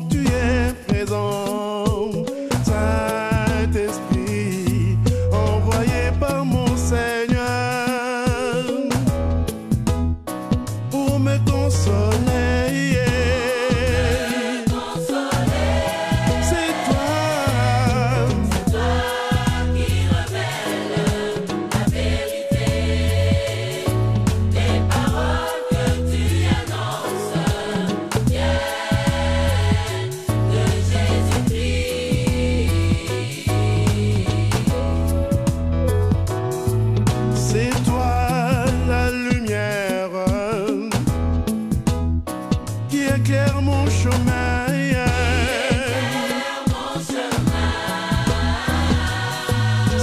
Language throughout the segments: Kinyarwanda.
tu es présent. Saint-Esprit, envoyé par mon Seigneur pour me consoler. C'est toi qui révèle la vérité. Les paroles que tu annonces viennent de Jésus-Christ. C'est toi la lumière qui éclaire mon chemin.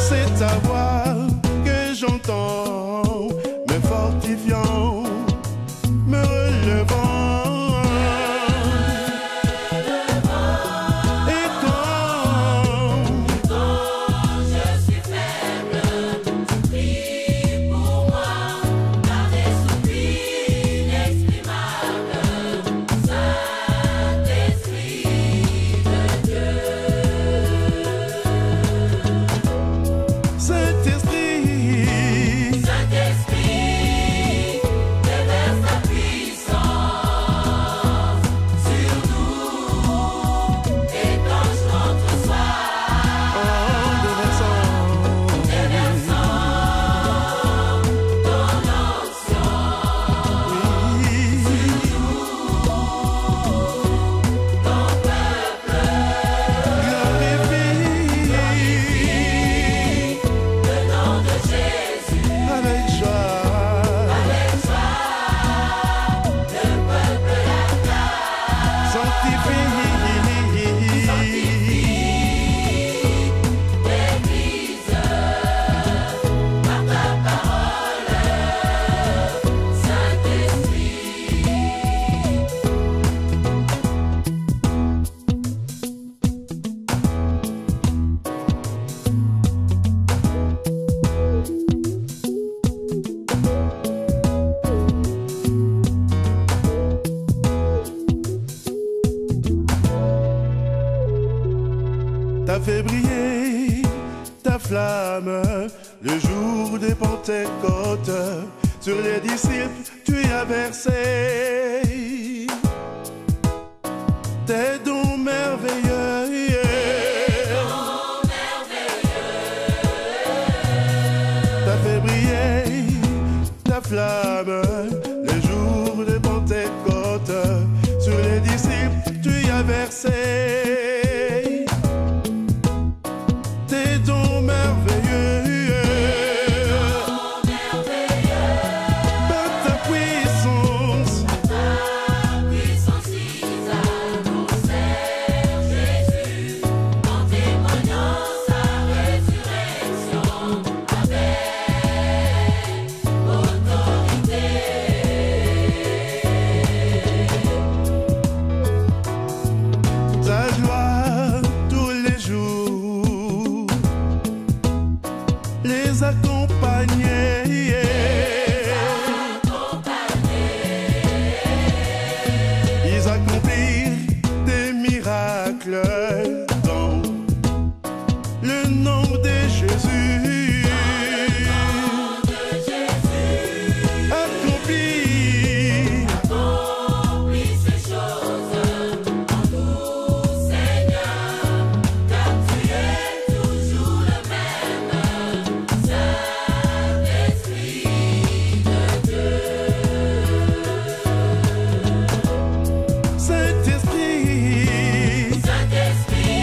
C'est ta voix que j'entends, me fortifiant, me relevant. Et Quand je suis faible, tu pries pour moi par des soupirs inexprimables. Saint-Esprit de Dieu. Saint-Esprit, Saint-Esprit, déverse ta puissance sur nous. Étanche notre soif, en déversant ton onction. Ton peuple glorifie le nom de Jésus. avec joie. Avec joie, le peuple l'acclame. Sanctifie L'Église par ta parole, T'as fait briller ta flamme le jour des Pentecôtes. Sur les disciples, tu y as versé tes dons merveilleux. T'as fait briller ta flamme le jour des Pentecôtes. Sur les disciples, tu y as versé tes dons merveilleux. Par ta puissance, puissance ils annoncèrent Jésus en témoignant sa résurrection avec autorité. ta gloire tous les jours les accompagner. Ils accomplirent des miracles dans le nom de Jésus. Accomplis Accomplis ces choses en nous, Seigneur, car tu es toujours le même. Saint-Esprit de Dieu. Saint-Esprit, Saint-Esprit,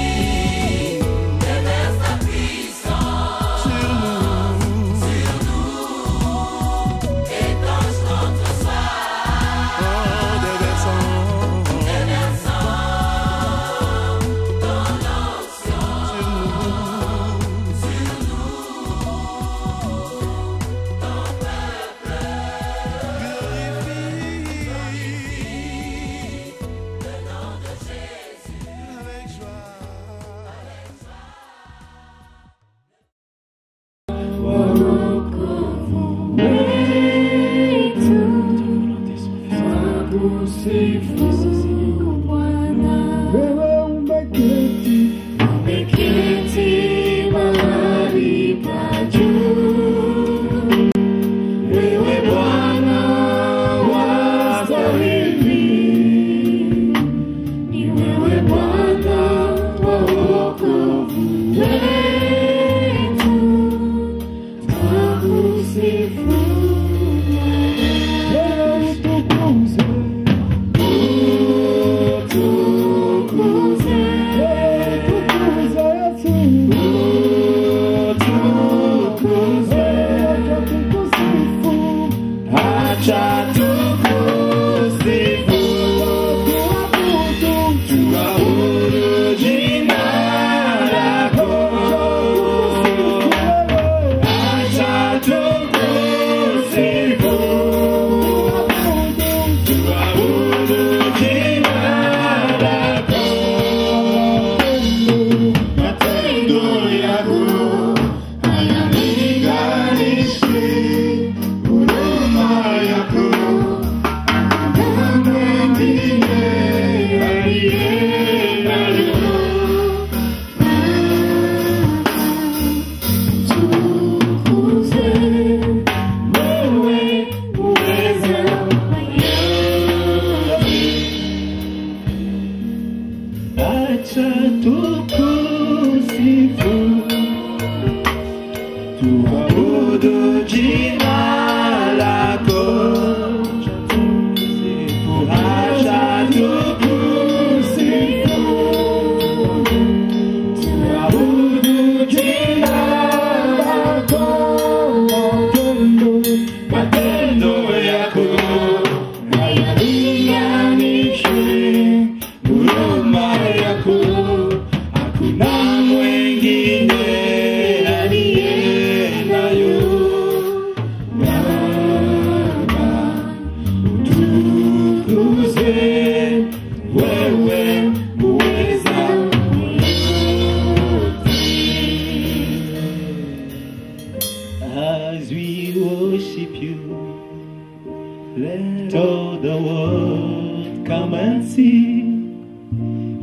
acha tukusifu, tuabudu jina lako, acha tukusifu, tuabudu jina lako, matendo yako hayalinganishwi, huruma yako hakuna mwingine aliye nayo. Baba, utukuzwe wewe muweza as we worship you. Let all the world come and see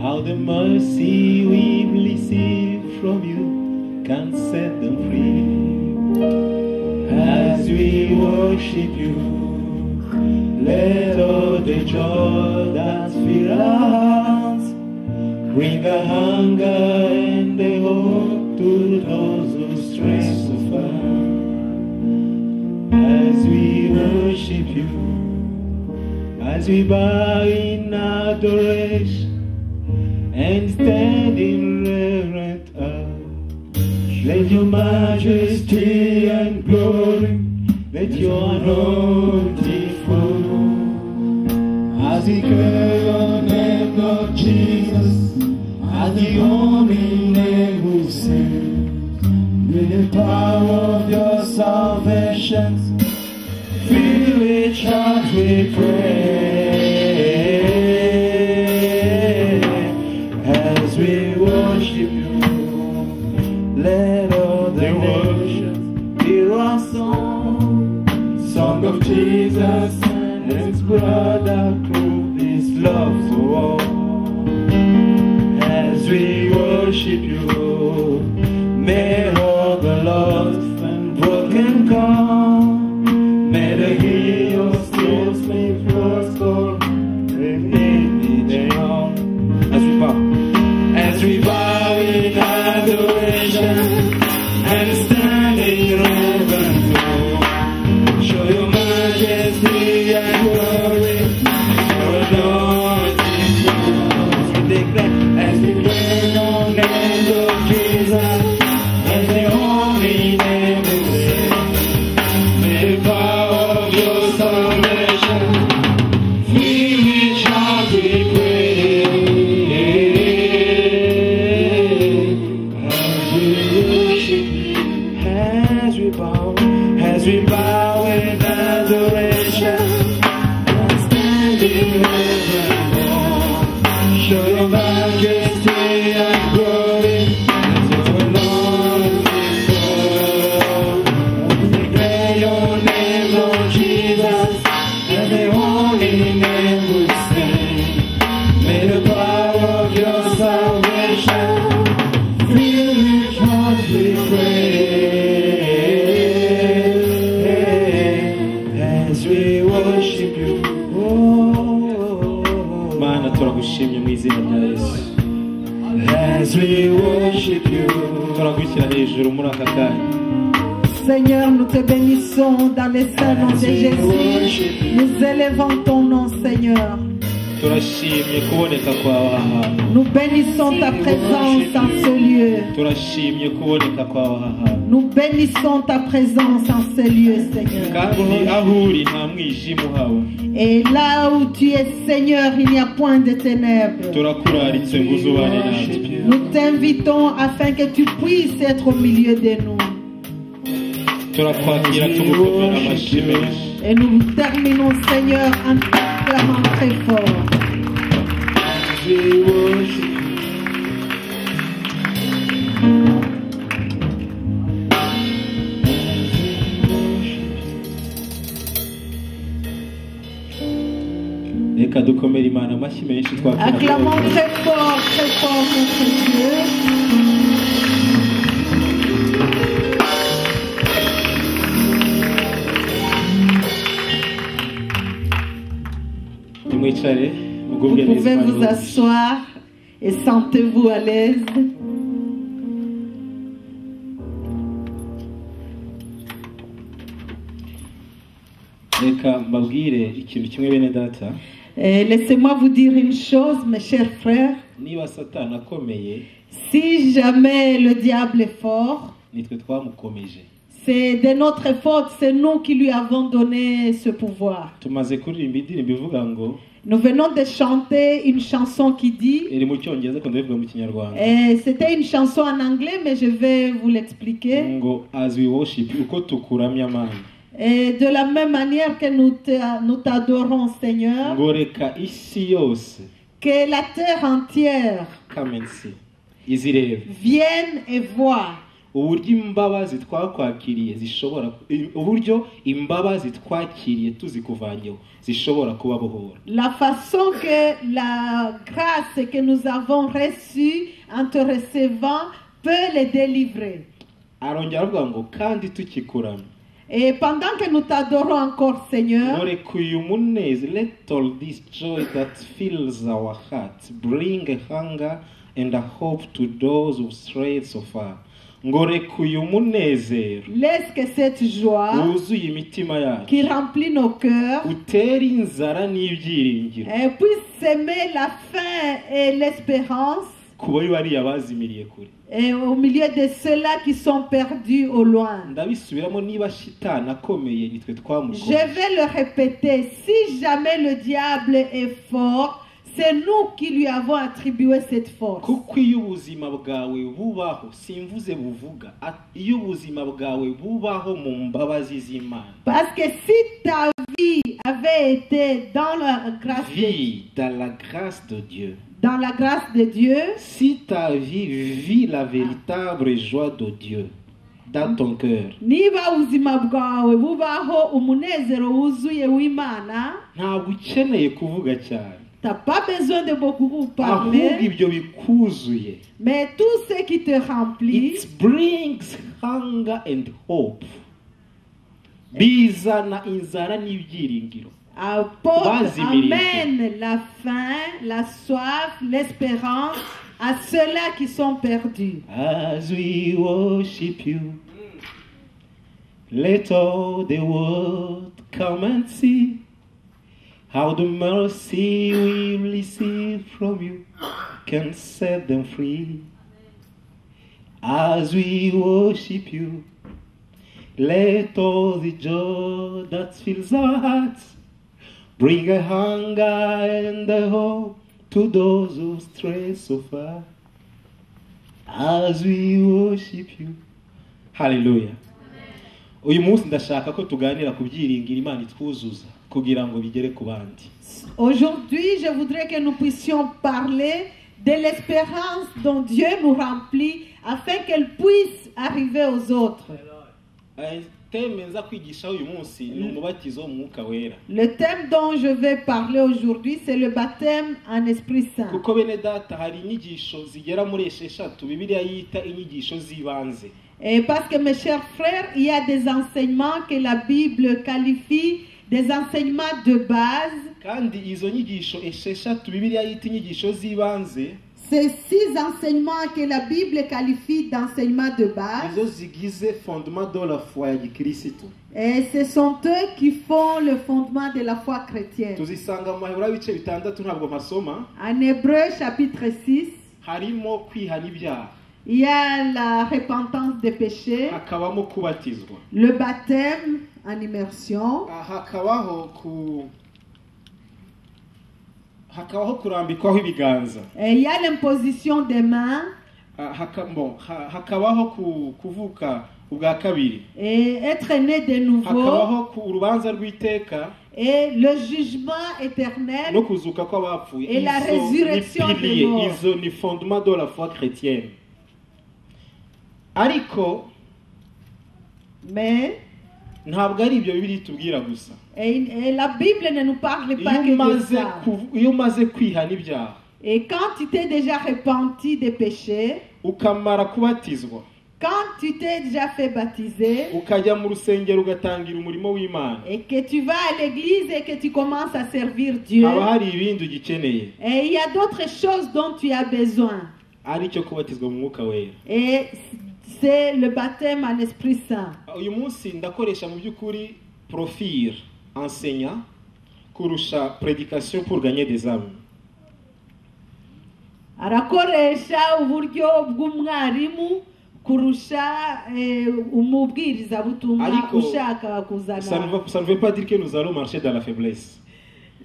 how the mercy we've received from you can set them free. As we worship you, let all the joy that fills our hearts bring a hunger and a hope to those who stray so far. As we worship you, as we bow in adoration and stand in reverent awe, let your majesty and glory, let your anointing flow. As we call your name, Lord Jesus, as the only name who saves, with the power of your salvation, fill each heart with praise. As we worship you, let all the nations hear our song, song of Jesus and his blood that proved his love for all. As we worship you, may all the lost and broken come, may the healed souls make first for as we bow in adoration and stand in reverence, show your majesty and glory, show anointing as we declare, as we bring on the name of Jesus, as the only name we sing, may the power of your salvation fill each heart with praise. As we bow in adoration and stand in reverence, show your majesty and glory, as your anointing flows. Declare your name, Lord Jesus, and the only name we sing. May the power of your salvation fill each heart with praise. As we worship you, Seigneur, nous te bénissons dans les saints noms de Jésus. Nous élevons ton nom, Seigneur. Nous bénissons ta présence en ce lieu. Nous bénissons ta présence en ce lieu, Seigneur. Et là où tu es, Seigneur, il n'y a point de ténèbres. Nous t'invitons afin que tu puisses être au milieu de nous. Et nous terminons, Seigneur, en clamant très fort. Acclamons très fort notre Dieu. Vous pouvez vous asseoir et sentez-vous à l'aise. reka mbabwire ikintu kimwe bene data. Laissez-moi vous dire une chose, mes chers frères. Niba satani akomeye, Si jamais le diable est fort, nitwe twamukomeje. c'est de notre faute, c'est nous qui lui avons donné ce pouvoir. Tumaze kuririmba indirimbo ivuga ngo, Nous venons de chanter une chanson qui dit, iri mu cyongereza kandi bivuga mu kinyarwanda, c'était une chanson en anglais, mais je vais vous l'expliquer. ngo as we worship, uko tukuramya Mana. Et de la même manière que nous t'adorons, Seigneur, Ngo reka isi yose que la terre entière kamensi izirebe vienne et voie uburyo imbabazi twakwakiriye zishobora, uburyo imbabazi twakiriye tuzikuvanyeho zishobora kubabohora. la façon que la grâce que nous avons reçue en te recevant peut les délivrer. Arongera avuga ngo kandi tukikuramya, Et pendant que nous t'adorons encore, ngo Seigneur, reka uyu munezero, let all this joy that fills our hearts bring a hunger and a hope to those who stray so far. Ngo reka uyu munezero laisse que cette joie wuzuye imitima yacu qui remplit nos cœurs utera inzara n'ibyiringiro puisse s'aimer la faim et l'espérance ku bari bariya bazimiriye kure. et au milieu de ceux-là qui sont perdus au loin. Ndabisubiramo, niba shitani akomeye nitwe Je twamukomeje. vais le répéter, si jamais le diable est fort, c'est nous qui lui avons attribué cette force. Kuko iyo ubuzima bwawe bubaho, simvuze buvuga, iyo ubuzima bwawe bubaho mu mbabazi z'Imana, Parce que si ta vie avait été dans la grâce vis dans la grâce de Dieu. dans la grâce de Dieu, Si ta vie vit la véritable joie de Dieu dans ton cœur, niba ubuzima bwawe bubaho umunezero wuzuye w'Imana, ntabwo ukeneye kuvuga cyane, t'as pas besoin de beaucoup ahubwo parler, ibyo bikuzuye, mais tout ce qui te remplit, it brings hunger and hope, bizana inzara n'ibyiringiro. apporte, Vas-y, amène la faim, la soif, l'espérance à ceux-là qui sont perdus. As we worship you, let all the world come and see how the mercy we receive from you can set them free. As we worship you, let all the joy that fills our hearts bring a hunger and a hope to those who stray so far. As we worship you. Hallelujah. Uyu munsi ndashaka ko tuganira ku byiringiro Imana itwuzuza kugira ngo bigere ku bandi. Aujourd'hui, je voudrais que nous puissions parler de l'espérance dont Dieu nous remplit afin qu'elle puisse arriver aux autres. Thème nza kwigisha uyu munsi ni umubatizo w'Umwuka Wera. Le thème dont je vais parler aujourd'hui, c'est le baptême en Esprit Saint. Kuko bene data hari inyigisho zigera muri esheshatu Bibiliya yita inyigisho z'ibanze. Et parce que mes chers frères, il y a des enseignements que la Bible qualifie des enseignements de base. Kandi izo nyigisho esheshatu Bibiliya yita inyigisho z'ibanze, Ces 6 enseignements que la Bible qualifie d'enseignements de base, izo zigize fondement de la foi ya gikristo. et ce sont eux qui font le fondement de la foi chrétienne. Tuzisanga mu Maheburayo ibice bitandatu ntabwo masoma. En Hébreu chapitre 6, Harimo kwihana ibyaha, il y a la repentance des péchés, hakabamo kubatizwa, le baptême en immersion, hakabaho kurambikwaho ibiganza, et il y a l'imposition des mains, hakabaho kuvuka ubwa kabiri, et être né de nouveau, hakabaho urubanza rw'iteka et le jugement éternel, no kuzuka kw'abapfuye. et la résurrection des morts. Izo ni fondement de la foi chrétienne. Ariko Mais ntabwo ari ibyo Bibiliya itubwira gusa. et la Bible ne nous parle pas que de ça. Iyo umaze kwihana ibyaha Et quand tu t'es déjà repenti des péchés, ukamara kubatizwa, Quand tu t'es déjà fait baptiser ukajya mu rusengero ugatangira umurimo w'Imana, et que tu vas à l'église et que tu commences à servir Dieu, haba hari ibindi ugikeneye, et il y a d'autres choses dont tu as besoin. ari cyo kubatizwa mu mwuka wera. Et c'est le baptême en Esprit Saint. Uyu munsi ndakoresha mu by'ukuri profil enseignant kurusha prédication pour gagner des âmes. Arakoresha uburyo bw'umwarimu kurusha umubwiriza butumwa Ariko, ushaka kuzana. Ça ne veut pas dire que nous allons marcher dans la faiblesse.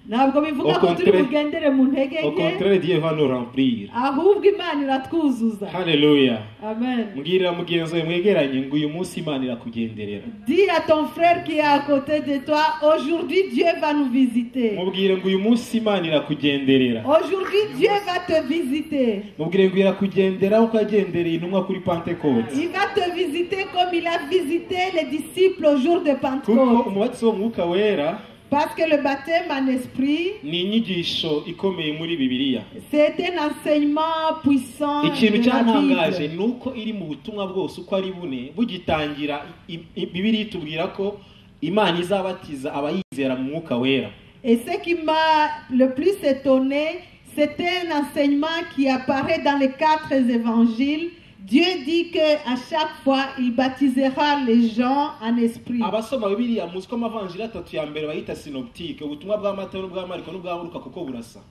Ntabwo bivuga ko turi bugendere mu ntege Au nke, contraire, Dieu va nous remplir. ahubwo Imana iratwuzuza. Hallelujah. Amen. Mbwirira mugenzi wawe mwegeranye ngo uyu munsi Imana irakugenderera. Dis à ton frère qui est à côté de toi, aujourd'hui Dieu va nous visiter. Mubwire ngo uyu munsi Imana irakugenderera. Aujourd'hui Dieu va te visiter. Mubwire ngo irakugendera uko yagendereye intumwa kuri Pentecôte. Il va te visiter comme il a visité les disciples au jour de Kuko Pentecôte. umubatizo w'umwuka wera Parce que le baptême en esprit, ni inyigisho ikomeye muri Bibiliya. c'est un enseignement puissant Ikintu de la cyantangaje Bible. ni uko iri mu butumwa bwose uko ari bune bugitangira Bibiliya itubwira ko Imana izabatiza abayizera mu mwuka wera. Et ce qui m'a le plus étonné, c'était un enseignement qui apparaît dans les 4 évangiles. Dieu dit qu'à chaque fois, il baptisera les gens en esprit. Abasoma Bibiliya muzi ko amavanjiri atatu ya mbere bayita synoptique, ubutumwa bwa Matayo n'ubwa Mariko n'ubwa Luka kuko burasa.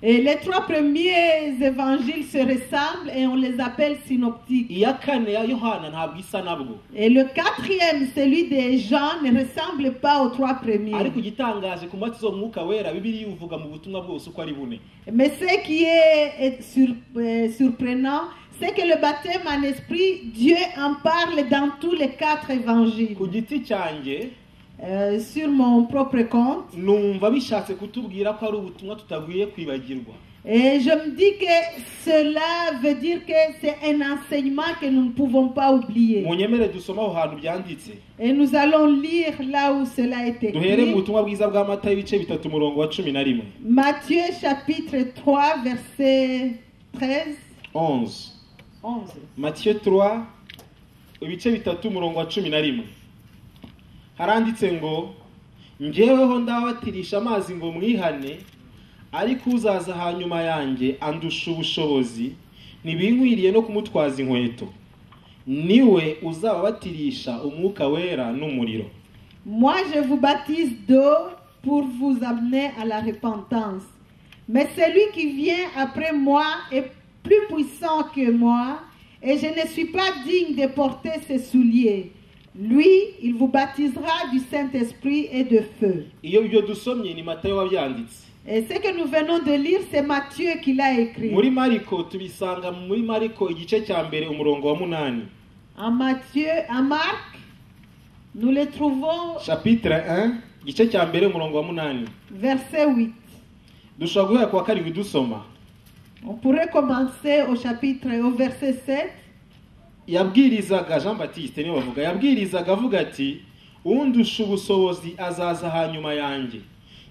Et les 3 premiers évangiles se ressemblent et on les appelle synoptiques. Iya kane ya Yohana ntabwo isa nabwo. Et le 4e, celui des Jean, ne ressemble pas aux 3 premiers. Ariko igitangaje ku mubatizo w'umwuka wera Bibiliya uvuga mu butumwa bwose uko ari bune. Mais ce qui est surprenant, c'est que le baptême en esprit, Dieu en parle dans tous les 4 évangiles. Ku giti cyanjye Sur mon propre compte. numva bishatse kutubwira ko ari ubutumwa tutagwiye kwibagirwa. Et je me dis que cela veut dire que c'est un enseignement que nous ne pouvons pas oublier. Munyemere dusoma aho hantu byanditse. Et nous allons lire là où cela est Duhere mu écrit. butumwa bwiza bwa Matayo ibice bitatu umurongo wa 11. Matthieu chapitre 3 verset 13. 11. 11. Matthieu 3 ibice bitatu umurongo wa 11. Haranditse ngo njyeweho ndabatirisha amazi ngo mwihane, ariko uzaza hanyuma yanjye andusha ubushobozi, ntibinkwiriye no kumutwaza inkweto. Niwe uzababatirisha umwuka wera n'umuriro. Moi je vous baptise d'eau pour vous amener à la repentance. Mais celui qui vient après moi est plus puissant que moi, et je ne suis pas digne de porter ses souliers. Lui, il vous baptisera du Saint-Esprit et de feu. Iyo ibyo dusomye ni Matayo wabyanditse. Et ce que nous venons de lire, c'est Matthieu qui l'a écrit. Muri Mariko tubisanga muri Mariko igice cya mbere umurongo wa 8. En Matthieu, en Marc, nous le trouvons Chapitre 1 igice cya mbere umurongo wa 8. verset 8. Dushobora guhera kwa karindwi dusoma. On pourrait commencer au verset 7. Yabwirizaga Jean Baptiste niwe bavuga, yabwirizaga avuga ati undusha ubushobozi azaza hanyuma yanjye,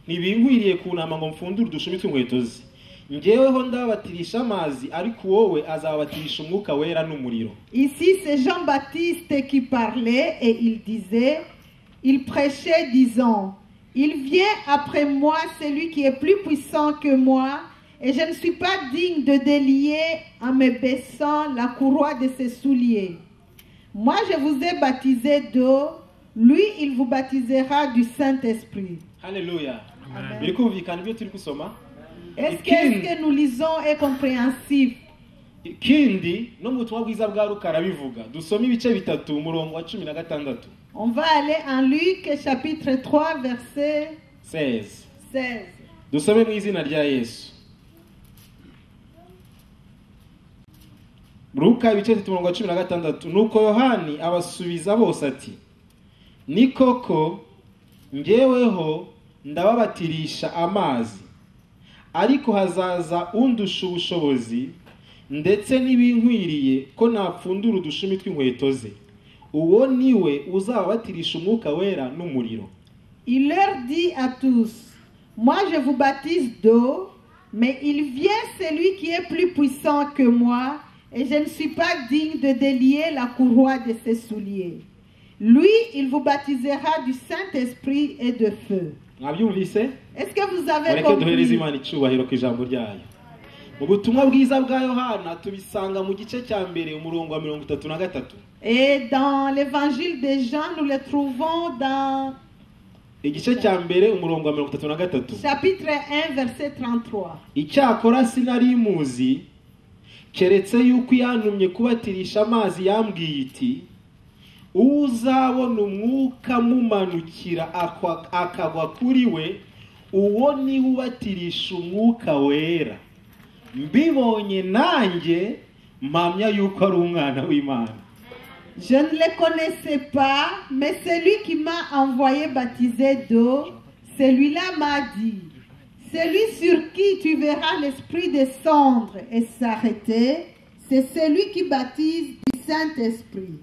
ntibinkwiriye kunama ngo mfundure udushumi tw'inkweto ze. Njyeweho ndabatirisha amazi, ariko wowe azabatirisha umwuka wera n'umuriro. Ici, c'est Jean-Baptiste qui parlait et il prêchait disant, il vient après moi celui qui est plus puissant que moi, et je ne suis pas digne de délier en me baissant la courroie de ses souliers. Moi, je vous ai baptisé d'eau, lui, il vous baptisera du Saint-Esprit. Haleluya. Amen. Biri kumvikana ibyo turi gusoma? Est-ce que ce que nous lisons est compréhensif? Ikindi no mu butumwa bwiza bwa Luka arabivuga. Dusome ibice bitatu umurongo wa 16. On va aller en Luc chapitre 3 verset 16. 16. Dusome mu izina rya Yesu. Luka ibice bitatu umurongo wa 16. Nuko Yohani abasubiza bose ati, ni koko njyeweho ndababatirisha amazi, ariko hazaza undusha ubushobozi, ndetse n'ibinkwiriye ko napfundura udushumi tw'inkweto ze. Uwo niwe uzababatirisha umwuka wera n'umuriro. Il leur dit à tous, moi je vous baptise d'eau, mais il vient celui qui est plus puissant que moi, et je ne suis pas digne de délier la courroie de ses souliers. Lui, il vous baptisera du Saint-Esprit et de feu. mwabyumvise Est-ce que vous avez mureke duhereze compris? imana icyubahiro ku ijambo ryayo. Mu butumwa bwiza bwa Yohana tubisanga mu gice cya mbere umurongo wa 33. Et dans l'évangile de Jean, nous le trouvons dans igice cya mbere umurongo wa 33. chapitre 1, verset 33. Icyakora sinari muzi keretse yuko yantumye kubatirisha amazi yambwiye iti uzabona umwuka mumanukira akagwa kuri we uwo ni ubatirisha umwuka wera. Mbibonye nanjye mpamya yuko ari umwana w'Imana. Je ne le connaissais pas, mais celui qui m'a envoyé baptiser d'eau, celui-là m'a dit, celui sur qui tu verras l'esprit descendre et s'arrêter, c'est celui qui baptise du Saint-Esprit.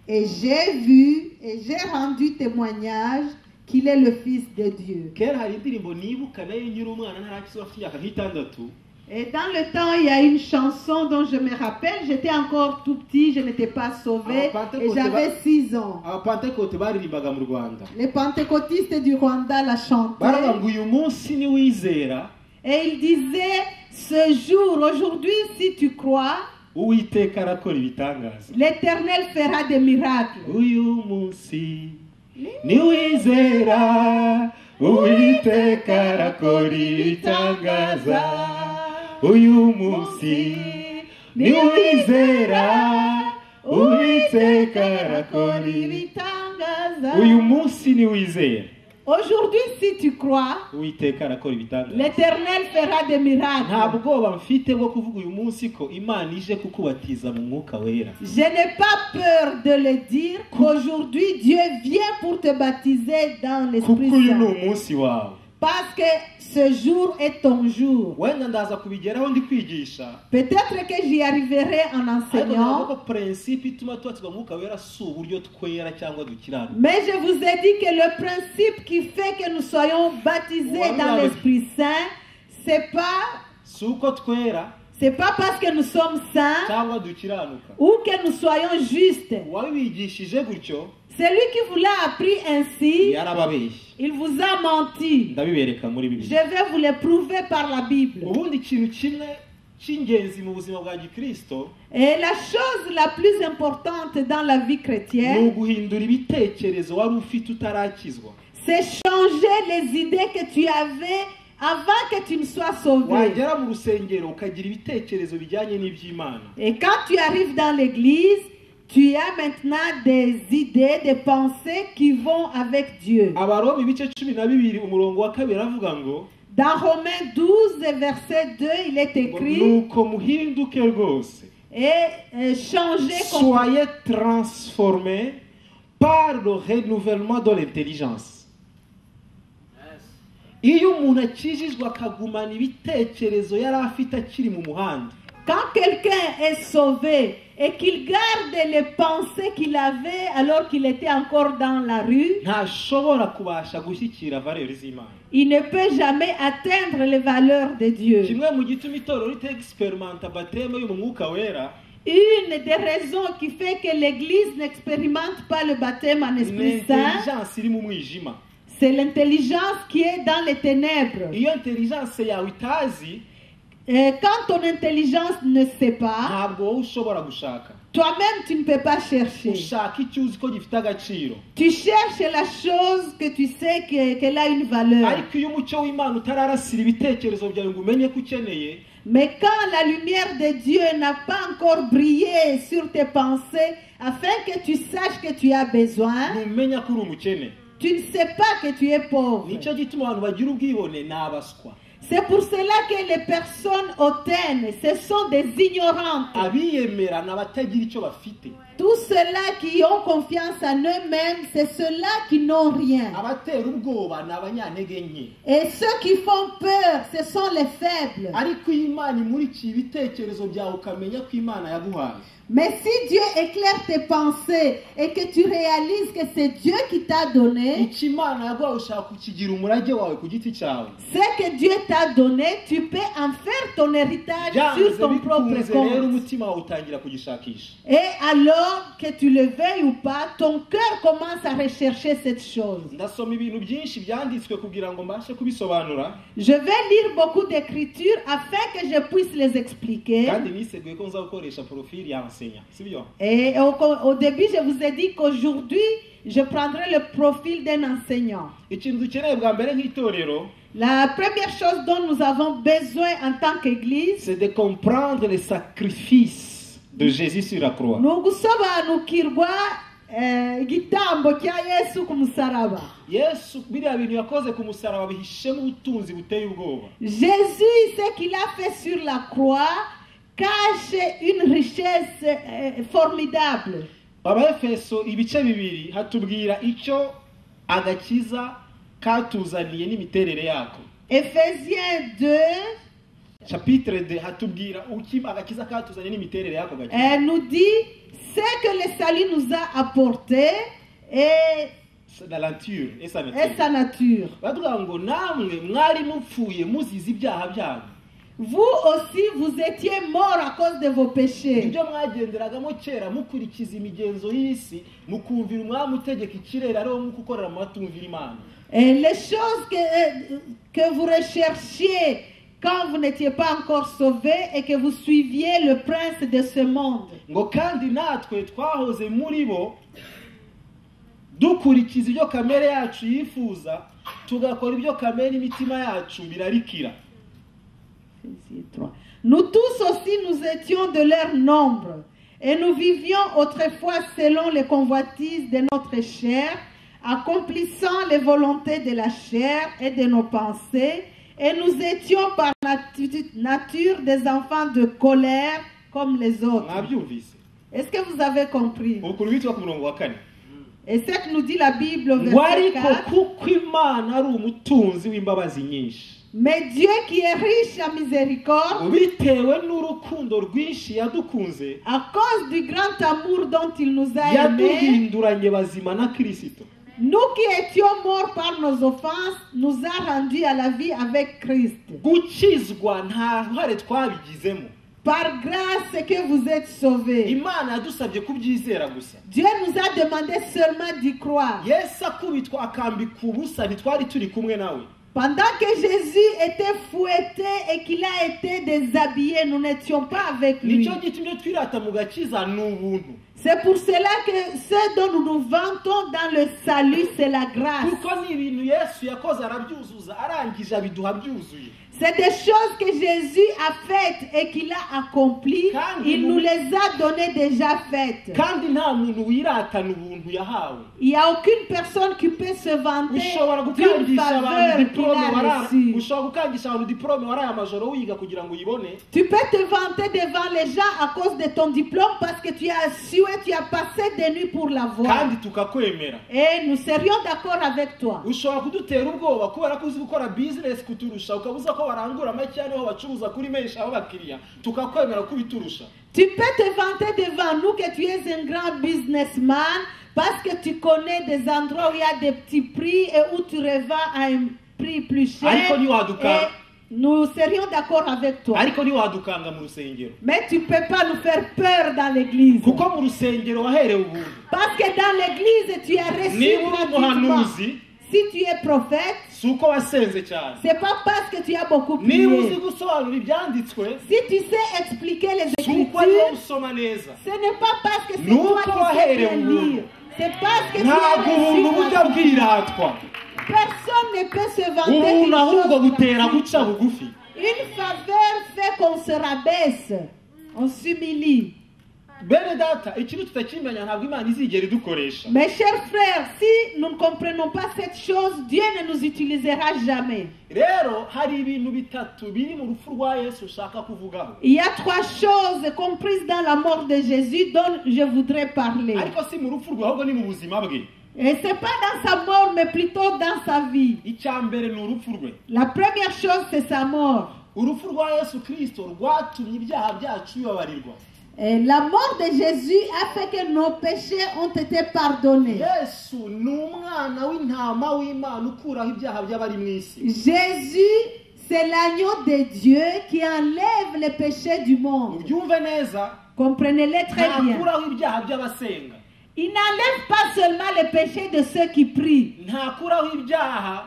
Et j'ai vu et j'ai rendu témoignage qu'il est le Fils de Dieu. Kera hari indirimbo nibuka nayo nyiri umwana ntarakizwa afite imyaka nk'itandatu. Et dans le temps, il y a une chanson dont je me rappelle, j'étais encore tout petit, je n'étais pas sauvé, et j'avais 6 ans. Abapentekote baririmbaga mu Rwanda. Les pentecôtistes du Rwanda la chantaient. Baravuga ngo uyu munsi ni wizera Et il disait, ce jour, aujourd'hui, si tu crois, Uwiteka arakora ibitangaza. l'Éternel fera des miracles. Uyu munsi ni wizera Uwiteka arakora ibitangaza. Uyu munsi ni wizera Uwiteka arakora ibitangaza. Uyu munsi ni wizera Aujourd'hui, si tu crois, Uwiteka arakora ibitangaza. l'Éternel fera des miracles. Nta bwoba mfite bwo kuvuga uyu munsi ko Imana ije kukubatiza mu mwuka wera. Je n'ai pas peur de le dire qu'aujourd'hui Dieu vient pour te baptiser dans l'Esprit Kuko uyu ni Saint. umunsi wawe. Parce que ce jour est ton jour. Wenda ndaza kubigeraho ndi kwigisha. Peut-être que j'y arriverai en Ariko enseignant. ntabwo principe ituma tubatizwa mu mwuka wera si uburyo twera cyangwa dukiranuka. Mais je vous ai dit que le principe qui fait que nous soyons baptisés dans l'Esprit Saint, c'est pas parce que nous sommes saints cyangwa dukiranuka. ou que nous soyons justes. Wabibigishije gutyo Celui qui vous l'a appris ainsi, yarababeshye. il vous a menti. Ndabibereka muri Je Bibiliya. vais vous le prouver par la Bible. Ubundi ikintu kimwe cy'ingenzi mu buzima bwa Gikristo Et la chose la plus importante dans la vie ni chrétienne, uguhindura ibitekerezo wari ufite utarakizwa. c'est changer les idées que tu avais avant que tu ne sois sauvé. Wagera mu rusengero ukagira ibitekerezo bijyanye n'iby'Imana. Et quand tu arrives dans l'église, tu as maintenant des idées, des pensées qui vont avec Dieu. Abaroma ibice 12 umurongo wa 2 avuga ngo Dans Romains 12, verset 2, il est écrit, nuko muhinduke rwose et changer comme soyez transformés par le renouvellement de l'intelligence. Iyo umuntu akijijwe akagumana ibitekerezo yari afite akiri mu muhanda, quand quelqu'un est sauvé et qu'il garde les pensées qu'il avait alors qu'il était encore dans la rue, ntashobora kubasha gushyikira valeurs z'Imana. il ne peut jamais atteindre les valeurs de Dieu. Kimwe mu gituma itorero riteexperimenta bateme yo mu mwuka wera, Une des raisons qui fait que l'Église n'expérimente pas le baptême en Esprit Saint, intelligence iri mu mwijima. c'est l'intelligence qui est dans les ténèbres. Iyo intelligence yawe itazi, Et quand ton intelligence ne sait pas, ntabwo wowe ushobora gushaka. toi-même tu ne peux pas chercher. Ushaka icyo uzi ko gifite agaciro. Tu cherches la chose que tu sais qu'elle a une valeur. Ariko iyo umucyo w'Imana utararasira ibitekerezo byawe ngo umenye ko ukeneye, Mais quand la lumière de Dieu n'a pas encore brillé sur tes pensées, afin que tu saches que tu as besoin, ntumenya ko uri umukene. tu ne sais pas que tu es pauvre. Nicyo gituma abantu bagira ubwibone ni abaswa. C'est pour cela que les personnes hautaines, ce sont des ignorantes. Abiyemera n'abatagira icyo bafite. Tous ceux-là qui ont confiance en eux-mêmes, c'est ceux-là qui n'ont rien. Abatera ubwoba ni abanyantege nke. Et ceux qui font peur, ce sont les faibles. Ariko iyo Imana imurikiye ibitekerezo byawe ukamenya ko Imana yaguhaye, Mais si Dieu éclaire tes pensées et que tu réalises que c'est Dieu qui t'a donné, icyo Imana yaguhaye ushaka kukigira umurage wawe ku giti cyawe. ce que Dieu t'a t'a donné, tu peux en faire ton héritage sur byanze ton propre bikunze rero compte. umutima wawe utangira kugishakisha. Et alors que tu le veuilles ou pas, ton cœur commence à rechercher cette chose. Ndasoma ibintu byinshi byanditswe kugira ngo mbashe kubisobanura, Je vais lire beaucoup d'écritures afin que je puisse les expliquer. kandi niseguye ko nza gukoresha profili ya enseignant, sibyo? Et au début, je vous ai dit qu'aujourd'hui, je prendrai le profil d'un enseignant. Ikintu dukeneye bwa mbere nk'itorero, La première chose dont nous avons besoin en tant qu'Église, c'est de comprendre le sacrifice de Jésus sur la croix. ni ugusobanukirwa igitambo cya Yesu ku musaraba. Yesu biriya bintu yakoze ku musaraba bihishemo ubutunzi buteye ubwoba. Jésus, ce qu'il a fait sur la croix, cache une richesse formidable. Abaefeso ibice bibiri hatubwira icyo agakiza katuzaniye n'imiterere yako. Éphésiens 2 Chapitre 2 hatubwira uki agakiza katuzaniye n'imiterere yako gakiza. nous dit ce que le salut nous a apporté et La nature et sa et nature. sa nature. Bavuga ngo namwe mwari mupfuye muzize ibyaha byanyu. Vous aussi, vous étiez morts à cause de vos péchés. Ibyo mwagenderagamo kera mukurikiza imigenzo y'isi, mukumvira umwami utegeka ikirere ariwo mukukorera mu batumvira Imana. Et les choses que vous recherchiez quand vous n'étiez pas encore sauvés et que vous suiviez le prince de ce monde. Ngo kandi natwe twahoze muri bo dukurikiza ibyo kamere yacu yifuza, tugakora ibyo kamere imitima yacu birarikira. Nous tous aussi, nous étions de leur nombre et nous vivions autrefois selon les convoitises de notre chair, accomplissant les volontés de la chair et de nos pensées, et nous étions par nature des enfants de colère comme les autres. Mwabyumvise? Est-ce que vous avez compris? Ukuri bitwa ku murongo wa 4. Et ce que nous dit la Bible au Ngo verset ariko 4, kuko Imana ari umutunzi w'imbabazi nyinshi, mais Dieu qui est riche en miséricorde, bitewe n'urukundo rwinshi yadukunze, à cause du grand amour dont il nous a aimés, yaduhinduranye bazima na Kristo. nous qui étions morts par nos offenses, nous a rendus à la vie avec Christ. Gukizwa nta ruhare twabigizemo. Par grâce que vous êtes sauvés. Imana yadusabye kubyizera gusa. Dieu nous a demandé seulement d'y croire. Yesu akubitwa akambika ubusa ntitwari turi kumwe nawe. Pendant que Jésus était fouetté et qu'il a été déshabillé, nous n'étions pas avec lui. Nicyo gitumye twirata mu gakiza n'ubuntu. C'est pour cela que ce dont nous nous vantons dans le salut, c'est la grâce. Kuko ni ibintu Yesu yakoze arabyuzuza, arangije abiduha byuzuye. C'est des choses que Jésus a faites et qu'il a accomplies. Il nous les a données déjà faites. Kandi nta muntu wiratana ubuntu yahawe. Il n'y a aucune personne qui peut se vanter Ushobora d'une gukangisha abantu faveur qu'il diplome a warara, reçue. ushobora gukangisha abantu diplome waraya amajoro wiga kugira ngo uyibone. Tu peux te vanter devant les gens à cause de ton diplôme parce que tu as su et tu as passé des nuits pour l'avoir. Kandi tukakwemera. Et nous serions d'accord avec toi. Ushobora kudutera ubwoba kubera ko uzi gukora business kuturusha, ukabuza ko barangura make ariho bacuruza kuri menshi aho bakiriya, tukakwemera kubiturusha. Tu peux te vanter devant nous que tu es un grand businessman parce que tu connais des endroits où il y a des petits prix et où tu revends à un prix plus cher. Ariko ntiwaduka. Et nous serions d'accord avec toi. Ariko ntiwadukanga mu rusengero. Mais tu ne peux pas nous faire peur dans l'église. Kuko mu rusengero waherewe ubuntu. Parce que dans l'église, tu as reçu Niba uri gratuitement. umuhanuzi, Si tu es prophète, si uko wasenze cyane. c'est pas parce que tu as beaucoup Niba uzi prié. gusobanura ibyanditswe, Si tu sais expliquer les si uko ariwo écritures, usoma neza. ce n'est pas parce que c'est Nuko toi qui sais waherewe bien ubuntu. lire. C'est parce que tu as Ntabwo ubuntu reçu bujya gratuitement. bwiratwa. Personne ne peut se vanter Ubuntu d'une ahubwo chose butera gratuite. guca bugufi. Une faveur fait qu'on se rabaisse, on s'humilie. Bene data, ikintu tutakimenya ntabwo Imana izigera idukoresha. Mes chers frères, si nous ne comprenons pas cette chose, Dieu ne nous utilisera jamais. Rero hari ibintu bitatu biri mu rupfu rwa Yesu ushaka kuvugaho. Il y a trois choses comprises dans la mort de Jésus dont je voudrais parler. Ariko si mu rupfu rwe ahubwo ni mu buzima bwe. Et ce n'est pas dans sa mort, mais plutôt dans sa vie. Icya mbere ni urupfu rwe. La première chose, c'est sa mort. Urupfu rwa Yesu Kristo rwatumye ibyaha byacu bibabarirwa. Et la mort de Jésus a fait que nos péchés ont été pardonnés. Yesu ni umwana w'intama w'Imana ukuraho ibyaha by'abari mu isi. Jésus, C'est l'agneau de Dieu qui enlève les péchés du monde. mubyumve neza, Comprenez-les très bien. ntakuraho ibyaha by'abasenga, Il n'enlève pas seulement les péchés de ceux qui prient. ntakuraho ibyaha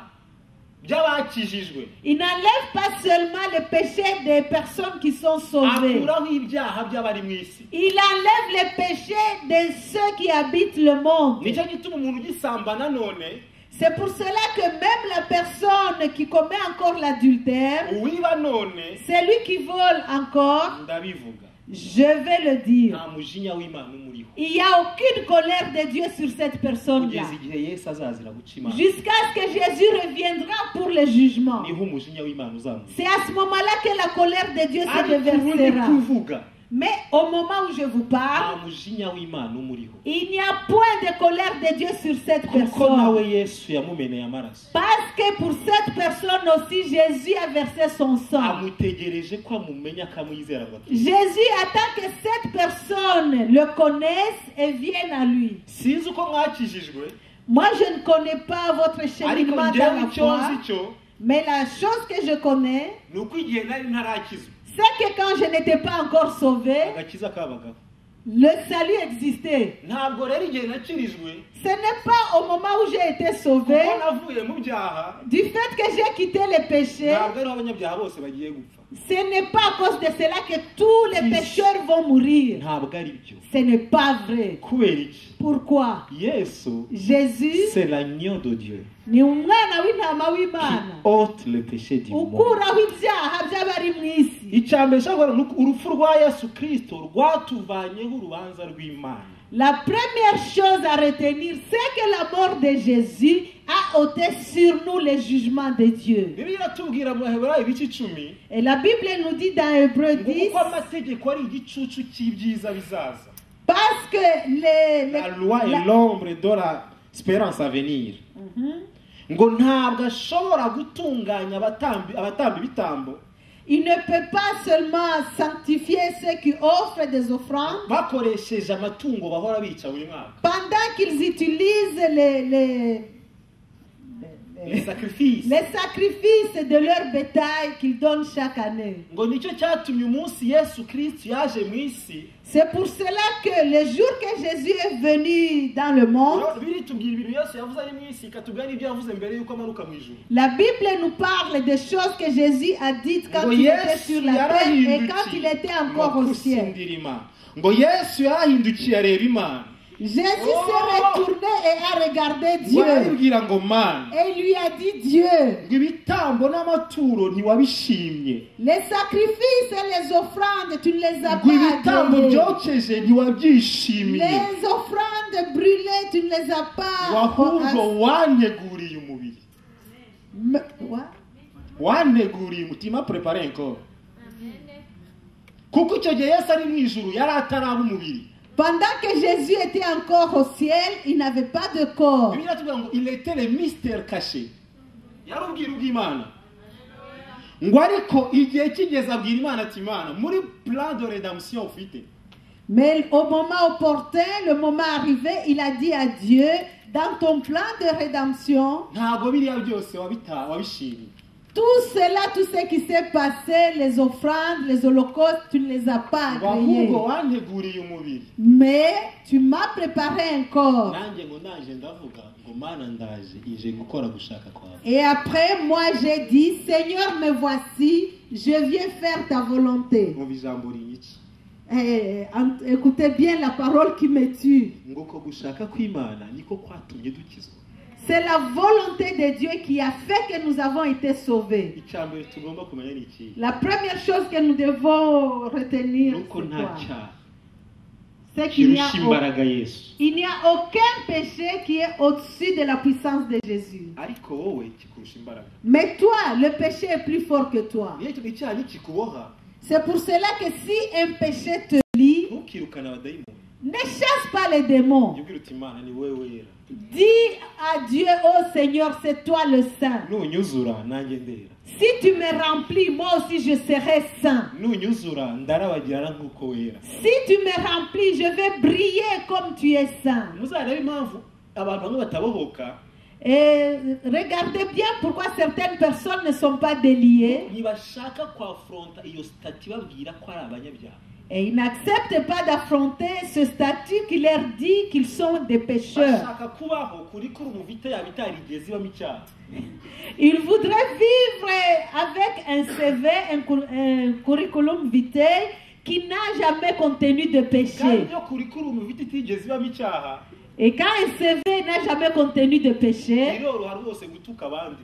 by'abakijijwe, Il n'enlève pas seulement les péchés des personnes qui sont sauvées. akuraho ibyaha by'abari mu isi. Il enlève les péchés de ceux qui habitent le monde. nicyo gituma umuntu ugisamba nanone, C'est pour cela que même la personne qui commet encore l'adultère, uwiba none, celui qui vole encore, ndabivuga, je vais le dire, nta mujinya w'Imana umuriho, il n'y a aucune colère de Dieu sur cette personne-là. kugeza igihe Yesu azazira guca imanza, Jusqu'à ce que Jésus reviendra pour le jugement. niho umujinya w'Imana uzamuka. C'est à ce moment-là que la colère de Dieu se ariko ubundi déversera. kuvuga, Mais au moment où je vous nta parle, mujinya w'Imana umuriho, il n'y a point de colère de Dieu sur cette kuko nawe personne. Yesu yamumeneye amaraso, Parce que pour cette personne aussi, Jésus a versé son sang. amutegereje ko amumenya akamwizera ngo akizwe. Jésus attend que cette personne le connaisse et vienne à lui. sinzi uko mwakijijwe, Moi, je ne connais pas votre ariko cheminement njyewe dans la icyo foi, nzi cyo mais la chose que je connais, ni uko igihe nari ntarakizwa c'est que quand je n'étais pas encore sauvé, agakiza kabagaho. le salut existait. ntabwo rero igihe nakirijwe, Ce n'est pas au moment où j'ai été sauvé, kuko navuye mu byaha, du fait que j'ai quitté les péchés, ntabwo ariho abanyabyaha bose bagiye gupfa, ce n'est pas à cause de cela que tous les pécheurs vont mourir. ntabwo ari byo. Ce n'est pas vrai. kubera iki? Pourquoi? Yesu Jésus c'est l'agneau de Dieu ni umwana w'intama qui w'Imana ôte le péché du monde. ukuraho ibyaha by'abari mu isi. icya mbere cyangwa urupfu rwa Yesu Kristo rwatuvanyeho urubanza rw'Imana. La première chose à retenir, c'est que la mort de Jésus a ôté sur nous le jugement de Dieu. Bibiliya iratubwira mu Baheburayo ibice 10 Et la Bible nous dit dans Hébreux ngo 10, kuko amategeko ari igicucu cy'ibyiza bizaza. parce que La loi est l'ombre de l'espérance à venir. ngo ntabwo ashobora gutunganya abatamba ibitambo il ne peut pas seulement sanctifier ceux qui offrent des offrandes bakoresheje amatungo bahora bica buri mwaka, pendant qu'ils utilisent les sacrifices. les sacrifices de leur bétail qu'ils donnent chaque année. ngo nicyo cyatumye umunsi Yesu Kristo yaje mu isi. C'est pour cela que le jour que Jésus est venu dans le monde, Bibiliya itubwira ibintu Yesu yavuze ari mu isi, ikatubwira n'ibyo yavuze mbere y'uko amanuka mu ijuru. la Bible nous parle des choses que Jésus a dites quand ngo il était Yesu sur la terre et yarahindukiye quand il était encore au ciel. gusindira Imana. ngo Yesu yarahindukiye areba Imana, Jésus s'est retourné et a regardé ngo Dieu. arabibwira ngo Mana, Et il lui a dit, Dieu, ngo ibitambo n'amaturo ntiwabishimye, les sacrifices et les offrandes, tu ne les as ngo ibitambo pas agréés. byokeje ntiwabyishimiye, Les offrandes brûlées, tu ne les as pas. ahubwo wanteguriye umubiri, What? wanteguriye umutima, prepare encore. kuko icyo gihe Yesu ari mu ijuru yari ataraba umubiri. Pendant que Jésus était encore au ciel, il n'avait pas de corps. Bibiliya iratubwira ngo il était le mystère caché, yari ubwiru bw'Imana. ngo ariko igihe kigeze abwira Imana ati Imana, muri plan de rédemption ufite, Mais au moment opportun, le moment arrivé, il a dit à Dieu, dans ton plan de rédemption, ntabwo biriya byose wabishimye. tout cela, tout ce qui s'est passé, les offrandes, les holocaustes, tu ne les as pas ngo agréés. ahubwo wanteguriye umubiri. Mais tu m'as préparé un corps. nanjye ngo naje ndavuga ngo Mana ndaje ije gukora gushaka kwawe. Et après, moi, j'ai dit, Seigneur, me voici, je viens faire ta volonté. mu ijambo rinyica Écoutez bien la parole qui me tue. ngo ko gushaka kw'Imana niko kwatumye dukizwa. C'est la volonté de Dieu qui a fait que nous avons été sauvés. icya mbere tugomba kumenya ni iki? La première chose que nous devons retenir, nuko c'est nta quoi? cyaha C'est qu'il n'y a, kirusha imbaraga Yesu, il n'y a aucun péché qui est au-dessus de la puissance de Jésus. ariko wowe kikurusha imbaraga. Mais toi, le péché est plus fort que toi. niyo icyaha nikikuboha, C'est pour cela que si un péché te lie, ntukirukane abadayimoni, ne chasse pas les démons. jya ubwira uti Imana ni wowe wera, Dis à Dieu, oh Seigneur, c'est toi le Saint. nunyuzura nanjye ndera, Si tu me remplis, moi aussi je serai saint. nunyuzura ndarabagirana nk'uko wera. Si tu me remplis, je vais briller comme tu es saint. muzarebe impamvu abantu bamwe batabohoka, Et regardez bien pourquoi certaines personnes ne sont pas déliées. ntibashaka kwafronta iyo stati babwira ko ari abanyabyaha. Et ils n'acceptent pas d'affronter ce statut qui leur dit qu'ils sont des pécheurs. bashaka kubaho kuri kuri umuvite yabo itarigeze ibamo icyaha. Ils voudraient vivre avec un CV, un curriculum vitae qui n'a jamais contenu de kandi péché. iyo kuri kuri umuvite itigeze ibamo icyaha Et quand un CV n'a jamais contenu de péché, biroroha rwose gutuka abandi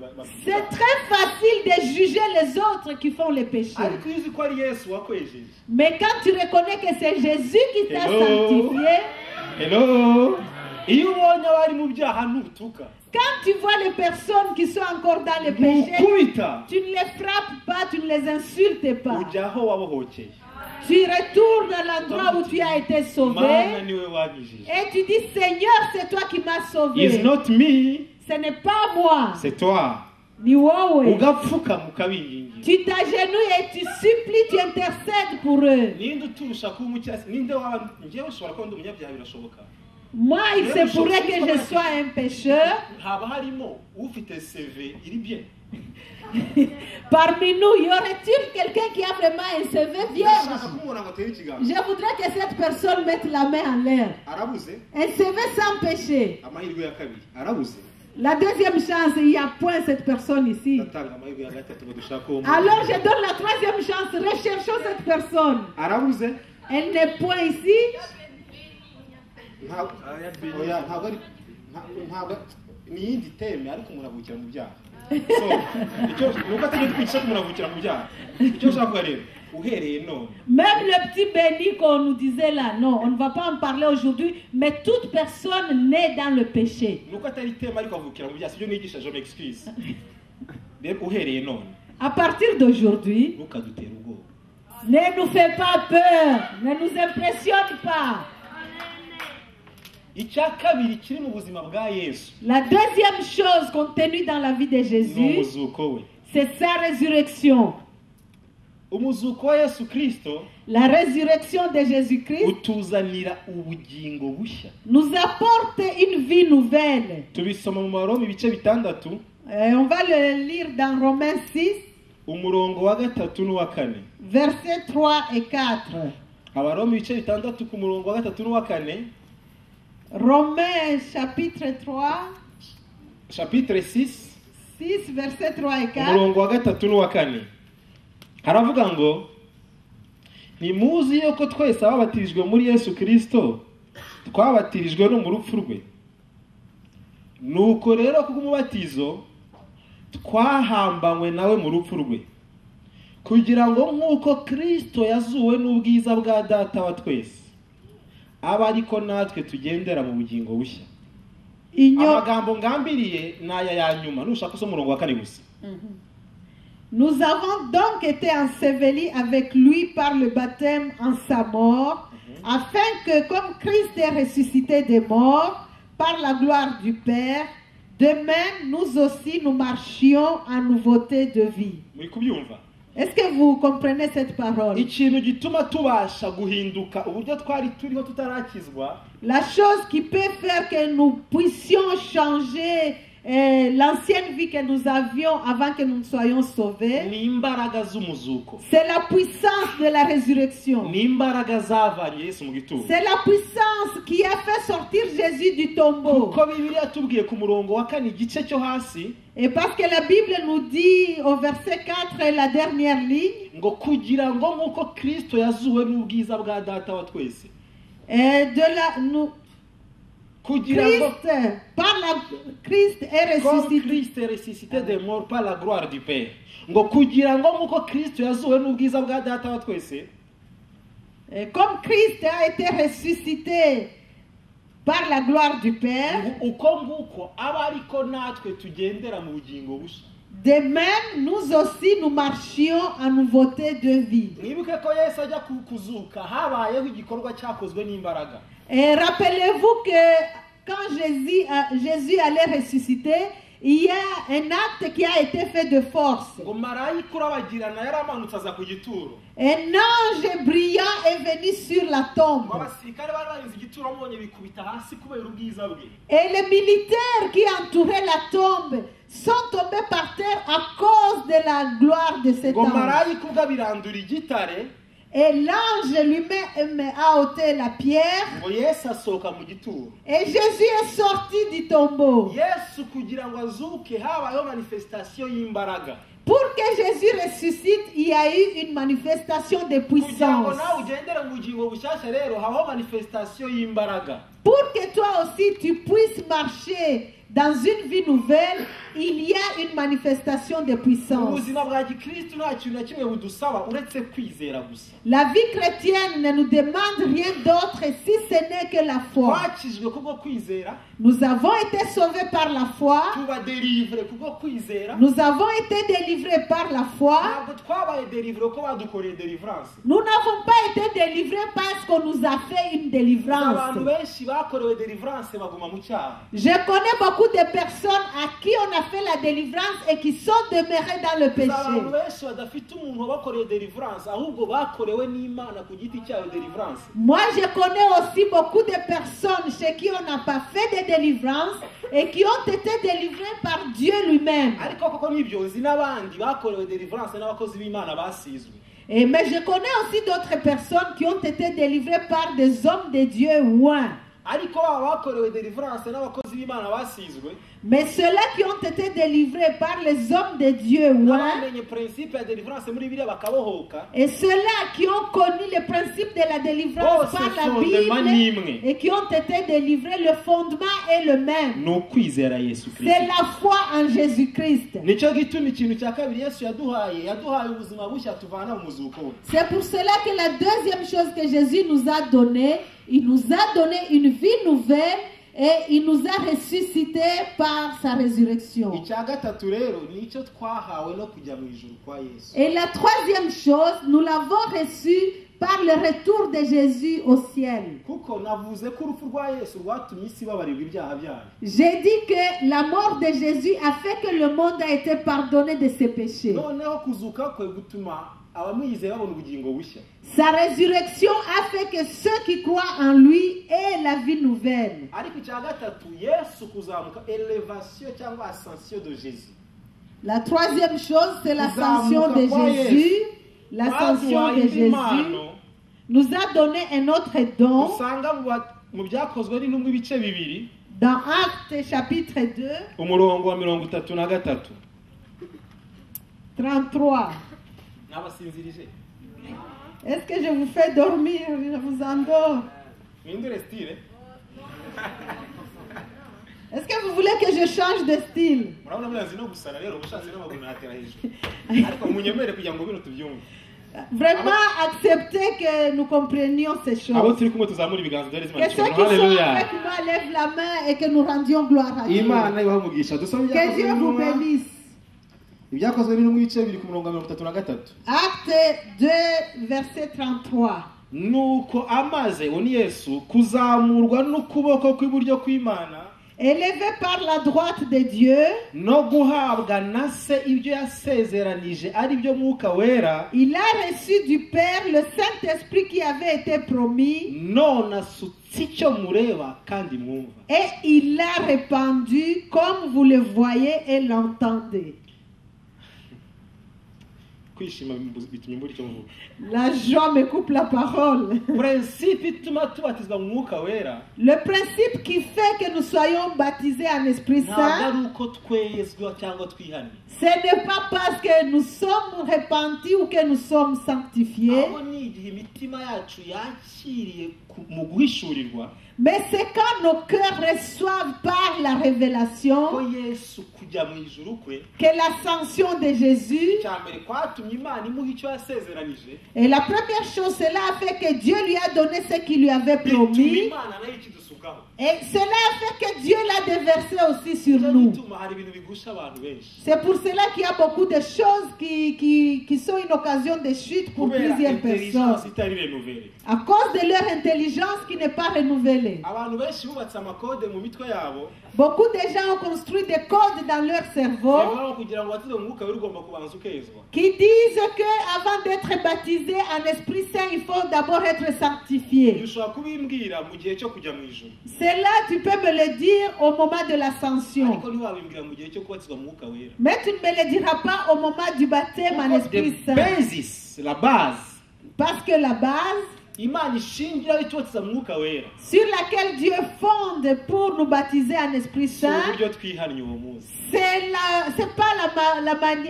c'est très facile de juger les autres qui font les péchés. ariko iyo uzi ko ari Yesu wakwejeje. Mais quand tu reconnais que c'est Jésus qui t'a Hello. sanctifié, Hello. Iyo ubonye abari mu byaha ntutuka. quand tu vois les personnes qui sont encore dans les péchés, Ntukubita. tu ne les frappes pas, tu ne les insultes pas. ujya aho wabohokeye. Tu retournes à l'endroit où tu as été sauvé Mana niwe wanyijije. et tu dis, Seigneur, c'est toi qui m'as It's sauvé. not me, Ce n'est pas moi, c'est toi. ni wowe. Ugapfuka mukabingingira. Tu t'agenouilles et tu supplies, tu intercèdes pour eux. Ninde uturusha kuba umucyasi? Ninde waba njyewe ushobora kuba ndi umunyabyaha birashoboka. Moi, il se pourrait que je sois un pécheur. Haba harimo ufite CV iri bien. Parmi nous, y aurait-il quelqu'un qui a vraiment un CV vierge? Ndashaka kumubona ngo atere ikiganza. Je voudrais que cette personne mette la main en l'air. Arabuze. Un CV sans péché. Amahirwe ya kabiri. Arabuze. La deuxième chance, il n'y a point cette personne ici. Ndatanga amahirwe ya gatatu ngo dushake uwo muntu. Alors je donne la troisième chance. Recherchons cette personne. Arabuze. Elle n'est point ici. Oya ntabwo ari ntabwo ni yindi teme ariko umuntu avukira mu byaha. So icyo nuko ategeka kwicisha umuntu avukira mu byaha. Icyo ushaka kuba rero uhereye none. Même le petit béni qu'on nous disait là, non, on ne va pas en parler aujourd'hui, mais toute personne née dans le péché. Nuko atari teme ariko avukira mu byaha sibyo nigisha je m'excuse. Rero uhereye none À partir d'aujourd'hui, ntukadutera ubwoba. ne nous fais pas peur, ne nous impressionne pas. Icya kabiri kiri mu buzima bwa Yesu La deuxième chose contenue dans la vie de ni Jésus, umuzuko we. c'est sa résurrection. Umuzuko wa Yesu Kristo La résurrection de Jésus-Christ utuzanira ubugingo bushya. nous apporte une vie nouvelle. Tubisoma mu Baroma ibice bitandatu On va le lire dans Romains 6, umurongo wa gatatu n'uwa kane. versets 3 et 4. Abaroma ibice bitandatu ku murongo wa gatatu n'uwa kane. Romains chapitre 3, Chapitre 6 6, versets 3 et 4. umurongo wa gatatu n'uwa kane. Haravuga ngo ntimuzi yuko twese ababatirijwe muri Yesu Kristo twabatirijwe no mu rupfu rwe. Nuko rero kubw'umubatizo twahambanywe nawe mu rupfu rwe, kugira ngo nk'uko Kristo yazuwe n'ubwiza bwa Data wa twese aba ariko natwe tugendera mu bugingo bushya. Amagambo ngambiriye n'aya ya nyuma nushaka so murongo wa kane gusa. Nous avons donc été ensevelis avec lui par le baptême en sa mort, afin que, comme Christ est ressuscité des morts, par la gloire du Père, de même nous aussi nous marchions en nouveauté de vie. Muri kubyumva? Est-ce que vous comprenez cette parole? Ikintu gituma tubasha guhinduka uburyo twari turiho tutarakizwa La chose qui peut faire que nous puissions changer l'ancienne vie que nous avions avant que nous soyons sauvés, ni imbaraga z'umuzuko, c'est la puissance de la résurrection. ni imbaraga zavanye Yesu mu gituro. C'est la puissance qui a fait sortir Jésus du tombeau. Kuko Bibiliya tubwiye ku murongo wa kane igice cyo hasi Et parce que la Bible nous dit au verset 4, la dernière ligne, ngo kugira ngo nk'uko Kristo yazuwe n'ubwiza bwa Data wa twese. Kugira ngo Christ est comme ressuscité. Christ est ressuscité des morts par la gloire du Père. Ngo kugira ngo nk'uko Kristo yazuwe n'ubwiza bwa Data wa twese. Et comme Christ a été ressuscité par la gloire du Père, Uko nguko aba ariko natwe tugendera mu bugingo bushya. de même nous aussi nous marchions en nouveauté de vie. Mwibuke ko Yesu ajya kuzuka habayeho igikorwa cyakozwe n'imbaraga. Et rappelez-vous que quand Jésus allait ressusciter, il y a un acte qui a été fait de force. ngo marayika urabagirana yaramanutse aza ku gituro Un ange brillant est venu sur la ngo tombe. abasirikare bari barinze igituro bamubonye bikubita hasi kubera ubwiza bwe Et les militaires qui entouraient la tombe sont tombés par terre à cause de la gloire de cet ngo ange. marayika ubwo abirandura igitare Et l'ange lui-même a ôté la pierre. ngo yesu asohoka mu gituro Et Jésus est sorti du tombeau. yesu kugira ngo azuke habayeho manifestation y'imbaraga Pour que Jésus ressuscite, il y a eu une manifestation de kugira ngo puissance. nawe ugendere mu bugingo bushyashya rero habaho manifestation y'imbaraga Pour que toi aussi tu puisses marcher dans une vie nouvelle, il y a une manifestation de mu puissance. buzima bwa gikristo nta kintu na kimwe budusaba uretse kwizera gusa La vie chrétienne ne nous demande rien d'autre si ce n'est que la foi. twakijwe kubwo kwizera Nous avons été sauvés par la foi. tuba derivre kubwo kwizera Nous avons été délivrés par la foi. ntabwo twabaye derivre ko badukoreye delivrance Nous n'avons pas été délivrés parce qu'on nous a fait une délivrance. abantu benshi bakorewe delivrance baguma mu cyaha Je connais beaucoup de personnes à qui on a fait la délivrance et qui sont demeurées dans le abantu péché. benshi badafite umuntu wabakoreye delivrance ahubwo bakorewe n'imana ku giti cyayo delivrance Moi, je connais aussi beaucoup de personnes chez qui on n'a pas fait de délivrance et qui ont été délivrées par Dieu lui-même. ariko koko n'ibyo nzi n'abandi bakorewe delivrance n'abakozi b'imana basizwe Mais je connais aussi d'autres personnes qui ont été délivrées par des hommes de Dieu ouins. ariko baba bakorewe delivrance n'abakozi b'imana basizwe Mais ceux-là qui ont été délivrés par les hommes de Dieu ouins, n'abamenye principe ya delivrance muri biriya bakabohoka et ceux-là qui ont connu le principe de la délivrance bose par la fondement Bible n'imwe et qui ont été délivrés, le fondement est le même. ni ukwizera yesu C'est kirisito la foi en Jésus-Christ. nicyo gituma ikintu cya kabiri yesu yaduhaye ubuzima bushya tuvana mu muzuko we C'est pour cela que la deuxième chose que Jésus nous a donné, il nous a donné une vie nouvelle et il nous a ressuscités par sa résurrection. icya gatatu rero nicyo twahawe no kujya mu ijuru kwa yesu Et la troisième chose, nous l'avons reçu par le retour de Jésus au ciel. kuko navuze ko urupfu rwa yesu rwatumye isi babarirwa ibyaha byayo J'ai dit que la mort de Jésus a fait que le monde a été pardonné de ses péchés. noneho kuzuka kwe gutuma abamwizeye babona ubugingo bushya Sa résurrection a fait que ceux qui croient en lui aient la vie nouvelle. ariko icya gatatu yesu kuzamuka elevation cyangwa ascension de jésus La troisième chose, c'est l'ascension de Jésus. L'ascension de Jésus nous a donné un autre don usanga mu byakozwe n'intumwa ibice bibiri dans Actes chapitre 2, umurongo wa 33 33. n'abasinzirije Est-ce que je vous fais dormir? Je vous endors. mpindure style Est-ce que vous voulez que je change de style? murabona murazi no gusara rero ubushatse n'amaguru natera hejuru ariko munyemere kugira ngo bino tubyumve Vraiment accepter que nous comprenions ces abo choses. turi kumwe tuzamura ibiganza dore Que ceux qui sont avec moi lèvent la main et que nous rendions gloire à Dieu. imana ibaha umugisha dusome Que Dieu vous bénisse. ibyakozwe n'intumwa ibice bibiri ku murongo wa 33 Acte 2, verset 33. nuko amaze uwo ni yesu kuzamurwa n'ukuboko kw'iburyo kw'imana Élevé par la droite de Dieu, no guhabwa na se ibyo yasezeranije ari byo mwuka wera il a reçu du Père le Saint-Esprit qui avait été promis none asutse icyo mureba kandi mwumva et il l'a répandu comme vous le voyez et l'entendez. kwishima bitumye mbura icyo mvuga La joie me coupe la parole. principe ituma tubatizwa mu mwuka wera Le principe qui fait que nous soyons baptisés en Esprit ntabwo Saint, ari uko twezwa cyangwa twihannye ce n'est pas parce que nous sommes repentis ou que nous sommes sanctifiés, aho ni igihe imitima yacu yakiriye mu guhishurirwa mais c'est quand nos cœurs reçoivent par la ko révélation yesu kujya mu ijuru kwe que l'ascension de Jésus, icya mbere kwatumye imana imuha icyo yasezeranije et la première chose, cela a fait que Dieu lui a donné ce qu'il lui avait bituma promis, imana nayo ikidusaba kudusukaho. Et cela a fait que Dieu l'a déversé aussi sur Nicyo nous. gituma hari ibintu bigusha abantu benshi. C'est pour cela qu'il y a beaucoup de choses qui sont une occasion de chute pour Kubera plusieurs intelligence personnes. itari renouvelée. À cause de leur intelligence qui n'est pas renouvelée. Abantu benshi bubatse amakode mu mitwe yabo. Beaucoup de gens ont construit des codes dans leur cerveau Rero kugira ngo batizwe mu mwuka wera ugomba kubanza ukezwa. qui disent que avant d'être baptisé en Esprit Saint, il faut d'abord être sanctifié. Ushobora kubimbwira mu gihe cyo kujya mu ijuru. Cela, tu peux me le dire au moment de l'ascension. Ariko ntiwabimbwira mu gihe cyo kubatizwa mu mwuka wera. Mais tu ne me le diras pas au moment du baptême en Esprit The Saint. basis, la base, Parce que la base Imana ishingira itubatiza mu mwuka wera. sur laquelle Dieu fonde pour nous baptiser en Esprit Si Saint, uburyo twihannye uwo munsi. c'est pas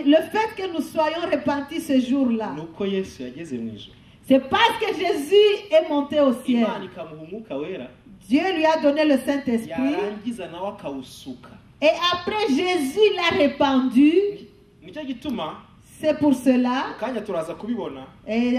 le fait que nous soyons repentis ce jour-là. Nuko Yesu yageze mu ijuru. C'est parce que Jésus est monté au ciel. Imana ikamuha umwuka wera. Dieu lui a donné le Saint-Esprit. Yarangiza nawe akawusuka. Et après Jésus l'a répandu. Nicyo gituma C'est pour cela. kanya turaza kubibona. Et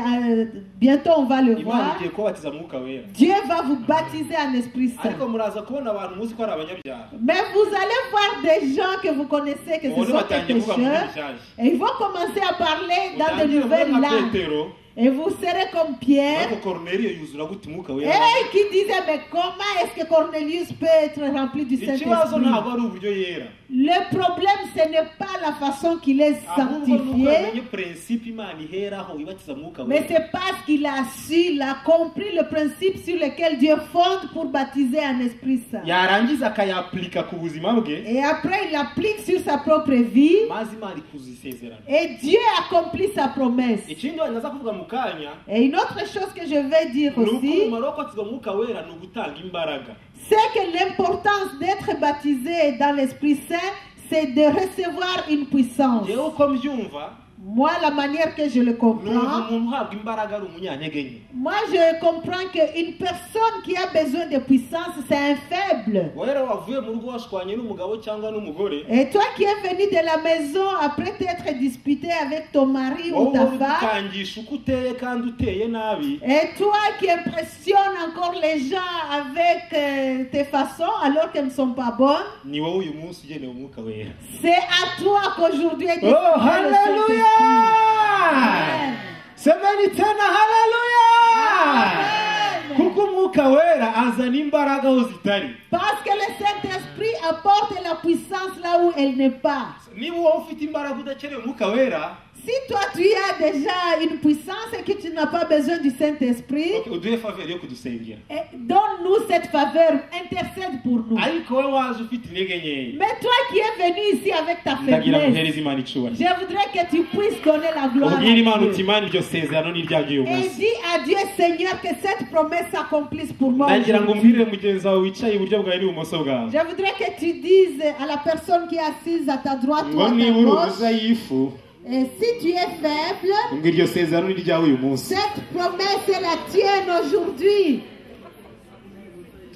bientôt on va le Imana voir. igiye kubatiza mu mwuka wera. Dieu va vous baptiser en Esprit Saint. Ariko muraza kubona abantu muzi ko ari abanyabyaha. Mais vous allez voir des gens que vous connaissez que ce Ubone sont des batangiye kuvuga mu pécheurs. bishaje. Et ils vont commencer à parler dans de Utangire nouvelles kuvuga nka langues. Petero. Et vous serez comme Pierre. Ariko Corneliyo yuzura gute umwuka wera. Et qui disait, mais comment est-ce que Cornelius peut être rempli du Ikibazo Saint-Esprit? ntabwo ari uburyo yera. Le problème, ce n'est pas la façon qu'il est Ahubwo nuko sanctifié, yamenye principe Imana iheraho ibatiza mu mwuka mais wera. c'est parce qu'il a su, il a compris le principe sur lequel Dieu fonde pour baptiser en Esprit Saint. Yarangiza akayaplika ku buzima bwe. Et après, il applique sur sa propre vie. Maze Imana ikuza isezerano. Et Dieu accomplit sa promesse. Ikindi naza kuvuga mu kanya. Et une autre chose que je vais dire Nuko aussi, umumaro wo kubatizwa mu mwuka wera ni ugutanga imbaraga. c'est que l'importance d'être baptisé dans l'Esprit Saint, c'est de recevoir une puissance. Jewe uko mbyumva Moi, la manière que je le ni comprends, umuntu uhabwa imbaraga ari umunyantege nke. moi je comprends qu'une personne qui a besoin de puissance, c'est un faible. Wowe rero wavuye mu rugo washwanye n'umugabo cyangwa n'umugore. Et toi qui es venu de la maison après t'être disputé avec ton mari ou Wowe ta uri femme, gukangisha uko uteye kandi uteye nabi. et toi qui impressionnes encore les gens avec tes façons alors qu'elles ne sont pas bonnes, Ni wowe uyu munsi ugenewe umwuka wera. c'est à toi qu'aujourd'hui est Oh, destiné le hallelujah! Saint-Esprit. Semeni tena hallelujah! Amen. Kuko umwuka wera azana imbaraga aho zitari. Parce que le Saint-Esprit apporte la puissance là où elle n'est pas. Niba wowe ufite imbaraga udakeneye umwuka wera, Si toi tu as déjà une puissance et que tu n'as pas besoin du Saint-Esprit, uduhe faveri yo kudusengera. donne-nous cette faveur, intercède pour nous. Ariko wowe waje ufite intege nkeya, Mais toi qui es venu ici avec ta ndagira faiblesse, muhereze Imana icyubahiro. je voudrais que tu puisses donner la gloire à Ubwire Imana uti Dieu. Imana iryo sezerano ni iryanjye uyu Et munsi. dis à Dieu, Seigneur, que cette promesse s'accomplisse pour moi. Ndagira ngo aujourd'hui. mbwire mugenzi wawe wicaye iburyo bwawe n'ibumoso bwawe. Je voudrais que tu dises à la personne qui est assise à ta droite ou Ngo à ta niba uri gauche, umuzayifu, et si tu es faible, ngo iryo sezerano ni iryawe uyu munsi. cette promesse est la tienne aujourd'hui.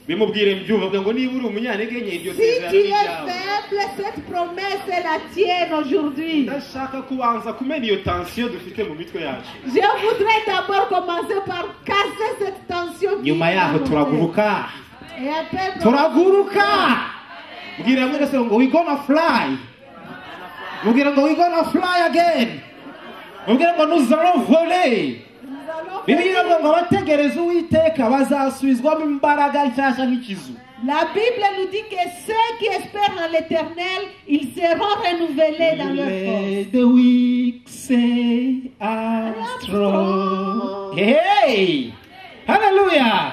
Bimubwire mbyumva ngo niba uri umunyantege nke iryo Si sezerano tu ni es iryawe. faible, cette promesse est la tienne aujourd'hui. Ndashaka kubanza kumena iyo tension dufite mu mitwe yacu. Je voudrais d'abord commencer par casser cette tension qui Nyuma est yaho dans nos têtes. turaguruka. Et après, Turaguruka. Mbwira mwese ngo we gonna fly. Mbwira ngo we gonna fly again. Mbwira ngo nous allons voler. nous allons Bibiliya faire- ngo abategereza Uwiteka bazasubizwamo imbaraga nshyashya nk'ikizu. La Bible nous dit que ceux qui espèrent en l'Éternel, ils seront renouvelés dans leur force. Let the weak say I'm strong. Hey! Hallelujah!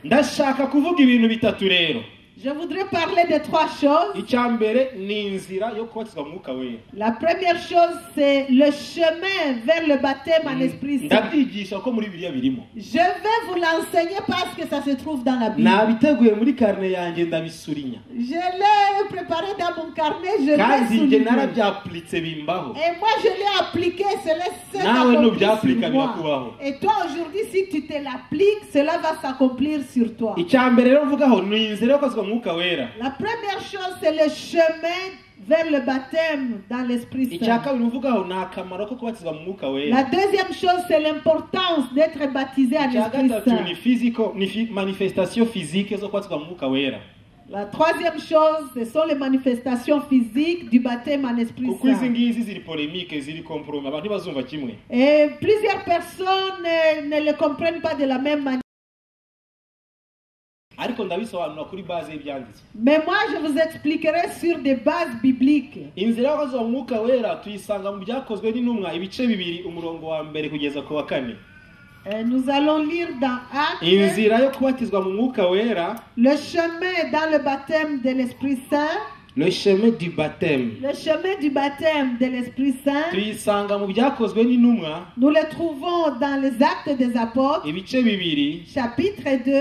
Ndashaka kuvuga ibintu bitatu rero. Je voudrais parler de trois choses. Icya mbere ni inzira yo kubatizwa mu mwuka wera. La première chose, c'est le chemin vers le baptême en Esprit Saint. Ndabyigisha ko muri Bibiliya birimo. Je vais vous l'enseigner parce que ça se trouve dans la Bible. Nabiteguye muri karine yanjye ndabisurinya. Je l'ai préparé dans mon carnet, je l'ai Kandi njye souligné. narabyaplitse bimbaho. Et moi, je l'ai appliqué, cela s'est Nawe accompli nubyaplika sur moi. birakubaho. Et toi, aujourd'hui, si tu te l'appliques, cela va s'accomplir sur toi. Icya mbere rero mvugaho ni inzira yo kubatizwa mu mwuka wera. La première chose, c'est le chemin vers le baptême dans l'Esprit icya Saint. kabiri mvugaho ni akamaro ko kubatizwa mu mwuka La wera. deuxième chose, c'est l'importance d'être baptisé en icya Esprit gatatu Saint. ni physical ni manifestation physique zo kubatizwa mu mwuka wera. La troisième chose, ce sont les manifestations physiques du baptême en Esprit kuko izi Saint. ngizi ziri polemique ziri compromis abantu ntibazumva kimwe. Et plusieurs personnes ne le comprennent pas de la même manière. ariko ndabisobanura kuri base y'ibyanditswe. Mais moi, je vous expliquerai sur des bases bibliques. inzira y'abakozwa mu mwuka wera tuyisanga mu byakozwe n'intumwa ibice bibiri umurongo wa mbere kugeza ku wa kane. Nous allons lire dans Actes inzira yo kubatizwa mu mwuka wera, le chemin dans le baptême de l'Esprit Saint. le chemin du baptême, Le chemin du baptême de l'Esprit Saint, tuyisanga mu byakozwe n'intumwa nous le trouvons dans les Actes des Apôtres, ibice bibiri chapitre 2,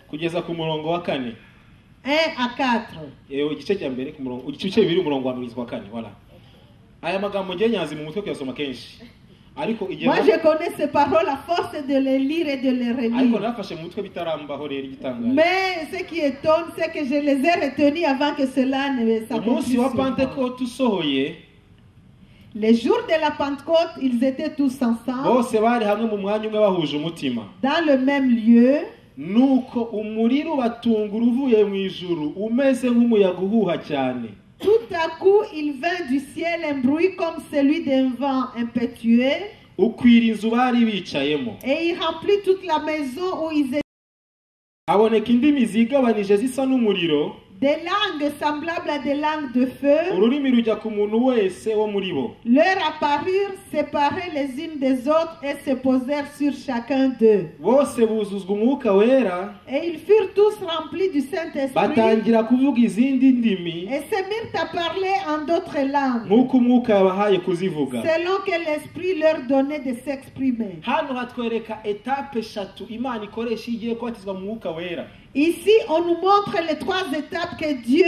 kugeza ku murongo wa kane. 1 à 4. Igice cya mbere ku murongo ibice bibiri umurongo wa mbere kugeza ku wa kane. Voilà. Aya magambo ngiye nyazi mu mutwe kuyasoma kenshi. Ariko igihe Moi, je connais ces paroles à force de les lire et de les ariko relire. nafashe mu mutwe bitarambaho rero igitangaje. Mais ce qui étonne, c'est que je les ai retenus avant que cela ne umunsi s'accomplisse. wa sur moi. Pentecote usohoye, Les jours de la Pentecôte, ils étaient tous ensemble, bose bari hamwe mu mwanya umwe bahuje umutima. dans le même lieu. Nuko umuriro ubatungura uvuye mu ijuru umeze nk'umuyaga uhuha cyane. Tout à coup, il vint du ciel un bruit comme celui d'un vent impétueux, Ukwira inzu bari bicayemo. et il remplit toute la maison où ils étaient. Haboneka indimi zigabanije zisa n'umuriro, Des langues semblables à des langues de feu ururimi rujya ku muntu wese wo muri bo. leur apparurent séparées les unes des autres et se posèrent sur chacun d'eux. Bose buzuzwa umwuka wera, Et ils furent tous remplis du Saint-Esprit batangira kuvuga izindi ndimi et se mirent à parler en d'autres langues, nk'uko umwuka yabahaye kuzivuga. selon que l'Esprit leur donnait de s'exprimer. Hano hatwereka etape eshatu Imana ikoresha iyo igiye kubatizwa mu mwuka wera. Ici, on nous montre les trois étapes que Dieu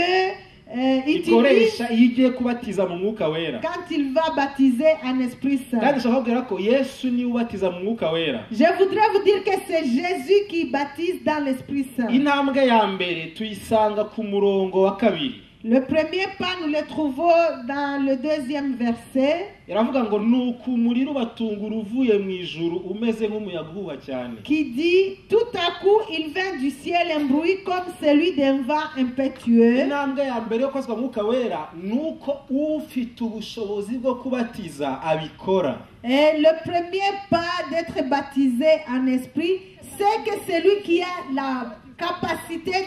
utilise Ikoresha iyo igiye kubatiza mu mwuka wera. quand il va baptiser en Esprit Kandi Saint. nshaka kubwira ko Yesu niwe ubatiza mu mwuka wera. Je voudrais vous dire que c'est Jésus qui baptise dans l'Esprit Saint. Intambwe ya mbere tuyisanga ku murongo wa kabiri. Le premier pas, nous le trouvons dans le deuxième verset, Iravuga ngo nuko umuriro ubatungura uvuye mu ijuru umeze nk'umuyaga uhuha cyane. qui dit, tout à coup, il vint du ciel un bruit comme celui d'un vent impétueux. Intambwe ya mbere yo kubatizwa mu mwuka wera nuko ufite ubushobozi bwo kubatiza abikora. Et le premier pas d'être baptisé en esprit, c'est que celui qui a la capacité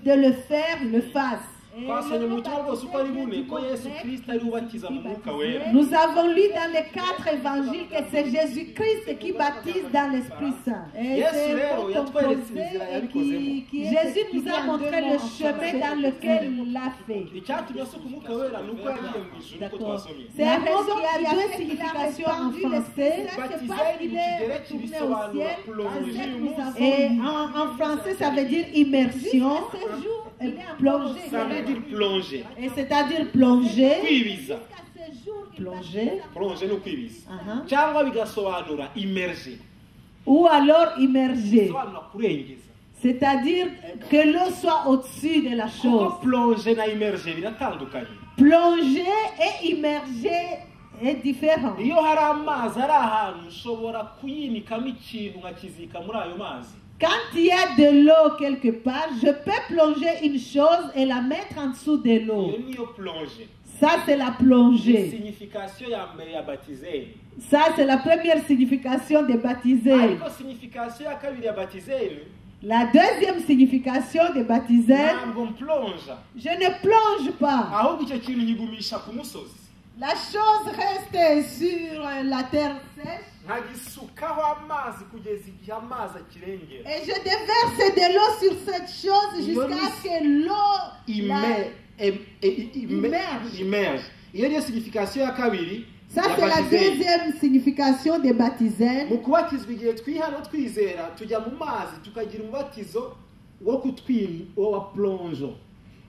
de le faire, le fasse. Twasomye mu butumwa bwose uko ari bune ko Yesu Kristo ari ubatiza mu mwuka wera. Nous avons lu dans les 4 évangiles que c'est Jésus-Christ qui baptise dans l'Esprit Saint. Et Yesu c'est rero yatweretse inzira yabikozemo. Jésus nous a montré le chemin dans lequel il l'a fait. Icyatumye asuka umwuka wera nuko yagiye mu ijuru uko twasomye. C'est la raison qu'il y a deux significations en français. C'est parce qu'il est tourné au ciel. Et en français, ça veut dire immersion. Plonger. Ça veut dire plonger. Et c'est-à-dire plonger. Kwibiza. Plonger. Plonger no kwibiza. Uh-huh. Cyangwa bigasobanura immerger. Ou alors immerger. Bisobanura kurengeza. C'est-à-dire que l'eau soit au-dessus de la chose. Kuko plonger na immerger biratandukanye. Plonger et immerger est différent. Iyo hari amazi ari ahantu ushobora kuyinikamo ikintu nkakizika muri ayo mazi. Quand il y a de l'eau quelque part, je peux plonger une chose et la mettre en dessous de l'eau. Iyo niyo plonger. Ça, c'est la plongée. Signification ya mbere ya baptisé. Ça, c'est la première signification de baptiser. Ariko signification ya kabiri ya baptisé. La deuxième signification de baptiser, Ntabwo mplonge. je ne plonge pas. Ahubwo icyo kintu nyigumisha ku musozi. La chose reste sur la terre sèche Nkagisukaho amazi kugeza igihe amazi akirengera. et je déverse de l'eau sur cette chose jusqu'à ce que l'eau Immerge. Iyo niyo signification ya kabiri. Ça, c'est la deuxième signification de baptiser. Mu kubatizwa igihe twihana twizera tujya mu mazi tukagira umubatizo wo wa plonge.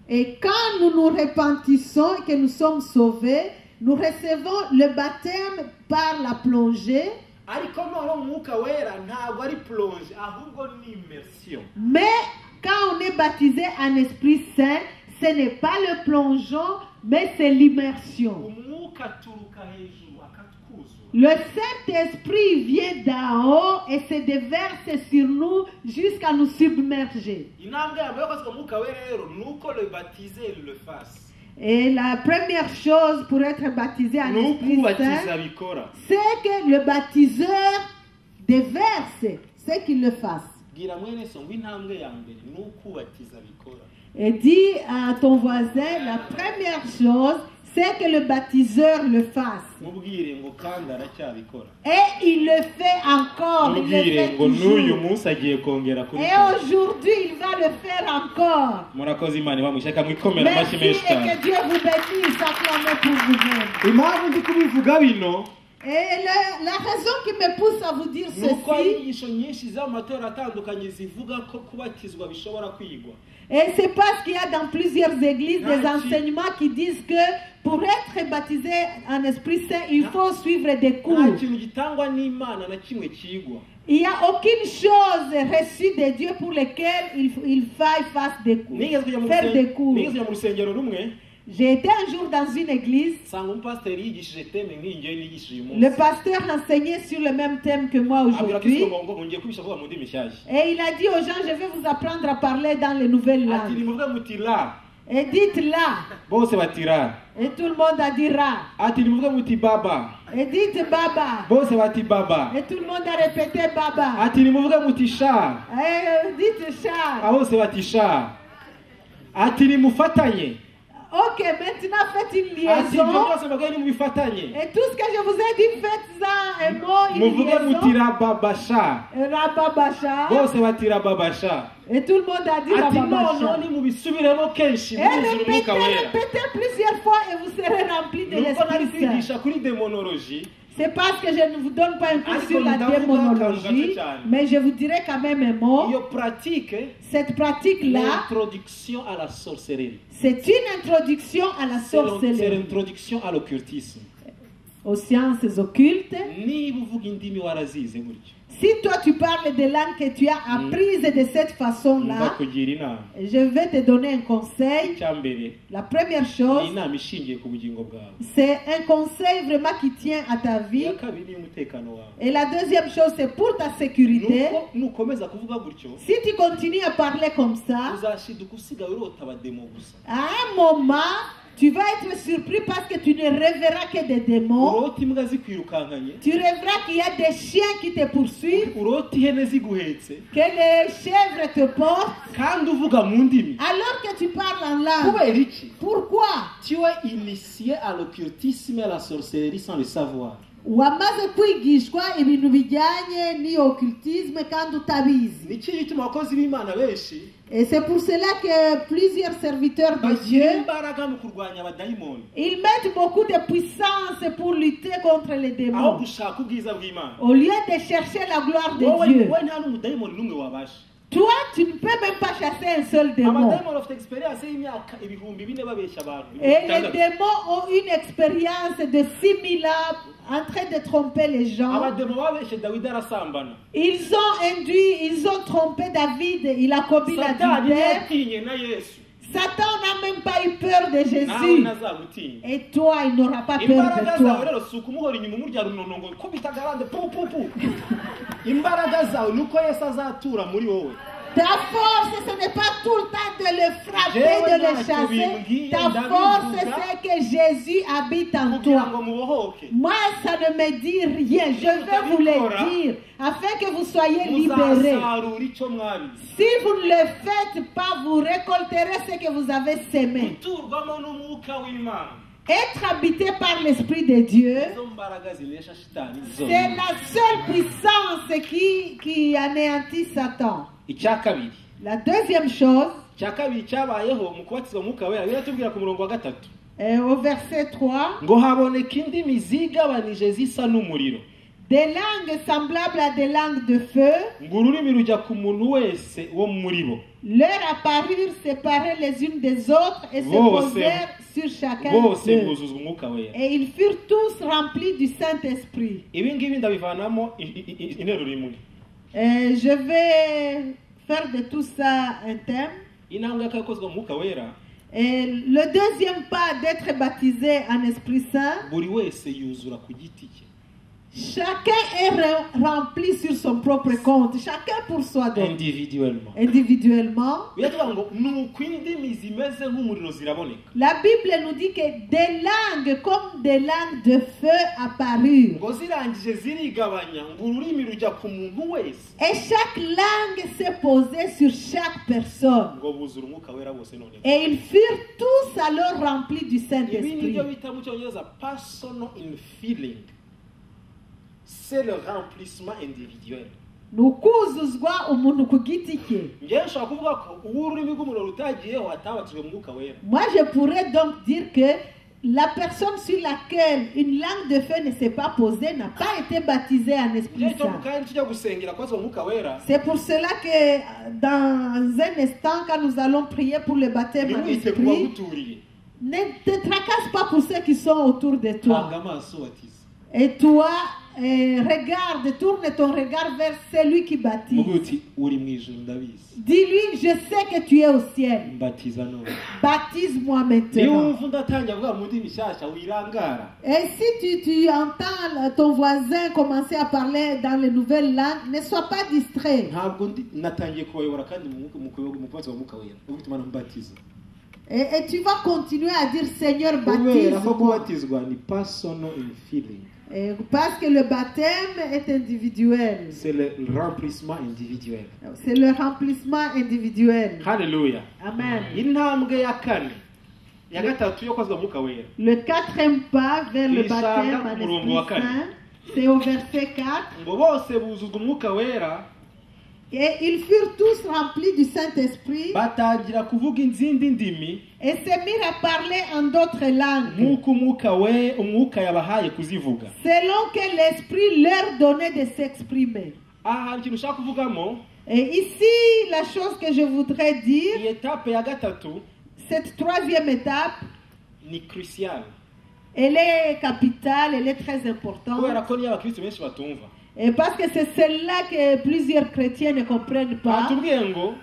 Et quand nous nous repentissons et que nous sommes sauvés, nous recevons le baptême par la plongée. Ariko noneho umwuka wera ntabwo ari plonge ahubwo ni immersion. Mais quand on est baptisé en Esprit Saint, ce n'est pas le plongeon, mais c'est l'immersion. umwuka aturuka hejuru akatwuzura. Le Saint-Esprit vient d'en haut et se déverse sur nous jusqu'à nous submerger. Intambwe ya mbere yo kwazwa umwuka wera rero ni uko le baptisé le fasse. Et la première chose pour être baptisé en Ni Esprit ukubatiza Saint, bikora. c'est que le baptiseur déverse, c'est qu'il le fasse. Bwira mwene so ngo intambwe ya mbere ni ukubatiza bikora. Et dis à ton voisin, la première chose, c'est que le baptiseur le fasse. Mubwire ngo kandi aracyabikora. Et il le fait encore, il le Mubwire fait ngo n'uyu toujours. munsi agiye kongera kuri. Et aujourd'hui, il va le faire encore. Murakoze Imana ibamwishyaka mwikomera Merci amashyi et menshi cyane. que Dieu vous bénisse, acclamez pour vous-même. Impamvu ndi kubivuga bino Et la raison qui me pousse à vous dire ni uko hari ceci, inyigisho nyinshi z'amatorero atandukanye zivuga ko kubatizwa bishobora kwigwa. et c'est parce qu'il y a dans plusieurs églises des Merci. enseignements qui disent que pour être baptisé en Esprit Saint, il faut suivre des Nta cours. kintu gitangwa n'Imana na kimwe kigwa. Il n'y a aucune chose reçue de Dieu pour laquelle il faille faire des cours. Nigeze kujya mu Faire des cours. nigeze kujya mu rusengero rumwe J'ai été un jour dans une église. nsanga umupasiteri yigishije teme nk'iyi ngiyi nigishije uyu Le munsi. pasteur enseignait sur le même thème que moi Abwira Kristo aujourd'hui. ngo ngiye kubisha vuba mu ndimi nshyashya. Et il a dit aux gens, je vais vous apprendre à parler dans les nouvelles Ati langues. nimuvuge muti ra. Et dites là. Bose bati ra. Et tout le monde a dit ra. Ati nimuvuge muti baba. Et dites baba. Bose bati baba. Et tout le monde a répété baba. Ati nimuvuge muti sha. Et dites chat. Bose bati sha. Ati nimufatanye. Ok, maintenant faites une Ati ibyo liaison. byose mbagaye nimubifatanye. Et tout ce que je vous ai dit, faites-en un mot, une Muvuge muti liaison. ra baba sha. Rababasha. Bose bati ra baba sha. Et tout le monde a dit Ati noneho rababasha. nimubisubiremo kenshi Et mwuzure umwuka wera. répétez plusieurs fois et vous serez remplis de Nuko nari l'Esprit Saint. kwigisha kuri demonologie. C'est parce que je ne vous donne pas un cours Ariko sur la ndavuga démonologie, akantu gato cyane. mais je vous dirai quand même un mot. Iyo pratique Cette pratique-là, l'introduction à la sorcellerie. c'est une introduction à la C'est sorcellerie, l'introduction à l'occultisme. aux sciences occultes. Niba uvuga indimi warazize gutyo Si toi tu parles des langues que tu as apprises de cette façon-là, ndakugira inama. je vais te donner un conseil. Icya mbere La première ni chose, inama ishingiye ku bugingo bwawe. c'est un conseil vraiment qui tient à ta vie. Iya kabiri ni umutekano wawe. Et la deuxième chose, c'est pour ta sécurité. Nuko nukomeza kuvuga gutyo Si tu continues à parler comme ça, uzashiduka usigaye urota abademo gusa. à un moment, tu vas être surpris parce que tu ne rêveras que des démons. Urota imbwa zikwirukankanye. Tu rêveras qu'il y a des chiens qui te poursuivent, Urota ihene ziguhetse. que les chèvres te portent, Kandi uvuga mu ndimi. alors que tu parles en langue. Kubera iki? Pourquoi? Tu es initié à l'occultisme et à la sorcellerie sans le savoir. Wamaze kwigishwa ibintu bijyanye n'occultisme kandi utabizi. Nicyo gituma abakozi b'Imana benshi Et c'est pour cela que plusieurs serviteurs de bashyira Dieu, imbaraga mu kurwanya abadayimoni ils mettent beaucoup de puissance pour lutter contre les aho démons. gushaka ubwiza bw'Imana. Au lieu de chercher la gloire de Wowe Dieu. nta n'umudayimoni n'umwe wabasha. Toi, tu ne peux même pas chasser un seul démon. Abadayimoni bafite experience y'imyaka ibihumbi bine babeshya abantu. Et les démons ont une expérience de 6000 ans en train de tromper les gens. Abademo babeshye Dawidi arasambana. Ils ont trompé David, il a commis Satani l'adultère. yatinye na Yesu. Satan n'a même pas eu peur de Nawe Jésus. ntazagutinya. Et toi, il n'aura pas peur Imbaraga de zawe toi. rero si ukumuhora inyuma umurya runono ngo kubita garande pu pu pu. Imbaraga zawe nuko Yesu azatura muri wowe. Ta force, ce n'est pas tout le temps de le frapper, de le chasser. Ta force, c'est que Jésus habite en Kugira toi. ngo mubohoke. Moi, ça ne me dit rien. Je vais vous le dire afin que vous soyez libérés. Muzasarura icyo mwabize. Si vous ne le faites pas, vous récolterez ce que vous avez sémé. Guturwamo n'umwuka w'Imana. Être habité par l'Esprit de Dieu, Izo mbaraga zinesha shitani c'est zose. la seule puissance qui anéantit Satan. Icya kabiri. La deuxième chose, Icya kabiri cyabayeho mu kubatizwa umwuka wera biratubwira ku murongo wa gatatu. au verset 3, Ngo haboneka indimi zigabanije zisa n'umuriro. des langues semblables à des langues de feu Ngo ururimi rujya ku muntu wese wo muri bo. leur apparurent séparées les unes des autres et se Bose. posèrent sur chacun Bose d'eux. buzuzwa umwuka wera. Et ils furent tous remplis du Saint-Esprit. Ibi ngibi ndabivanamo interuro imwe. Je vais faire de tout ça un thème. Intambwe yakozwe mu mwuka wera Et le deuxième pas d'être baptisé en Esprit Saint, buri wese yuzura ku giti cye chacun est rempli sur son propre compte, chacun pour soi donc, individuellement. individuellement. Biravuga ngo nuko indimi zimeze nk'umuriro ziraboneka. La Bible nous dit que des langues comme des langues de feu apparurent. ngo zirangije zirigabanya ngo ururimi rujya ku muntu wese Et chaque langue s'est posée sur chaque personne. ngo buzura umwuka wera bose none. Et ils furent tous alors remplis du Ibi Saint-Esprit. nibyo bita mu cyongereza personal infilling. C'est le remplissement individuel. Nukuzuzwa umuntu ku giti cye. ngewe nshobora kuvuga ko uwo ururimi rw'umuriro rutagiyeho atabatijwe mu mwuka wera. Moi, je pourrais donc dire que la personne sur laquelle une langue de feu ne s'est pas posée n'a pas été baptisée en Esprit ngewe cyo Saint. kandi tujya gusengera kwazwa mu mwuka wera C'est pour cela que dans un instant, quand nous allons prier pour le baptême en ntimwite kuba Esprit, guturiye ne te tracasse pas pour ceux qui sont autour de toi. tanga amaso batiza. Et toi, regarde, tourne ton regard vers celui qui baptise. muvuga uti uri mu ijuru ndabizi Dis-lui, je sais que tu es au ciel. mbatiza none. Baptise-moi niyo maintenant. wumva udatangira kuvuga mu ndimi nshyashya wirangara. Et si tu entends ton voisin commencer à parler dans les nouvelles langues, ne sois pas distrait. ntabwo natangiye kubayobora kandi mu kubatsi wa mwuka wera ubu bituma mbatiza. Et tu vas continuer à dire, Seigneur, kubera ko baptise-moi. kubatizwa ni personal infilling. Parce que le baptême est individuel. C'est le remplissement individuel. C'est le remplissement individuel. Haleluya. Amen. Intambwe ya kane ya gatatu yo kwazwa mwuka wera Le quatrième pas vers le Isanga baptême en umurongo wa Esprit kane. Saint, c'est au verset 4. ngo bose buzuzwa umwuka wera Et ils furent tous remplis du Saint-Esprit batangira kuvuga izindi ndimi et se mirent à parler en d'autres langues, nk'uko umwuka yabahaye kuzivuga. selon que l'Esprit leur donnait de s'exprimer. aha hari ikintu ushaka kuvugamo. Et ici, la chose que je voudrais dire, iyi etape ya gatatu cette troisième étape, ni crucial elle est capitale, elle est très importante. kubera ko niyo abakristo benshi batumva. Et parce que c'est celle-là que plusieurs chrétiens ne comprennent pas. batubwiye ngo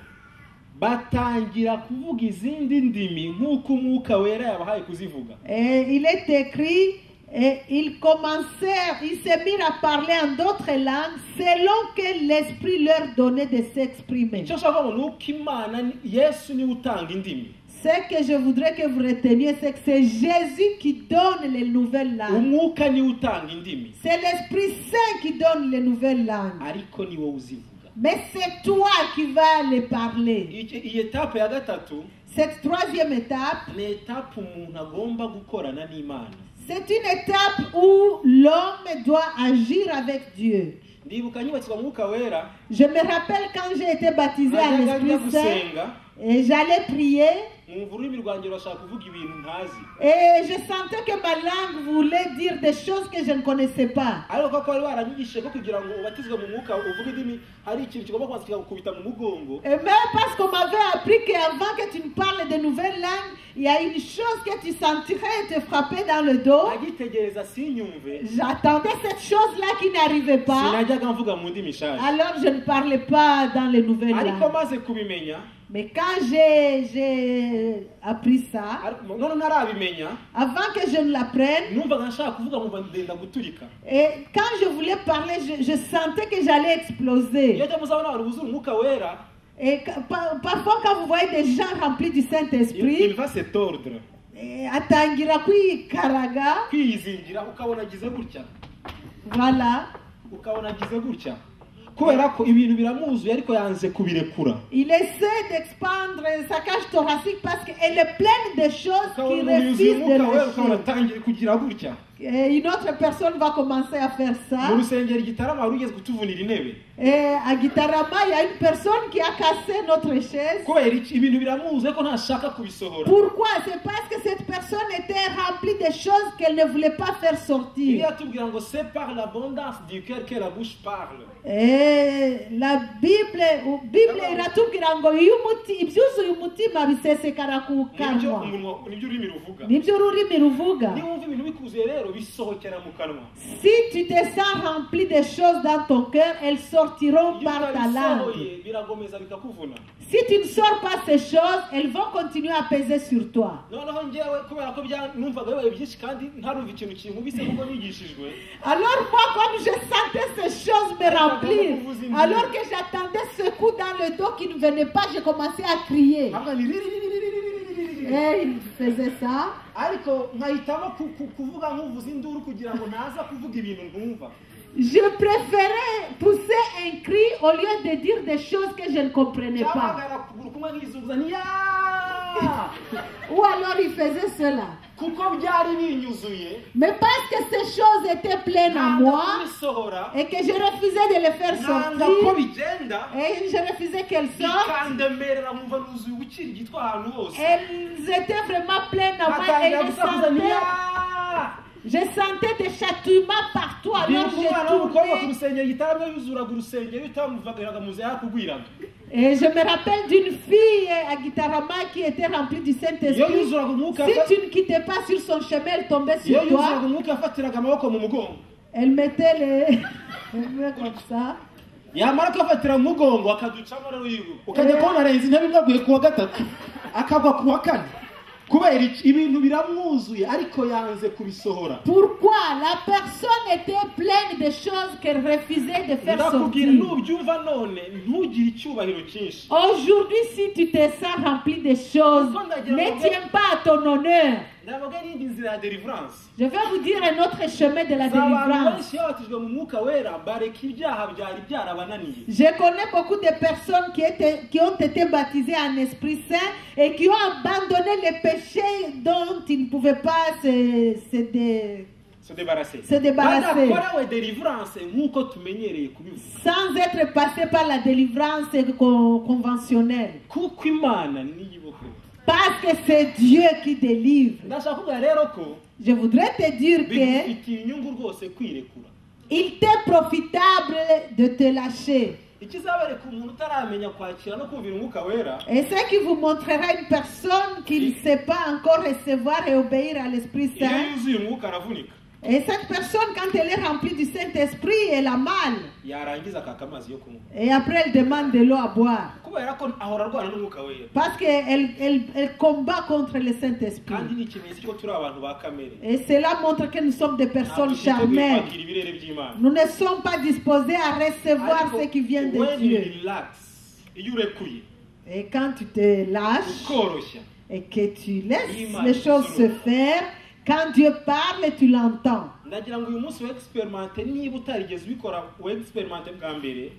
batangira kuvuga izindi ndimi nk'uko umwuka wera yabahaye kuzivuga. Et il est écrit, et ils commencèrent, ils se mirent à parler en d'autres langues selon que l'Esprit leur donnait de s'exprimer. icyo nshaka ngo ni uko imana yesu niwe utanga indimi. Ce que je voudrais que vous reteniez, c'est que c'est Jésus qui donne les nouvelles langues. umwuka niwe utanga indimi C'est l'Esprit Saint qui donne les nouvelles langues. ariko ni wowe uzivuga. Mais c'est toi qui vas les parler. iyi etape ya gatatu Cette troisième étape, ni etape umuntu agomba gukorana n'imana. c'est une étape où l'homme doit agir avec Dieu. ndibuka nyubatswe mu mwuka wera Je me rappelle quand j'ai été baptisé à najyaga njya l'Esprit Saint, gusenga et j'allais prier, mwumva ururimi rwanjye rurashaka kuvuga ibintu ntazi et je sentais que ma langue voulait dire des choses que je ne connaissais pas. ariko ko bari baranyigishije ko kugira ngo ubatizwe mu mwuka uvuge indimi hari ikintu kigomba kubanza kikagukubita mu mugongo. Et même parce qu'on m'avait appris qu'avant que tu me parles de nouvelles langues, il y a une chose que tu sentirais te frapper dans le dos. agitegereza sinyumve J'attendais cette chose-là qui n'arrivait pas. sinajyaga mvuga mu ndimi nshyashya. Alors je ne parlais pas dans les nouvelles ariko langues. maze kubimenya Mais quand j'ai appris ça, none ntarabimenya avant que je ne l'apprenne, numvaga nshaka kuvuga ngo ndenda guturika. et quand je voulais parler, je sentais que j'allais exploser. iyo ajya muzabona abantu buzura umwuka wera Et parfois quand vous voyez des gens remplis du il Saint-Esprit, va se tordre atangira kwikaraga, kwiyizingira ukabona agize gutya voilà. ukabona agize gutya kubera ko ibintu biramuzuye ariko yanze kubirekura. Il essaie d'expandre sa cage thoracique parce qu'elle est pleine de choses qu'il ukabona umuntu yuzuye refuse de umwuka wera ukabona lâcher. atangiye kugira gutya. Et une autre personne va commencer à faire mu ça. rusengero igitaramo wari ugeze kutuvunira intebe Et à Gitarama, il y a une personne qui a cassé notre chaise. kubera iki ibintu biramuzuye ko ntashaka kubisohora. Pourquoi? C'est parce que cette personne était remplie de choses qu'elle ne voulait pas faire Bibiliya sortir. atubwira ngo c'est par l'abondance du cœur que la bouche parle. Et la Bible iratubwira ngo ibyuzuye umutima bisesekara ku nibyo kanwa. nibyo ururimi ruvuga. Nibyo ururimi ruvuga. niba wumva ibintu bikuzuye rero rero bisohokera mu kanwa. Si tu te sens rempli de choses dans ton cœur, elles sortiront Iyo par ta langue. utabisohoye biragomeza bikakuvuna. Si tu ne sors pas ces choses, elles vont continuer à peser sur toi. Noneho njyewe kubera ko numvaga bibaye byinshi kandi ntarumva ikintu kinkubise kuko nigishijwe. Alors moi, comme je sentais ces choses me remplir, alors que j'attendais ce coup dans le dos qui ne venait pas, j'ai commencé à crier. Nkavuga ni ririririririririri. Et il faisait ça. Ariko nkahitamo kuvuga nk'uvuza induru kugira ngo ntaza kuvuga ibintu ntumva. Je préférais pousser un cri au lieu de dire des choses que je ne comprenais pas. Cyamagara kuguru kumwe nkizunguza ni ya. Ou alors il faisait cela. Kuko byari binyuzuye. Mais parce que ces choses étaient pleines en moi kubisohora. et que je refusais de les faire Nanga ko sortir, bigenda. et je refusais qu'elles sortent, Bikandemerera nkumva nuzuye ubukiri gitwa ahantu hose. elles étaient vraiment pleines en moi et Atangira gusakuza ni ya. je sentais des châtiments partout. Alors Umwana w'umukobwa ku je tournais rusengero gitaramo yuzuraga urusengero bitamuvagiraga muze yakugwiraga. et je me rappelle d'une fille à Gitarama qui était remplie du Iyo Saint-Esprit. yuzuraga umwuka Si tu ne quittais pas sur son chemin, elle tombait iyo sur yuzuraga toi. umwuka yafatiraga amaboko mu mugongo. Elle mettait les mains comme ça. Yamara akafatira mu mugongo akaducamo rero yiwe. Ukajya kubona arenze intebe imwe ku wa gatatu akagwa ku wa kane. Kubera ibintu biramwuzuye ariko yanze kubisohora. Pourquoi la personne était pleine de choses qu'elle refusait de faire Ndakubwira sortir. nubyumva none ntugire icyubahiro cyinshi. Aujourd'hui, si tu te sens rempli de choses, ne tiens pas à ton honneur. Ndavuga n'indi nzira ya deliverance. Je vais vous dire un autre chemin de la Abantu délivrance. benshi yabatijwe mu mwuka wera bareka ibyaha byari byarabananiye. Je connais beaucoup de personnes qui ont été baptisées en Esprit Saint et qui ont abandonné les péchés dont ils ne pouvaient pas Se débarrasser. Se débarrasser. Badakorewe deliverance nk'uko tumenyereye kubivuga. sans être passés par la délivrance conventionnelle. Kuko Imana niyo ibohora. Parce que c'est Dieu qui délivre. Ndashaka kuvuga rero ko Je voudrais te dire que bigufitiye inyungu rwose kwirekura. il t'est profitable de te lâcher. Ikizabereka umuntu utaramenya kwakira no kumvira umwuka wera. Et ce qui vous montrera une personne qui ne sait pas encore recevoir et obéir à l'Esprit Iyo Saint. yuzuye umwuka aravunika. Et cette personne, quand elle est remplie du Saint-Esprit, elle a mal. Yarangiza akaka amazi yo kunywa. Et après, elle demande de l'eau à boire. Kubera ko ahora arwana n'umwuka wera. Parce qu'elle combat contre le Saint-Esprit. Kandi ni ikimenyetso ko turi abantu ba kamere. Et cela montre que nous sommes des personnes Ntabwo twiteguye charnelles. kwakira ibirere by'Imana. Nous ne sommes pas disposés à recevoir ce qui vient de when you Dieu. relax, iyo urekuye Et quand tu te lâches ukoroshya et que tu laisses les choses se faire, quand Dieu parle, tu l'entends. ndagira ngo uyu munsi wexperimente niba utarigeze ubikora wexperimente bwa mbere.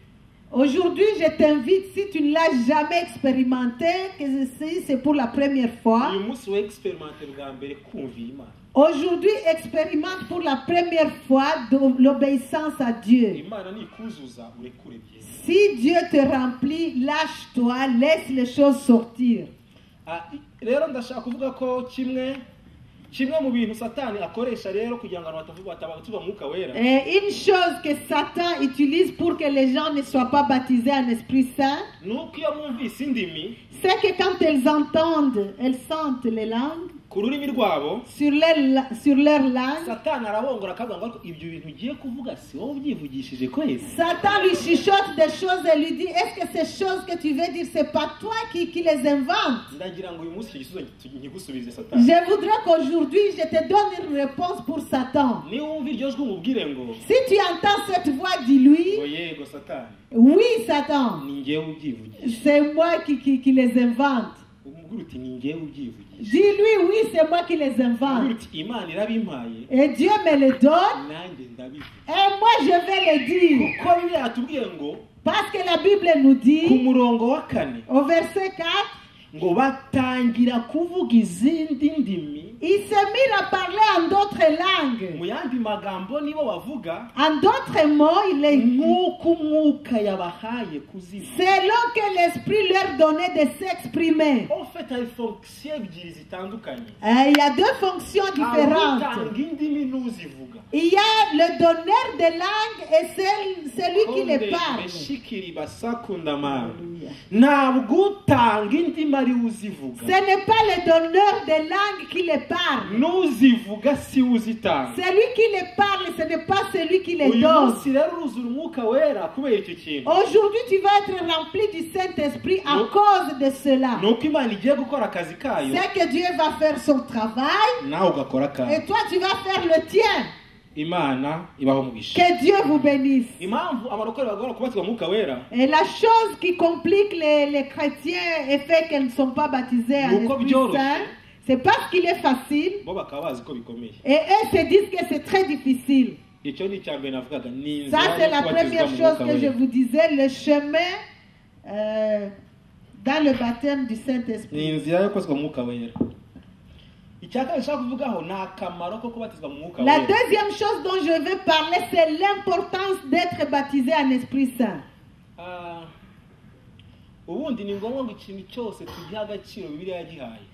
Aujourd'hui, je t'invite, si tu ne l'as jamais expérimenté, que si c'est pour la première fois, uyu munsi wexperimente bwa mbere kumvira Imana. aujourd'hui, expérimente pour la première fois l'obéissance à Dieu. Imana nikuzuza urekure byiza. Si Dieu te remplit, lâche-toi, laisse les choses sortir. Rero ndashaka kuvuga ko kimwe mu bintu Satani akoresha rero kugira ngo abantu batavuga tuba mwuka wera. Et une chose que Satan utilise pour que les gens ne soient pas baptisés en Esprit Saint, Nuko iyo mwumvise indimi c'est que quand elles entendent, elles sentent les langues ku rurimi rwabo, sur leur langue, Satani arabongora akavuga ngo ariko ibyo bintu ugiye kuvuga si wowe ubyivugishije kwezi. Satan lui chuchote des choses et lui dit, est-ce que ces choses que tu veux dire, c'est pas toi qui les inventes? Ndagira ngo uyu munsi icyo gisubizo nkigusubize Satani. Je voudrais qu'aujourd'hui, je te donne une réponse pour Satan. Niba wumva iryo jwi umubwire ngo Si tu entends cette voix, dis-lui, ngo yego Satani oui Satan, ni njyewe ubyivugisha. c'est moi qui les invente. Umubwire uti ni njyewe ubyivugisha. Dis-lui, oui, c'est moi qui les Umubwire invente. uti Imana irabimpaye Et Dieu me les donne, nanjye ndabivuga. et moi je vais les dire. Kuko Bibiliya yatubwiye ngo Parce que la Bible nous ku dit, murongo wa 4 au verset 4, ngo batangira kuvuga izindi ndimi. ils se mirent à parler en d'autres langues. Mu yandi magambo nibo bavuga En d'autres mots, nk'uko umwuka yabahaye kuzivuga. selon que l'Esprit leur donnait de s'exprimer. En fait hari fonction ebyiri zitandukanye. Il y a deux fonctions différentes. Abutanga indimi n'uzivuga. Il y a le donneur de langue et celui qui les parle. Beshikiri basakunda mara. Ntabwo utanga indimi umutima ari we uzivuga Ce n'est pas le donneur de langue qui les parle. n'uzivuga si we uzitanga. Celui qui les parle, ce n'est pas celui qui les uyu donne. munsi rero uruzura umwuka wera kubera icyo kintu. Aujourd'hui, tu vas être rempli du Saint-Esprit à cause de cela. ni uko imana igiye gukora akazi kayo C'est que Dieu va faire son travail nawe ugakora et akazi. toi, tu vas faire le tien. imana ibaho umugisha. Que Dieu vous bénisse. impamvu abarokore bagomba kubatizwa umwuka wera Et la chose qui complique les chrétiens et fait qu'elles ne sont pas baptisées en Nuko Esprit byoroshye. Saint, c'est parce qu'il est facile. bo bakaba bazi ko bikomeye. Et eux se disent que c'est très difficile. icyo ni icya mbere navugaga ni Ça, inzira c'est yo la kubatizwa première mu chose mwuka que je wera. vous disais, le chemin dans le baptême du ni Saint-Esprit. inzira yo kubatizwa mu mwuka wera. icya kabiri nshaka kuvugaho ni akamaro ko kubatizwa mu mwuka La wera. deuxième chose dont je veux parler, c'est l'importance d'être baptisé en Esprit Saint. Ah, ubundi ni ngombwa ngo ikintu cyose tugihe agaciro bibiliya yagihaye.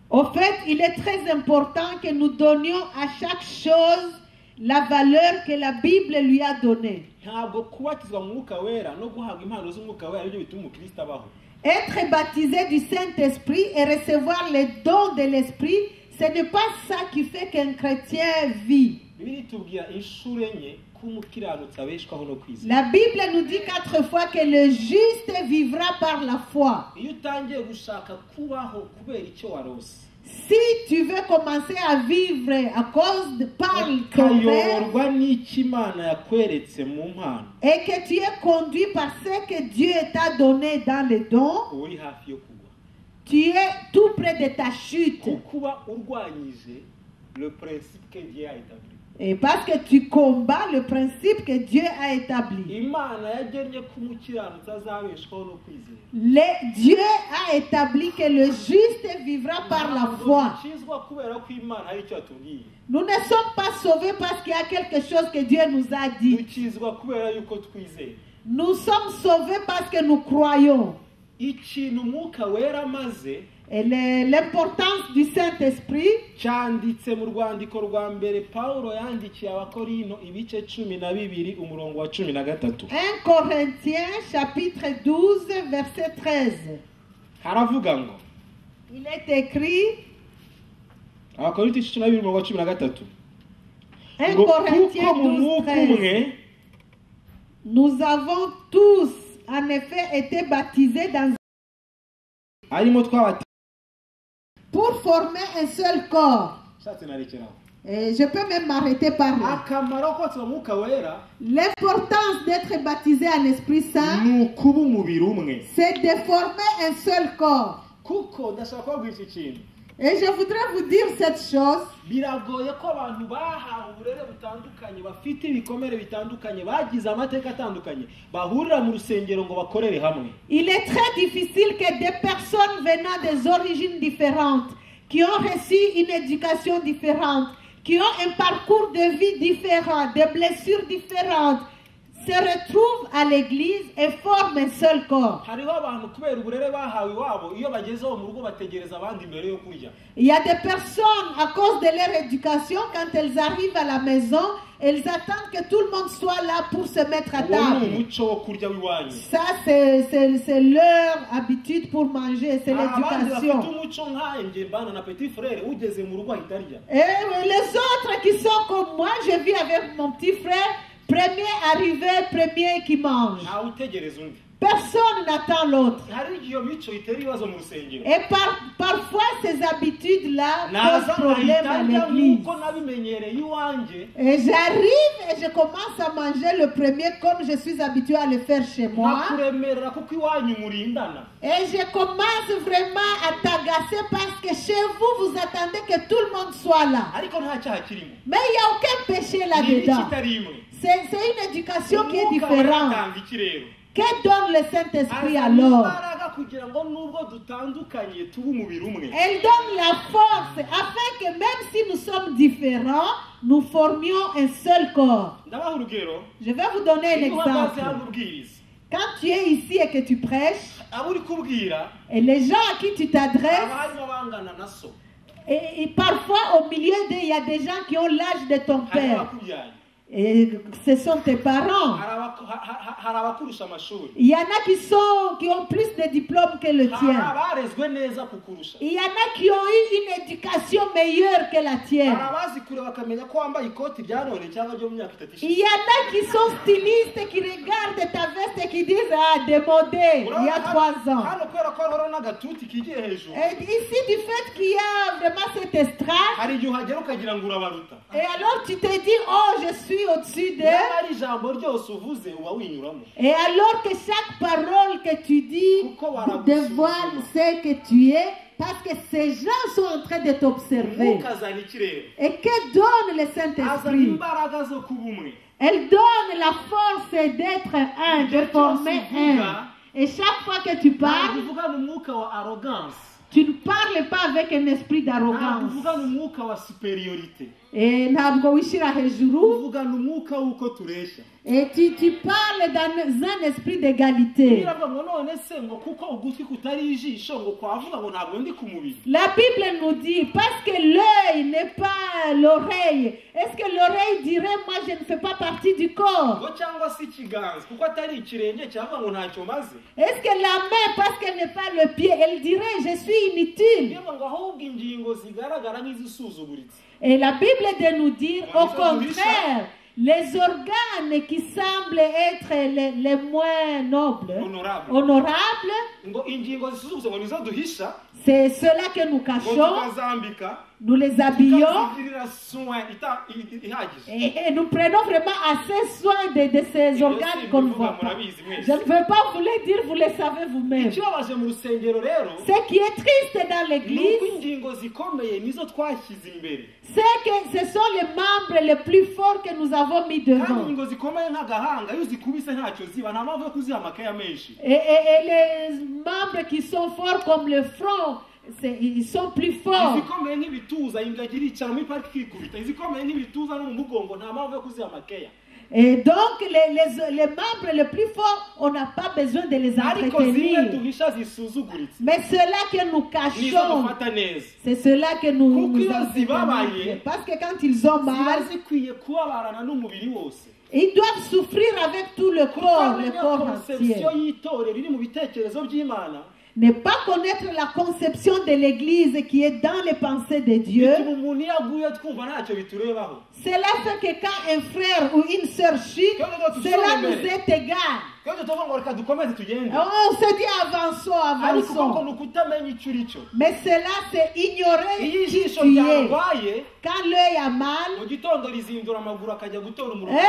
Au fait, il est très important que nous donnions à chaque chose la valeur que la Bible lui a donnée. ntabwo kubatizwa mu mwuka wera no guhabwa impano z'umwuka wera aribyo bituma umukristo abaho. Être baptisé du Saint-Esprit et recevoir les dons de l'Esprit, ce n'est pas ça qui fait qu'un chrétien vit. bibiliya itubwira inshuro enye ko umukiranutsi abeshwaho no kwizera. La Bible nous dit 4 fois que le juste vivra par la foi. iyo utangiye gushaka kubaho kubera icyo warose Si tu veux commencer à vivre à cause de par ton rêve ukayoborwa n'icyo imana yakweretse mu mpano et que tu es conduit par ce que Dieu t'a donné dans les dons, uba uri hafi yo kugwa. tu es tout près de ta chute. kuko uba urwanyije le principe que Dieu a établi. Et parce que tu combats le principe que Dieu a établi. imana yagennye ko umukiranutsi azabeshwaho no kwizera. Dieu a établi que le juste vivra par la foi. dukizwa kubera ko imana hari icyo yatubwiye. Nous ne sommes pas sauvés parce qu'il y a quelque chose que Dieu nous a dit. dukizwa kubera yuko twizera. Nous sommes sauvés parce que nous croyons. ikintu umwuka wera amaze Et l'importance du Saint-Esprit, cyanditse mu rwandiko rwa mbere Pawulo yandikiye abakorinto ibice 12 umurongo wa 13. 1 Corinthiens chapitre 12 verset 13. haravuga ngo Il est écrit, abakorinto 12 umurongo wa 13 1 ngo Corinthiens kuko mu 12 mwuka 13. umwe Nous avons tous en effet été baptisés arimo twabati pour former un seul corps. shatse narekeraho. Et je peux même m'arrêter par là. akamaro ko kubatizwa mu mwuka wera L'importance d'être baptisé en Esprit Saint, ni ukuba umubiri umwe. c'est de former un seul corps. kuko ndashaka kubabwira iki kintu. Et je voudrais vous dire cette chose. biragoye ko abantu bahawe uburere butandukanye bafite ibikomere bitandukanye bagize amateka atandukanye bahurira mu rusengero ngo bakorere hamwe. Il est très difficile que des personnes venant des origines différentes, qui ont reçu une éducation différente, qui ont un parcours de vie différent, des blessures différentes, se retrouvent à l'église et forment un seul corps. hariho abantu kubera uburere bahawe iwabo iyo bagezeho mu rugo bategereza abandi mbere yo kurya. Il y a des personnes, à cause de leur éducation, quand elles arrivent à la maison, elles attendent que tout le monde soit là pour se mettre à uwo ni table. umuco wo kurya w'iwanyu. Ça, c'est leur habitude pour manger, c'est abandi bafite l'éducation. umuco nkanjye mbana na petit frère ugeze mu rugo ahita arya. Et les autres qui sont comme moi, je vis avec mon petit frère, premier arrivé, premier qui mange. ntawe utegereza undi. Personne n'attend l'autre. hari igihe iyo mico itera ibibazo mu rusengero. Et parfois, ces habitudes-là naza posent problème nkahita à ndya l'église. nk'uko nabimenyereye iwanjye. Et j'arrive et je commence à manger le premier comme je suis habitué à le faire chez moi. nkakuremerera kuko iwanyu murindana. Et je commence vraiment à t'agacer parce que chez vous, vous attendez que tout le monde soit là. ariko nta cyaha kirimo. Mais il n'y a aucun péché ni iki là-dedans. itari imwe. C'est une éducation qui est Umwuka différente. waratanga iki rero. Que donne le Saint-Esprit azana alors? imbaraga kugira ngo nubwo dutandukanye tube umubiri umwe. Elle donne la force afin que même si nous sommes différents, nous formions un seul corps. ndabaha urugero. Je vais vous donner un iyo uhagaze exemple. hano ubwiriza Quand tu es ici et que tu prêches, abo uri kubwira et les gens à qui tu haba t'adresses, harimo abangana na so. et parfois au milieu d'eux, il y a des gens qui ont l'âge de ton harimo père. abakubyaye. Et ce sont tes parents. hari abakurusha amashuri, Il y en a qui ont plus de diplômes que le hari tien. abarezwe neza kukurusha, Il y en a qui ont eu une éducation meilleure que la tienne. hari abazi kure bakamenya ko wambaye ikoti rya none cyangwa ryo mu myaka itatu Il ishize. y en a qui sont stylistes, qui regardent ta veste et qui disent ah, démodé, il y a 3 ans. hano kubera ko hariho n'agatuti kigiye hejuru, Et ici, du fait qu'il y a vraiment cet estrade, hari igihe uhagera ukagira ngo urabaruta, et alors tu te dis, oh, je suis au-dessus d'eux. niba ari ijambo ryose uvuze uba winyuramo, Et alors que chaque parole que tu dis kuko baragusuzuma. dévoile ce que tu es, parce que ces gens sont en train de t'observer. Umwuka azana iki rero? Et que donne le Azana Saint-Esprit? imbaraga zo kuba umwe. Elle donne la force d'être un, de former un. Et chaque fois que tu Ntabwo parles, uvugana umwuka wa arrogance, tu ne parles pas avec un esprit ntabwo d'arrogance. uvugana umwuka wa superiorité, Et ntabwo wishyira hejuru. uvugana umwuka w'uko tureshya. Et tu parles dans un esprit d'égalité. Biravuga ngo none se ngo kuko ugutwi kutari ijisho ngo kwavuga ngo ntabwo ndi ku mubiri. La Bible nous dit, parce que l'œil n'est pas l'oreille, est-ce que l'oreille dirait, moi je ne fais pas partie du corps? Ngo cyangwa se ikiganza kuko atari ikirenge cyavuga ngo ntacyo maze. Est-ce que la main, parce qu'elle n'est pas le pied, elle dirait, je suis inutile? Biravuga ngo ahubwo ingingo zigaragara nk'izisuzuguritse. Et la Bible de nous dire, au contraire, les organes qui semblent être les moins nobles, honorables, Ngo ingingo zisuzuguritse ngo nizo duhisha, c'est cela que nous ngo cachons, tukazambika, nous les habillons. tukazigirira soin ihagije. Et nous prenons vraiment assez soin de ces organes qu'on ne voit pas. Je ne veux pas vous le dire, vous le savez vous-même. Ikibabaje mu rusengero rero, Ce qui est triste dans ni l'église, uko ingingo zikomeye nizo twashyize imbere. c'est que ce sont les membres les plus forts que nous avons mis Kandi devant. ingingo zikomeye nk'agahanga iyo uzikubise ntacyo ziba, nta mpamvu yo kuziha amakaye menshi. Et les membres qui sont forts comme le front, ils sont plus forts. Izikomeye nk'ibituza ingagi iricara muri pariki ikikubita, izikomeye nk'ibituza no mu mugongo nta mpamvu yo kuziha amakaye. Et donc, les membres les plus forts, on n'a pas besoin de les Ariko zimwe entretenir. duhisha zisuzuguritse Mais cela que nous nizo cachons, dufata neza. c'est cela que nous Kuko iyo entretenons. zibabaye, Parce que quand ils ont ziba mal, zikwiye kubabarana n'umubiri wose. ils doivent souffrir avec tout le corps entier. Konsepsiyo y'itorero iri mu bitekerezo by'Imana Ne pas connaître la conception de l'Église qui est dans les pensées de Dieu, bituma umuntu iyo aguye twumva ntacyo biturebaho. cela fait que quand un frère ou une sœur chute, cela nous est égal. Iyo tuvuga ngo reka dukomeze tugende, On se dit avançons, ariko koko avançons. ni ukutamenya icyo uri cyo. Mais cela, c'est ignorer Iyo qui ijisho tu es. ryarwaye Quand l'œil a mal, mu gitondo rizindura amaguru akajya gutora umurongo,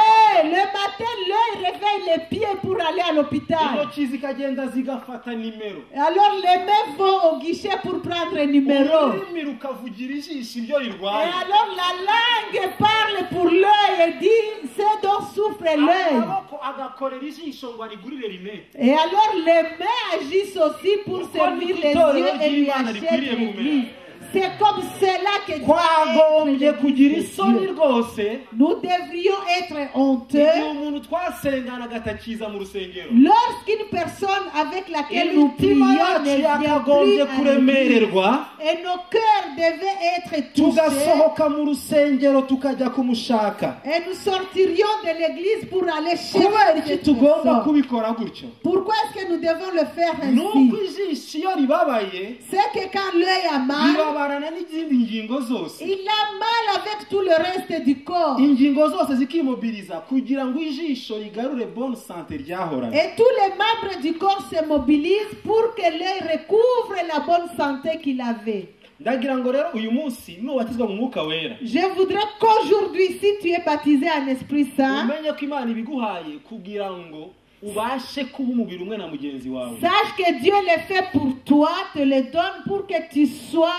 le matin, l'œil réveille les pieds pour aller à l'hôpital. intoki zikagenda zigafata nimero, Alors les mains vont au guichet pour prendre un numéro. ururimi rukavugira ijisho iryo Et rirwaye, alors la langue parle pour l'œil et dit ce dont souffre l'œil. amaboko agakorera ijisho ngo arigurire rinete. Et alors les mains agissent aussi pour servir les yeux et lui achètent l'église. C'est comme cela que Dieu Twagombye est kugira l'église de isoni Dieu. rwose Nous devrions être igihe honteux umuntu twasenganaga atakiza mu rusengero. lorsqu'une personne avec laquelle nous prions Imitima ne yacu vient plus yakagombye à l'église. kuremererwa, Et nos cœurs devaient être touchés. tugasohoka mu rusengero tukajya kumushaka. Et nous sortirions de l'église pour aller Kubera chercher iki cette tugomba personne. kubikora gutyo? Pourquoi est-ce que nous devons le faire Nuko ainsi? ijisho iyo ribabaye C'est que quand l'œil a mal, ribabarana n'izindi ngingo zose, il a mal avec tout le reste du corps. ingingo zose zikimobiliza kugira ngo ijisho rigarure bonne santé ryahoranye. Et tous les membres du corps se mobilisent pour que l'œil recouvre la bonne santé qu'il avait. Ndagira ngo rero uyu munsi nubatizwa mu mwuka wera, Je voudrais qu'aujourd'hui, si tu es baptisé en Esprit Saint, umenye ko Imana ibiguhaye kugira ngo ubashe kuba umubiri umwe na mugenzi wawe. sache que Dieu le fait pour toi, te le donne pour que tu sois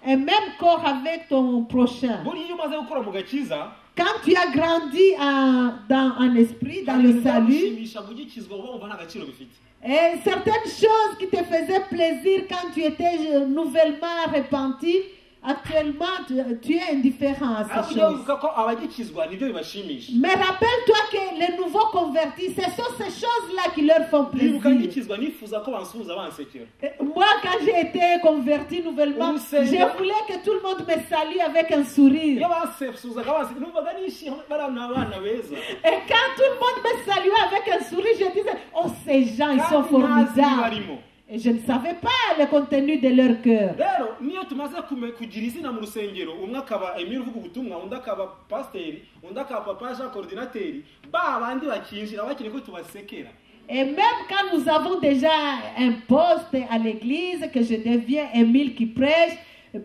un même corps avec ton prochain. Buriya iyo umaze gukora mu gakiza, Quand tu as grandi en esprit, dans le salut, bigushimisha gukizwa uba wumva nta gaciro bifite. et certaines choses qui te faisaient plaisir quand tu étais nouvellement repenti, actuellement, tu es indifférent à ariko ces ujya choses. wibuka ko abagikizwa nibyo bibashimisha. Mais rappelle-toi que les nouveaux convertis, ce sont ces choses-là qui leur font Nibuka plaisir. ngikizwa nifuza ko bansuhuza bansekera. Moi, quand j'ai été converti nouvellement, Au Seigneur. je voulais que tout le monde me salue avec un sourire. Iyo bansuhuzaga bansekera numvaga nishimye bari abana beza. Et quand tout le monde me saluait avec un sourire, je disais, oh, ces gens, ils sont Kandi ntazi formidables. barimo. Et je ne savais pas le contenu de leur cœur. Rero niyo tumaze kugira izina mu rusengero, umwe akaba Emile uvuga ubutumwa, undi akaba pasiteri, undi akaba papa Jean coordinateur, ba bandi bakinjira bakeneye ko tubasekera. Et même quand nous avons déjà un poste à l'église, que je deviens Émile qui prêche,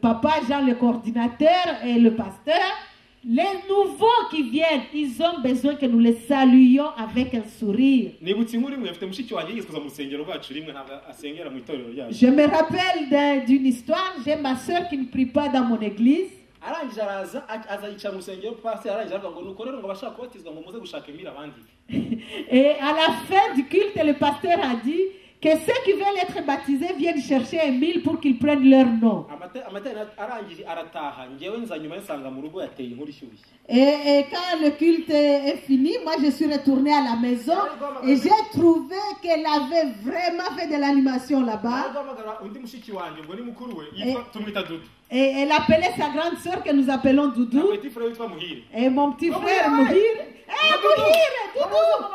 papa Jean le coordinateur et le pasteur, les nouveaux qui viennent, ils ont besoin que nous les saluions avec un sourire. Nibutse inkuru imwe mfite mushiki wanjye yigeze kuza mu rusengero rwacu rimwe ntabwo asengera mu itorero ryacu. Je me rappelle d'une histoire, j'ai ma soeur qui ne prie pas dans mon église. Arangije aza yicara mu rusengero pasiteri arangije aravuga ngo nuko rero ngo abashaka kubatizwa ngo muze gushaka Emile abandi. Et à la fin du culte, le pasteur a dit que ceux qui veulent être baptisés viennent chercher Émile pour qu'ils prennent leur nom. Amateraniro arangije arataha njyewe nza nyuma nsanga mu rugo yateye inkuru ishyushye. Et quand le culte est fini, moi je suis retournée à la maison et j'ai trouvé qu'elle avait vraiment fait de l'animation là-bas. Arahamagara undi mushiki wanjye ngo ni mukuru we yitwa tumwita Dudu. Et elle appelait sa grande sœur que nous appelons Doudou. Na petit frère witwa Muhire. Et mon petit frère Mouhir. Hé Mouhir, Doudou,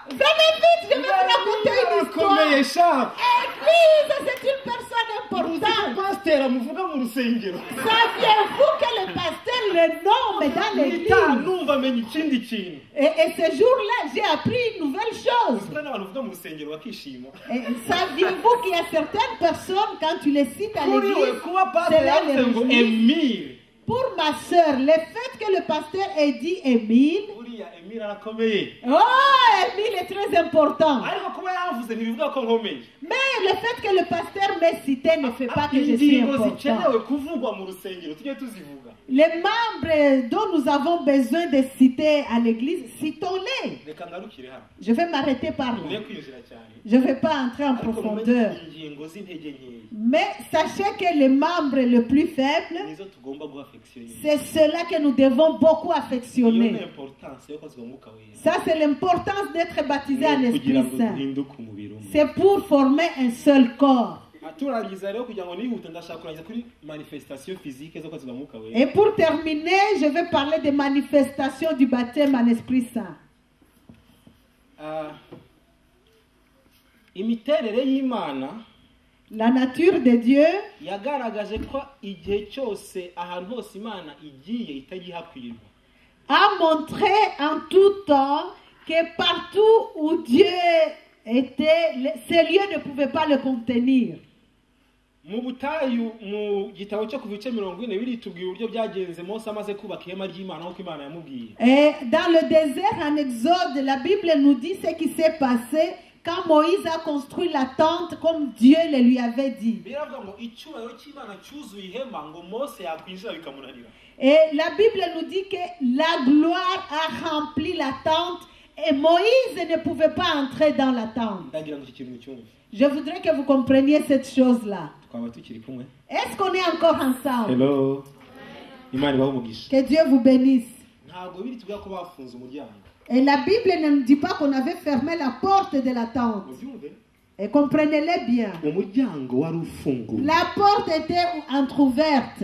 venez vite, je vais vous raconter une Akomeye histoire. sha. Église, c'est une personne importante. Pasiteri amuvuga mu rusengero. Saviez-vous que le pasteur le nomme dans l'église? Nita numva amenya ikindi kintu. Et ce jour-là, j'ai appris une nouvelle chose. Uziko n'abantu uvuga mu rusengero bakishima. Et saviez-vous qu'il y a certaines personnes, quand tu les cites à Kuri we l'église, kuba pasiteri cela les yavuze ngo réjouit. Emile. Pour ma soeur, le fait que le pasteur ait dit Émile, Buriya Emile arakomeye. oh, Émile est très important. Ariko kuba yavuze ntibivuga ko nkomeye. Mais le fait que le pasteur m'ait cité ne fait pas que je suis Ingingo important. zikenewe kuvugwa mu rusengero tujye tuzivuga. Les membres dont nous avons besoin de citer à l'église, citons-les. Reka ngarukire hano. Je vais m'arrêter par Ngiye là. kwinjira cyane. Je ne vais pas entrer en Ariko profondeur. mumenye ingingo z'intege nkeya. Mais sachez que les membres les plus faibles, Nizo tugomba guaffectionner. c'est cela que nous devons beaucoup Iyo ni affectionner. importance yo kwazwa umwuka wera. Ça, c'est l'importance d'être baptisé en Kugira Esprit ngo Saint. duhinduke umubiri umwe. C'est pour former un seul corps. Turangiza rero kugira ngo nihute ndashaka kurangiza kuri manifestation physique zo kwazwa umwuka wera. Et pour terminer, je vais parler des manifestations du baptême en Esprit Saint. Imiterere y'Imana La nature de Dieu yagaragaje ko igihe cyose ahantu hose Imana igiye itagihakwirwa. a montré en tout temps que partout où Dieu était, ces lieux ne pouvaient pas le contenir. Mu butayu mu gitabo cyo kuva ibice 40 biritubwiye uburyo byagenze Mose amaze kubaka ihema ry'Imana nk'uko Imana yamubwiye. Et dans le désert, en Exode, la Bible nous dit ce qui s'est passé quand Moïse a construit la tente comme Dieu le lui avait dit. Biravuga ngo icyubahiro cy'Imana cyuzuye ihema ngo Mose yakwinjira bikamunanira. Et la Bible nous dit que la gloire a rempli la tente et Moïse ne pouvait pas entrer dans la tente. Ndagira ngo iki kintu cyumve. Je voudrais que vous compreniez cette chose-là. Twaba tukiri kumwe. Est-ce qu'on est encore ensemble? Hello. Imana ibahe umugisha. Que Dieu vous bénisse. Ntabwo biritubwira ko bafunze umuryango. Et la Bible ne nous dit pas qu'on avait fermé la porte de la tente. Mubyumve? Et comprenez-le bien. Umuryango wari ufunguye. La porte était entrouverte.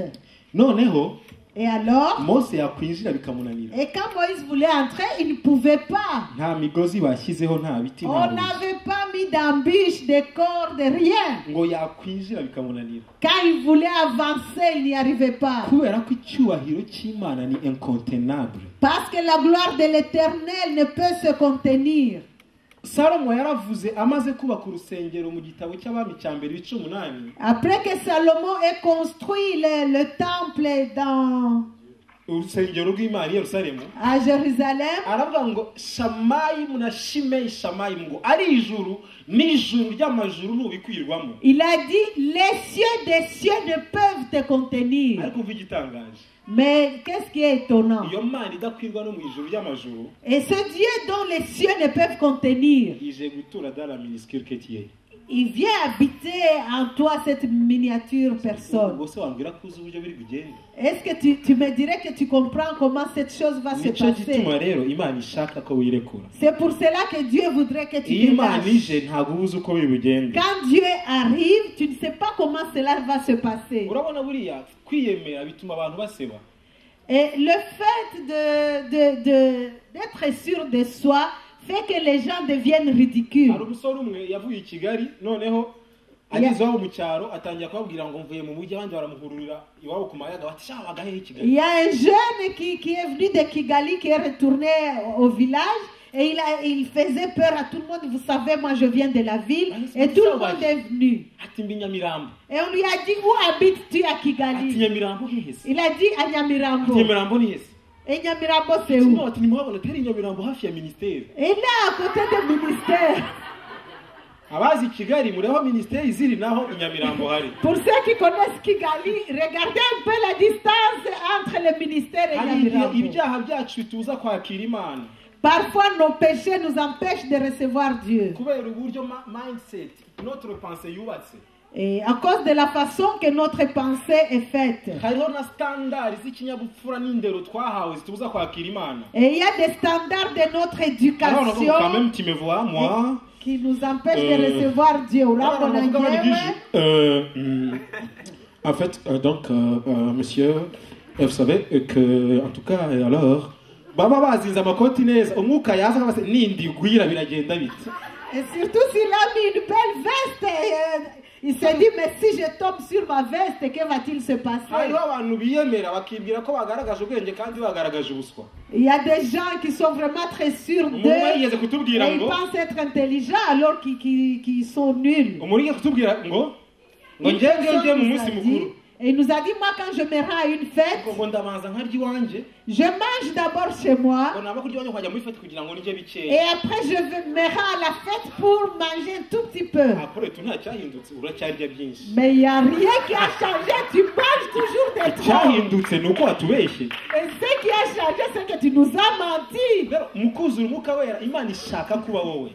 Noneho Et alors, Mose yakwinjira bikamunanira. et quand Moïse voulait entrer, il ne pouvait pas. Nta migozi bashyizeho nta biti On nta buye. n'avait pas mis d'embûches, de cordes, rien. Ngo yakwinjira bikamunanira. Quand il voulait avancer, il n'y arrivait pas. Kubera ko icyubahiro cy'Imana ni incontenable. Parce que la gloire de l'Éternel ne peut se contenir. Salomo yaravuze amaze kubaka urusengero mu gitabo cy'abami cya mbere ibice 8. Après que Salomon ait construit le temple dans, Urusengero rw'Imana i Yerusalemu. à Jérusalem, Aravuga ngo Shamayimu na Shimeyi Shamayimu ngo ari ijuru n'ijuru ry'amajuru nubikwirwamo. il a dit, les cieux des cieux ne peuvent te contenir. Ariko uvuga igitangaje. Mais qu'est-ce qui est étonnant? Iyo Mana idakwirwa no mu ijuru ry'amajuru. Et ce Dieu dont les cieux ne peuvent contenir, Ije gutura dans la minuscule que tu es. il vient habiter en toi cette miniature personne. ubwo se wambwira ko uzi uburyo biri bugende. Est-ce que tu me dirais que tu comprends comment cette chose va se nicyo passer? gituma rero imana ishaka ko wirekura. C'est pour cela que Dieu voudrait que tu iyo te imana lâches. ije ntabwo uba uzi uko biri bugende. Quand Dieu arrive, tu ne sais pas comment cela va se passer. urabona buriya kwiyemera bituma abantu baseba. Et le fait d'être sûr de soi fait que les gens deviennent ridicules. hari umusore umwe yavuye i Kigali noneho ageze iwabo mu cyaro atangira kubabwira ngo mvuye mu mujyi abandi baramuhururira iwabo ku mayaga bati sha bagahe i Kigali. Il y a un jeune qui est venu de Kigali, qui est retourné au village, et il faisait peur à tout le monde. Vous savez, moi je viens de la ville, et tout le monde est venu. ati mbi Nyamirambo. Et on lui a dit, où habites-tu à ati Kigali? Nyamirambo hehese. Il a dit à ati Nyamirambo. Nyamirambo ni hese. Et Nyamirambo c'est où? ati nimuhabona atari Nyamirambo hafi ya ministeri. Et là, à côté du ministère. abazi Kigali mureba ministeri ziri naho i Nyamirambo hari. Pour ceux qui connaissent Kigali, regardez un peu la distance entre le ministère et hari igihe Nyamirambo. ibyaha byacu tuza kwakira imana Parfois, nos péchés nous empêchent de recevoir Dieu. kubera uburyo mindset notre pensée yubatse. Et à cause de la façon que notre pensée est faite. hariho na standard z'ikinyabupfura n'indero twahawe zitubuza kwakira imana. Et il y a des standards de notre alors éducation quand même tu me vois moi qui nous empêchent de recevoir Dieu. En fait, monsieur, vous savez que, en tout cas, alors, baba bazinze amakoti neza umwuka yaza akabase nindigwira biragenda bite. Et surtout s'il a mis une belle veste, il se dit, mais si je tombe sur ma veste, que va-t-il se passer? hariho abantu biyemera bakibwira ko bagaragaje ubwenge kandi bagaragaje ubuswa. Il y a des gens qui sont vraiment très sûrs umuntu d'eux yigeze kutubwira et ils ngo pensent être intelligents alors qu'ils sont nuls. umuntu yigeze kutubwira ngo Une njyewe personne njye mu nous munsi a dit, mukuru et il nous a dit, moi quand je me rends à une fête, ngo ndabanza nkarya iwanjye je mange d'abord chez moi ngo naba kurya iwanjye nkajya muri fete kugira ngo nirye et bikeya. après je me rends à la fête pour manger un tout petit peu. akore tu nta cyahindutse uracyarya byinshi. Mais il n'y a rien qui a changé, tu manges toujours des trop. icyahindutse ni uko watubeshye. Et ce qui a changé, c'est que tu nous as menti. rero mu kuzura umwuka wera imana ishaka kuba wowe.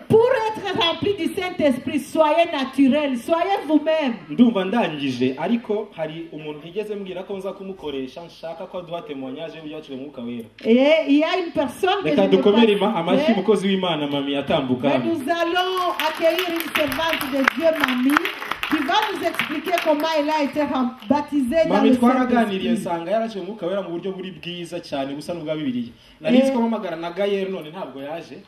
Pour être rempli du Saint-Esprit, soyez naturel, soyez vous-même. ndumva ndangije ariko hari umuntu ntigeze mbwira ko nza kumukoresha nshaka ko aduha témoignage y'ibyacu mu mwuka wera. Et il y a une personne que reka je ne peux dukomere pas amashyi citer, umukozi w'imana mami atambuka mais hano. nous allons accueillir une servante de Dieu, Mamie, qui va nous expliquer comment elle a été baptisée dans mami le twaraganiriye Saint-Esprit. nsanga yaraje mu mwuka wera mu buryo buri bwiza cyane busa n'ubwa bibiliya. nari nzi ko mpamagara na gayeri none ntabwo yaje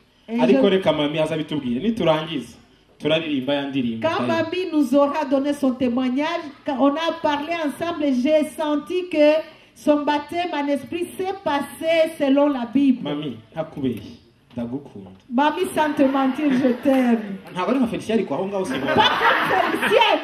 ariko reka mami aza bitubwire niturangiza turaririmba ya ndirimbo. Quand Mamie nous aura donné son témoignage, quand on a parlé ensemble, j'ai senti que son baptême en esprit s'est passé selon la Bible. mami ntakubeshye ndagukunda. Mamie, sans te mentir, je t'aime. ntabwo ari nka Felicien ariko aho ngaho simba. Pas comme Félicien,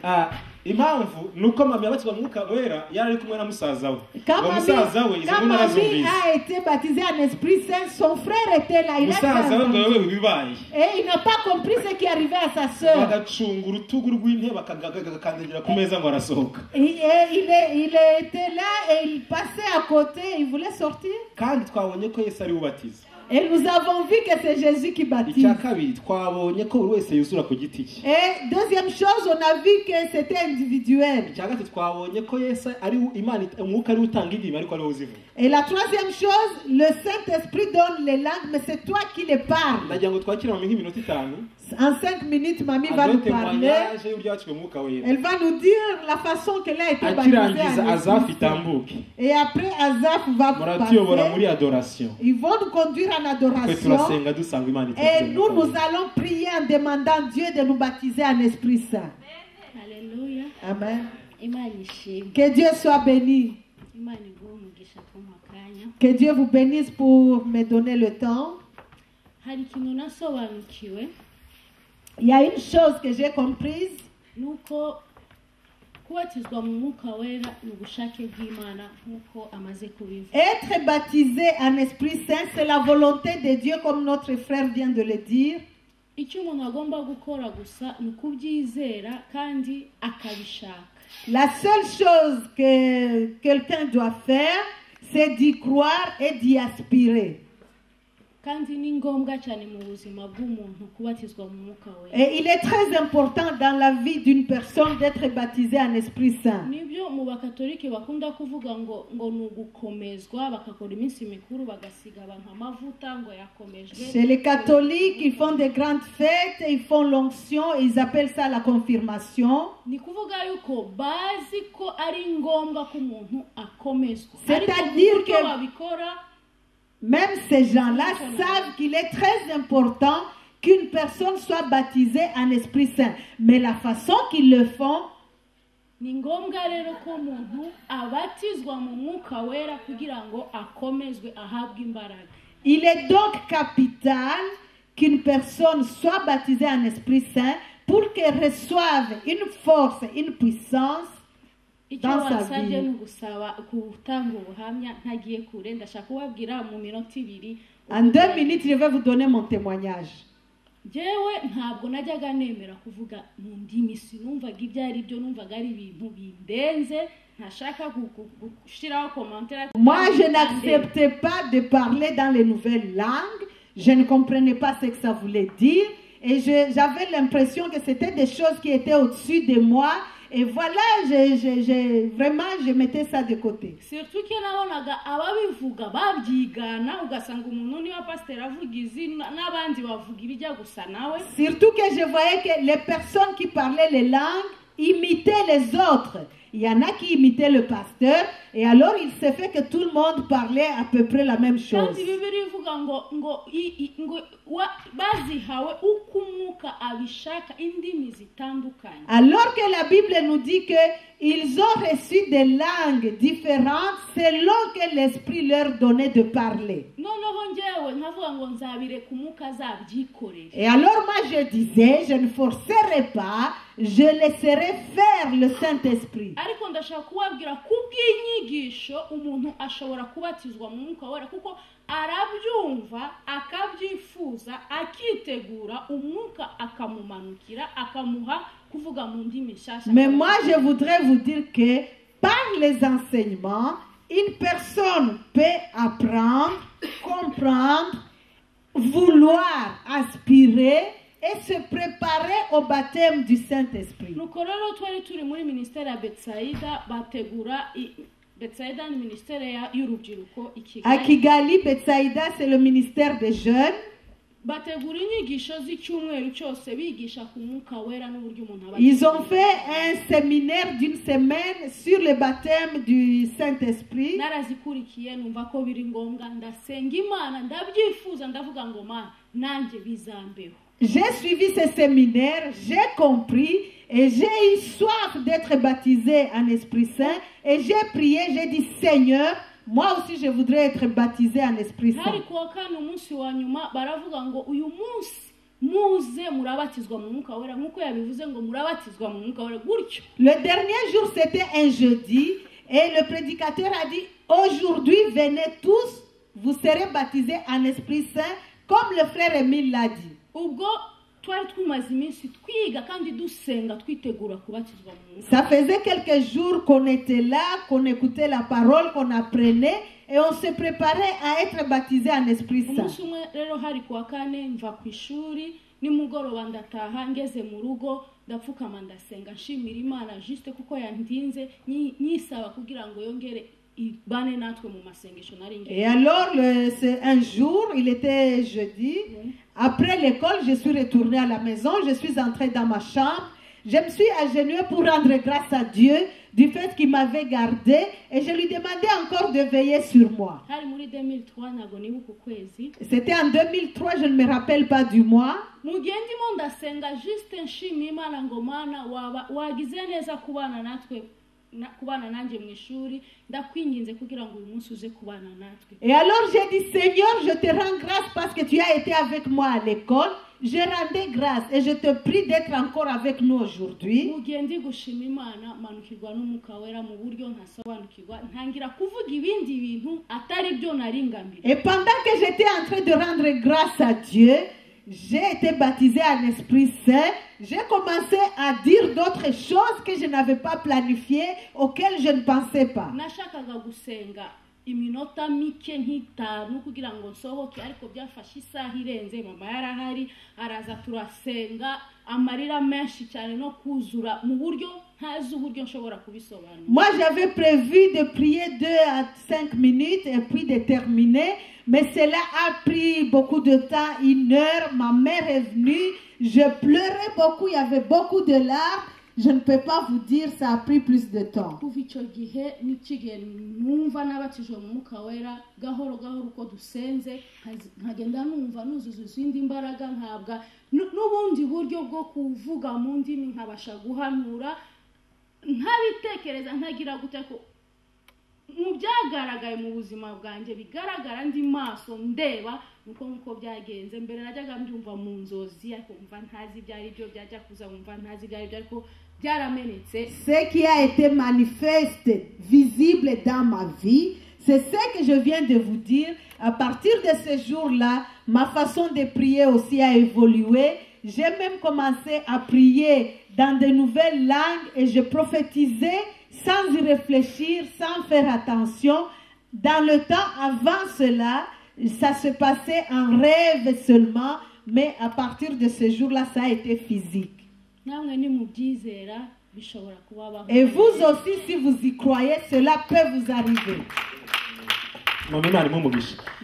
non. impamvu ni uko mami yabatizwa mu mwuka wera yari ari kumwe na musaza we. Quand uwo musaza we izo Mamie mbona arazumvise. a été baptisée en Esprit Saint, son frère était là. Il a musaza we ngo entendu. yewe bibaye Et il n'a pas compris ce qui arrivait à sa sœur. bagacunga urutugu rw'intebe akakandagira ku meza ngo arasohoka. Il était là et il passait à côté, il voulait sortir. kandi twabonye ko Yesu ari ubatiza. Et nous avons vu que c'est Jésus qui baptise. icya kabiri twabonye ko buri wese yuzura ku giti cye. Et deuxième chose, on a vu que c'était individuel. icya gatatu twabonye ko Yesu ari imana umwuka ari utanga indimi ariko ari wowe uzivuga. Et la troisième chose, le Saint-Esprit donne les langues, mais c'est toi qui les parles. ndagira ngo twakire mami nk'iminota 5. En 5 minutes, Mamie va nous parler. témoignage y'uburyo yaciwe mu mwuka wera. Elle va nous dire la façon qu'elle a été baptisée. akirangiza en azafu Esprit Saint. itambuke. Et après, Azaf va muratuyobora muri passer. adoration. Ils vont nous conduire en twe adoration. turasenga dusanga imana Et nous, ituzuye. nous allons prier en demandant Dieu de nous baptiser en Esprit Saint. Haleluya. Amen. Imana ishimwe. Que Dieu soit béni. Imana iguhe umugisha kumpa akanya. Que Dieu vous bénisse pour me donner le temps. Hari ikintu nasobanukiwe Il y a une chose que j'ai comprise. nuko kubatizwa mu mwuka wera ni ubushake bw'Imana nk'uko amaze kubivuga. Être baptisé en Esprit Saint, c'est la volonté de Dieu, comme notre frère vient de le dire. Icyo umuntu agomba gukora gusa ni ukubyizera kandi akabishaka. La seule chose que quelqu'un doit faire, c'est d'y croire et d'y aspirer. kandi ni ngombwa cyane mu buzima bw'umuntu kubatizwa mu mwuka wera. Et il est très important dans la vie d'une personne d'être baptisée en Esprit Saint. Nibyo mu bakatolike bakunda kuvuga ngo ni ugukomezwa, bakakora iminsi mikuru bagasiga abantu amavuta ngo yakomejwe. Chez les catholiques, ils font des grandes fêtes, ils font l'onction et ils appellent ça la confirmation. Ni kuvuga yuko bazi ko ari ngombwa ko umuntu akomezwa. C'est-à-dire Ariko que- babikora Même ces gens-là savent qu'il est très important qu'une personne soit baptisée en Esprit Saint. Mais la façon qu'ils le font, ni ngombwa rero ko umuntu abatizwa mu mwuka wera kugira ngo akomezwe ahabwe imbaraga. il est donc capital qu'une personne soit baptisée en Esprit Saint pour qu'elle reçoive une force, une puissance Icyo dans sa wasabye ni vie. ugusaba gutanga ubuhamya ntagiye kure, ndashaka kubabwira mu minota ibiri. En 2 minutes, je vais vous donner mon témoignage. Jewe ntabwo najyaga nemera kuvuga mu ndimi, sinumvaga ibyo ari byo, numvaga ari ibintu bindenze, ntashaka gushyiraho commentaire. Moi, je n'acceptais pas de parler dans les nouvelles langues. Je ne comprenais pas ce que ça voulait dire. Et j'avais l'impression que c'était des choses qui étaient au-dessus de moi. Et voilà, vraiment, je mettais ça de côté. Surtout ko nabonaga ababivuga babyigana, ugasanga umuntu niba pasiteri avuga izina n'abandi bavuga ibijya gusa nawe. Surtout que je voyais que les personnes qui parlaient les langues imitaient les autres. Il y en a qui imitaient le pasteur. Et alors, il s'est fait que tout le monde parlait à peu près la même chose. Kandi Bibiliya ivuga ngo bazihawe uko umwuka abishaka indimi zitandukanye. Alors que la Bible nous dit qu'ils ont reçu des langues différentes selon que l'Esprit leur donnait de parler. Noneho njyewe nkavuga ngo nzabireka umwuka azabyikorera. Et alors moi je disais, je ne forcerai pas, je laisserai faire le Saint-Esprit. Ariko ndashaka kubabwira kubw'inyigisho umuntu ashobora kubatizwa mu mwuka wera kuko arabyumva akabyifuza akitegura umwuka akamumanukira akamuha kuvuga mu ndimi nshyashya. Mais moi je voudrais vous dire que par les enseignements, une personne peut apprendre, comprendre, vouloir aspirer et se préparer au baptême du Saint-Esprit. Nuko rero twari turi muri ministère ya Betsaida bategura Betsaida ni ministère y'urubyiruko À Kigali, Betsaida, c'est le ministère des jeunes. bategura inyigisho z'icyumweru cyose bigisha ku mwuka wera n'uburyo umuntu Ils ont fait un séminaire d'une semaine sur le baptême du Saint-Esprit. narazikurikiye numva ko biri ngombwa ndasenga Imana ndabyifuza ndavuga ngo Mana nanjye bizambeho. J'ai suivi ce séminaire, j'ai compris et j'ai eu soif d'être baptisé en Esprit Saint et j'ai prié, j'ai dit Seigneur, moi aussi je voudrais être baptisé en Esprit Saint. Hari kuwa kane umunsi wa nyuma baravuga ngo uyu munsi muze murabatizwa mu mwuka wera nk'uko yabivuze ngo murabatizwa mu mwuka wera gutyo. Le dernier jour c'était un jeudi et le prédicateur a dit aujourd'hui venez tous, vous serez baptisés en Esprit Saint comme le frère Émile l'a dit. Ubwo twari tumaze iminsi twiga kandi dusenga twitegura kubatizwa mu mwuka. Ça faisait quelques jours qu'on était là, qu'on écoutait la parole, qu'on apprenait et on se préparait à être baptisé en Esprit Saint. Umunsi umwe rero hari kuwa kane mva ku ishuri nimugoroba ndataha ngeze mu rugo ndapfukama ndasenga nshimira Imana juste kuko yandinze nyisaba kugira ngo yongere ibane natwe mu masengesho nari ngiye. Et alors, c'est un jour, il était jeudi, après l'école, je suis retournée à la maison, je suis entrée dans ma chambre, je me suis agenouillée pour rendre grâce à Dieu du fait qu'il m'avait gardé et je lui demandais encore de veiller sur moi. Hari muri 2003 ntago nibuka ukwezi. C'était en 2003, je ne me rappelle pas du mois. Mu gihe ndimo ndasenga juste nshimira Imana ngo Mana wagize neza kubana natwe kubana nanjye mu ishuri ndakwinginze kugira ngo uyu munsi uze kubana natwe. Et alors j'ai dit Seigneur, je te rends grâce parce que tu as été avec moi à l'école. Je rendais grâce et je te prie d'être encore avec nous aujourd'hui. Mu gihe ndi gushima Imana manukirwa n'umwuka wera mu buryo ntasobanukirwa ntangira kuvuga ibindi bintu atari byo naringambira. Et pendant que j'étais en train de rendre grâce à Dieu, j'ai été baptisé en Esprit Saint. J'ai commencé à dire d'autres choses que je n'avais pas planifiées, auxquelles je ne pensais pas. Nashakaga gusenga iminota mike nk'itanu kugira ngo nsohoke, ariko byafashe isaha irenze. Mama yarahari, araza turasenga, amarira menshi cyane no kuzura mu buryo ntazi uburyo nshobora kubisobanura. Moi j'avais prévu de prier 2 à 5 minutes et puis de terminer, mais cela a pris beaucoup de temps, 1 heure. Ma mère est venue, je pleurais beaucoup, il y avait beaucoup de larmes. Je ne peux pas vous dire, ça a pris plus de temps. Kuva icyo gihe n'ikigihe numva nabatijwe mu Mwuka Wera, gahoro gahoro uko dusenze nkagenda numva nuzuza izindi mbaraga, ntabwa n'ubundi buryo bwo kuvuga mu ndimi, nkabasha guhanura, ntabitekereza, ntagira gute ko mu byagaragaye mu buzima bwanjye bigaragara ndi maso ndeba nuko byagenze. Mbere najyaga mbyumva mu nzozi, ariko mva ntazi byari byo, byajya kuza mva ntazi byari byo, ariko byaramenetse. Ce qui a été manifeste, visible dans ma vie, c'est ce que je viens de vous dire. À partir de ce jour-là, ma façon de prier aussi a évolué. J'ai même commencé à prier dans de nouvelles langues et je prophétisais sans y réfléchir, sans faire attention. Dans le temps avant cela, ça se passait en rêve seulement, mais à partir de ce jour-là, ça a été physique. Et vous aussi, si vous y croyez, cela peut vous arriver.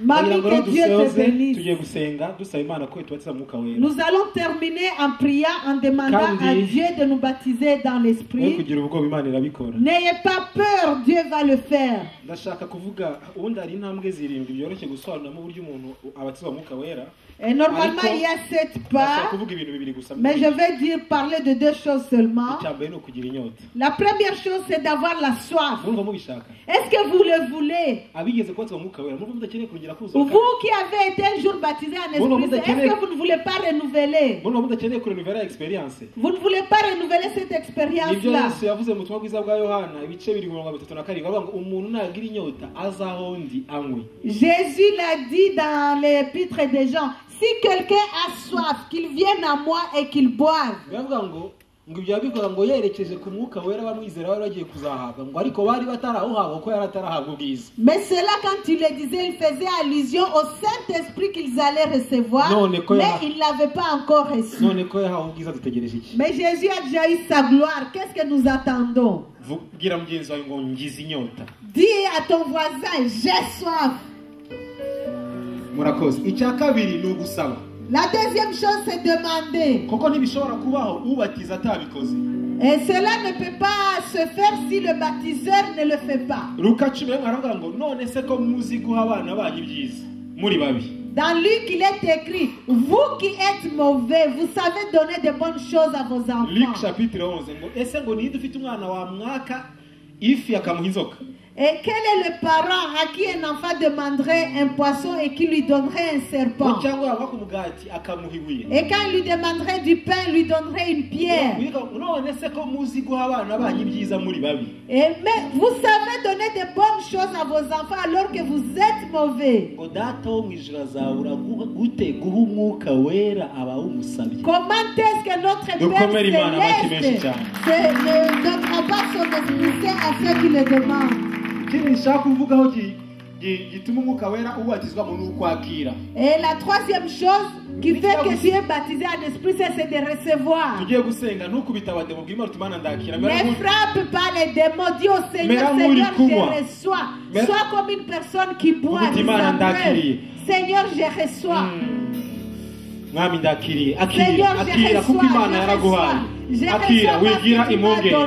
Mamie, que Dieu te bénisse. Nous allons terminer en priant, en demandant à Dieu de nous baptiser dans l'esprit. N'ayez pas peur, Dieu va le faire. Et normalement, il y a 7 pas, mais je vais parler de 2 choses seulement. La première chose, c'est d'avoir la soif. Est-ce que vous le voulez? Vous qui avez été un jour baptisé en esprit, est-ce que vous ne voulez pas renouveler? Vous ne voulez pas renouveler cette expérience-là? Jésus l'a dit dans l'épître de Jean. Si quelqu'un a soif, qu'il vienne à moi et qu'il boive. Mais cela, quand il le disait, il faisait allusion au Saint-Esprit qu'ils allaient recevoir, mais ils ne l'avaient pas encore reçu. Mais Jésus a déjà eu sa gloire. Qu'est-ce que nous attendons? Dis à ton voisin, j'ai soif. La deuxième chose, c'est demander. Et cela ne peut pas se faire si le baptiseur ne le fait pas. Dans Luc, il est écrit, vous qui êtes mauvais, vous savez donner de bonnes choses à vos enfants. Luc chapitre 11. Et quel est le parent à qui un enfant demanderait un poisson et qui lui donnerait un serpent? Et quand il lui demanderait du pain, il lui donnerait une pierre. Mais vous savez donner de bonnes choses à vos enfants alors que vous êtes mauvais. Comment est-ce que notre Père céleste ne prend pas son esprit Saint à ceux qui le demandent? Et la troisième chose qui fait que tu es baptisé en esprit, c'est de recevoir. Ne frappe pas les démons, dis au Seigneur, Seigneur, je reçois. Sois comme une personne qui boit. Seigneur, je reçois. Seigneur, je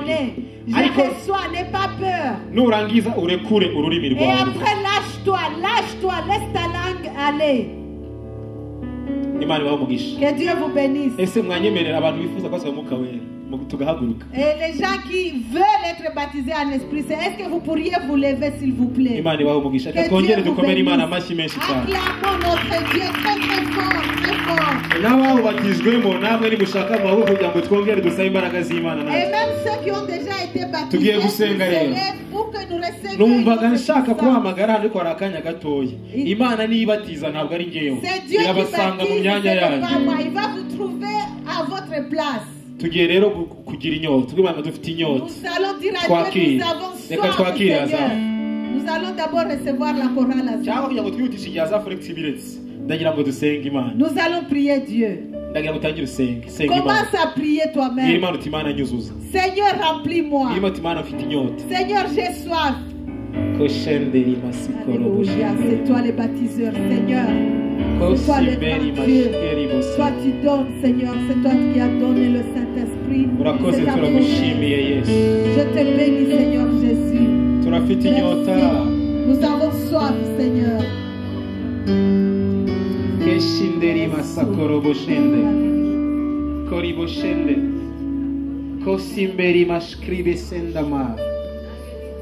reçois. Je reçois, n'aie pas peur. Et après, lâche-toi, laisse ta langue aller. Que Dieu vous bénisse. Et les gens qui veulent être baptisés en esprit, est-ce que vous pourriez vous lever s'il vous plaît? Que Dieu vous bénisse. Acclamons notre Dieu très très fort, très fort. Et même ceux qui ont déjà été baptisés, pour que nous recevions. C'est Dieu qui baptise, c'est pas moi. Il va vous trouver à votre place. Nous allons dire à Dieu, nous avons soif du Seigneur. Nous nous allons d'abord recevoir la chorale cyangwa kugira ngo Azuri. twihutishe igihe aza flexibility ndagira ngo dusenge Imana Nous allons prier Dieu. ndagira ngo utangire usenge senga Imana Commence à prier bwira toi-même. Imana uti Imana nyuzuza Seigneur, remplis-moi. bwira Imana uti Imana mfite inyota Seigneur, j'ai soif. koshenderi masikoro Alléluia. C'est toi le baptiseur, Seigneur. C'est toi le kosimberi grand Dieu. mashikeri bosi Toi tu donnes, Seigneur. C'est toi qui as donné le Saint-Esprit. urakoze C'est ta promesse. turagushimiye Yesu Je te bénis, Seigneur Jésus. turafite inyota Merci. Nous avons soif, Seigneur. keshinderi masakoro boshende kori boshende kosimberi mashkribe sendama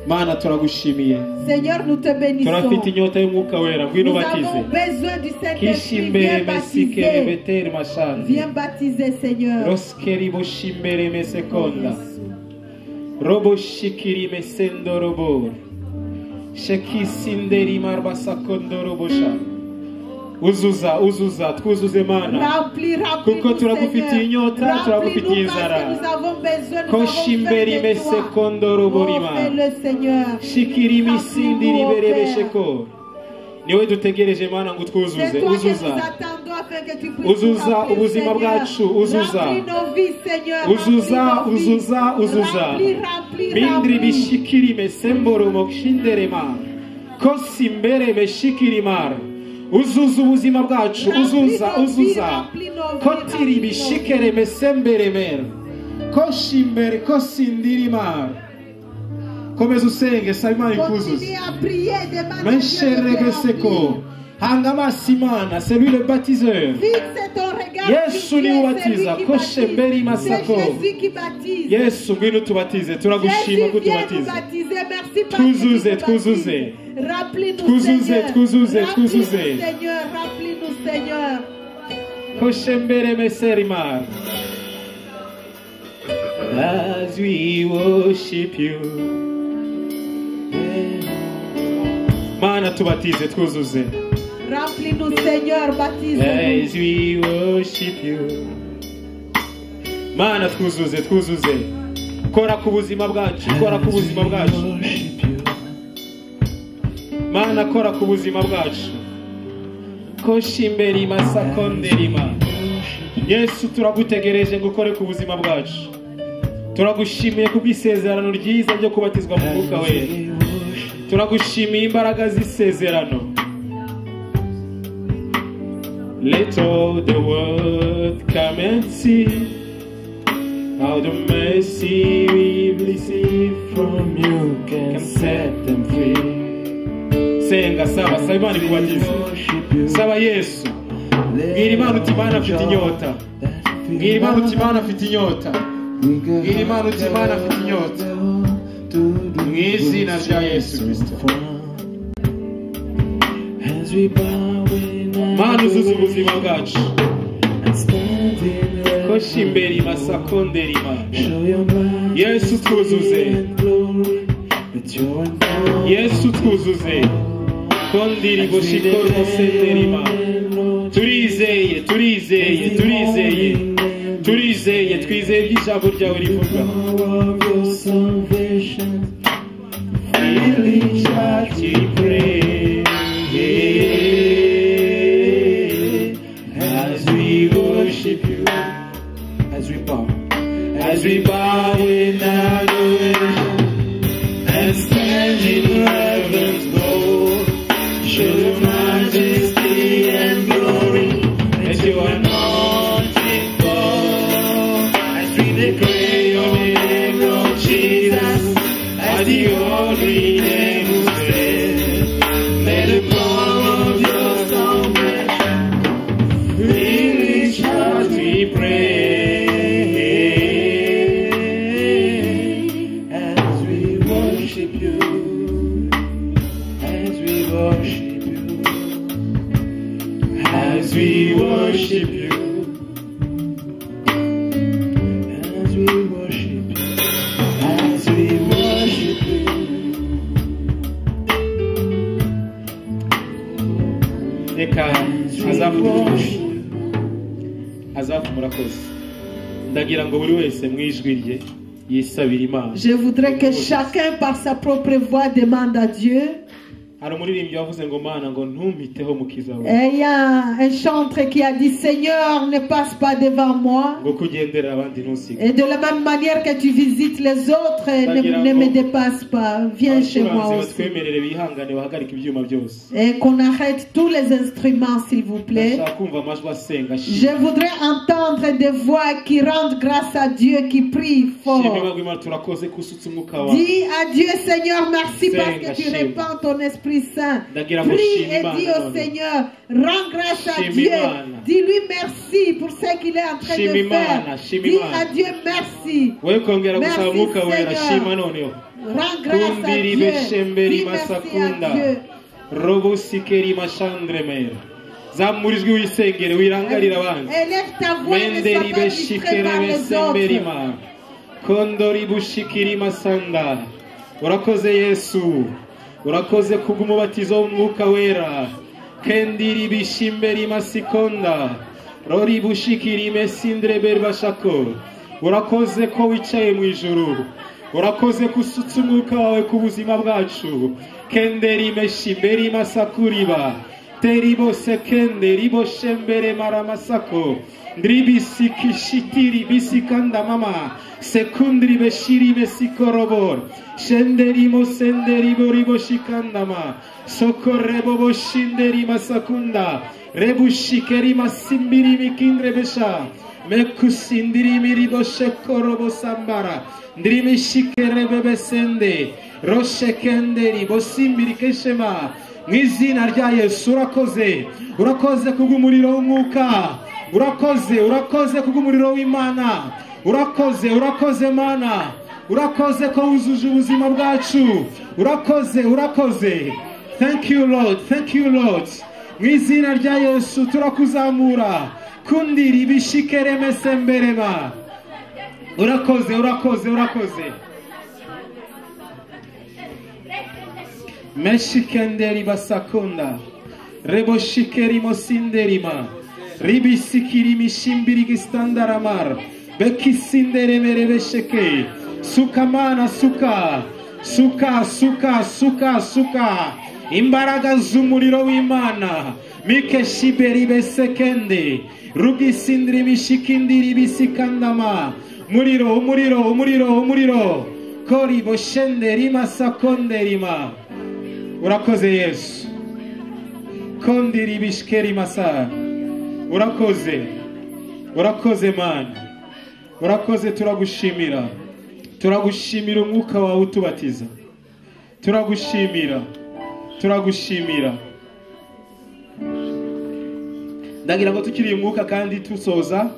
Mana turagushimiye Seigneur, nous te bénissons. turafite inyota y'umwuka wera ngwino Nous batize avons besoin du Saint-Esprit. kishimbere Viens mesikere baptiser. beteri mashandi Viens baptiser, Seigneur. roskeri boshimbere mesekonda robo shikiri mesendo robo shekisinderi marbasakondo robosha uzuza twuzuze Mana Remplis, kuko remplis, turagufitiye Seigneur. inyota turagufitiye Remplis-nous parce inzara que nous avons besoin, nous koshimberi avons faim de toi. mesekondo roborima Oh, fais-le, Seigneur. shikiri misindiri Remplis-nous, berebesheko niwe dutegereje Mana ngo C'est twuzuze toi que nous uzuza attendons afin que tu puisses Uzuza nous remplir, ubuzima Seigneur. bwacu, uzuza. Remplis nos vies, Seigneur. Uzuza, Remplis nos vies. uzuza. Remplis, mindri remplis. bishikiri mesemboro mokshinderema kosimbere beshikirimar uzuza ubuzima bwacu uzuza kotiri bishikere mesembere mer koshimbere kosindirimar komeza usenge saba Imana ikuzuze Continue à prier, demande meshere Dieu de te beseko remplir. hangamasi Imana c'est lui le baptiseur Fixe ton regard Yesu sur ni Dieu, ubatiza, c'est lui qui koshemberi baptise. masako. C'est Jésus qui baptise. Yesu ngwino tubatize turagushima Jésus ko vient nous tubatize baptiser. Merci parce Twuzuze, que tu nous twuzuze. baptises. Remplis-nous, Twuzuze, Seigneur. twuzuze, Remplis-nous, twuzuze. Seigneur. Remplis-nous, Seigneur. koshembere meserimar as we worship you Mana tubatize twuzuze Remplis-nous, Seigneur. Baptise-nous. as we worship you Mana twuzuze kora ku buzima bwacu kora ku buzima bwacu Mana kora ku buzima bwacu koshimberi masakonderima Yesu turagutegereje ngo ukore ku buzima bwacu turagushimiye kubw'isezerano ryiza ryo kubatizwa mu mwuka wera turagushimiye imbaraga z'isezerano let all the world come and see how the mercy we've received from you can set them free senga saba Imana ikubatize saba Yesu mbwira Imana uti Imana afite inyota mbwira Imana uti Imana afite inyota mbwira Imana uti Imana afite inyota mu izina rya Yesu Kristo Mana uzuza ubuzima bwacu koshimberi masakonderima Yesu twuzuze Yesu twuzuze kondiri boshikoro mosenderima turizeye twizeye ijambo ryawe rivuga as we worship you as we bow in adoration and stand in reverence, Lord, show your majesty and glory as your anointing fall, as we declare your name, Lord Jesus, as the only name who says, let the power of your salvation reach us, we pray. As we worship you, as we worship you, as we worship you. Reka azafu murakoze ndagira ngo buri wese mu ijwi rye yisabire Imana. Je voudrais que chacun par sa propre voix demande à Dieu hari umuririmbyi wavuze ngo mana ngo ntumpiteho mukiza wawe Et il y a un chanteur qui a dit Seigneur, ne passe pas devant moi. ngo kugendera abandi ntusige Et de la même manière que tu visites les autres, ne me dépasse pas. Viens chez moi abacuranzi aussi. batwemerere bihangane bahagarike ibyuma byose Et qu'on arrête tous les instruments, s'il vous plaît. ndashaka kumva amajwi asenga Je voudrais entendre des voix qui rendent grâce à Dieu, qui prient fort. shimira Imana turakoze kusutsa umwuka wawe Dis à Dieu, Seigneur, merci parce que tu Seigneur. répands ton Esprit Saint. Ndagira ngo Prie shima et Imana dis au none. Seigneur, rends grâce à Shima Dieu. Imana. Dis-lui merci pour ce qu'il est en train Shima de Imana, faire. shima Dis Imana. à Dieu merci. we kongera Merci, gusaba umwuka wera Seigneur. shima noneho Rends grâce à kundiri Dieu. beshemberi Dis merci masakunda à Dieu. robusikeri mashandremera zamurijwe wisengere wirangarira abandi Élève ta voix et ne menderi sois pas distrait beshikere par les besemberi autres. ma kondori bushikiri masanda urakoze Yesu urakoze kubw'umubatizo w'umwuka wera kendiri bishimberi masikonda rori bushikiri mesindre berbashako urakoze ko wicaye mu ijuru urakoze kusutsa umwuka wawe ku buzima bwacu kenderi meshimberi masakuriba teribo sekenderi bo shembere maramasako ndribisikishitiri bisikanda mama sekundri beshiri mesikorobor shenderi mosenderi boribo shikandama sokorrebo boshinderi masakunda rebushikeri masimbiri mikindre besha mekusindiri miribo shekorobo sambara ndrimi shikere bebesende roshekenderi bosimbiri keshema mwizina rya Yesu urakoze kubw'umuriro w'umwuka urakoze kubw'umuriro w'Imana urakoze Mana urakoze ko wuzuje ubuzima bwacu urakoze thank you Lord mwizina rya Yesu turakuzamura kundiri bishikere mesemberema urakoze meshikenderi basakunda reboshikeri mosinderima ribisikiri mishimbiri gistandaramar bekisindere merebesheke sukamana suka imbaraga z'umuriro w'Imana mikeshiberi besekende rugisindiri mishikindiri bisikandama umuriro kori boshenderi masakonderima urakoze Yesu kondiri bishkeri masa urakoze Mana urakoze turagushimira umwuka wawe utubatiza turagushimira ndagira ngo tukiri umwuka kandi tusoza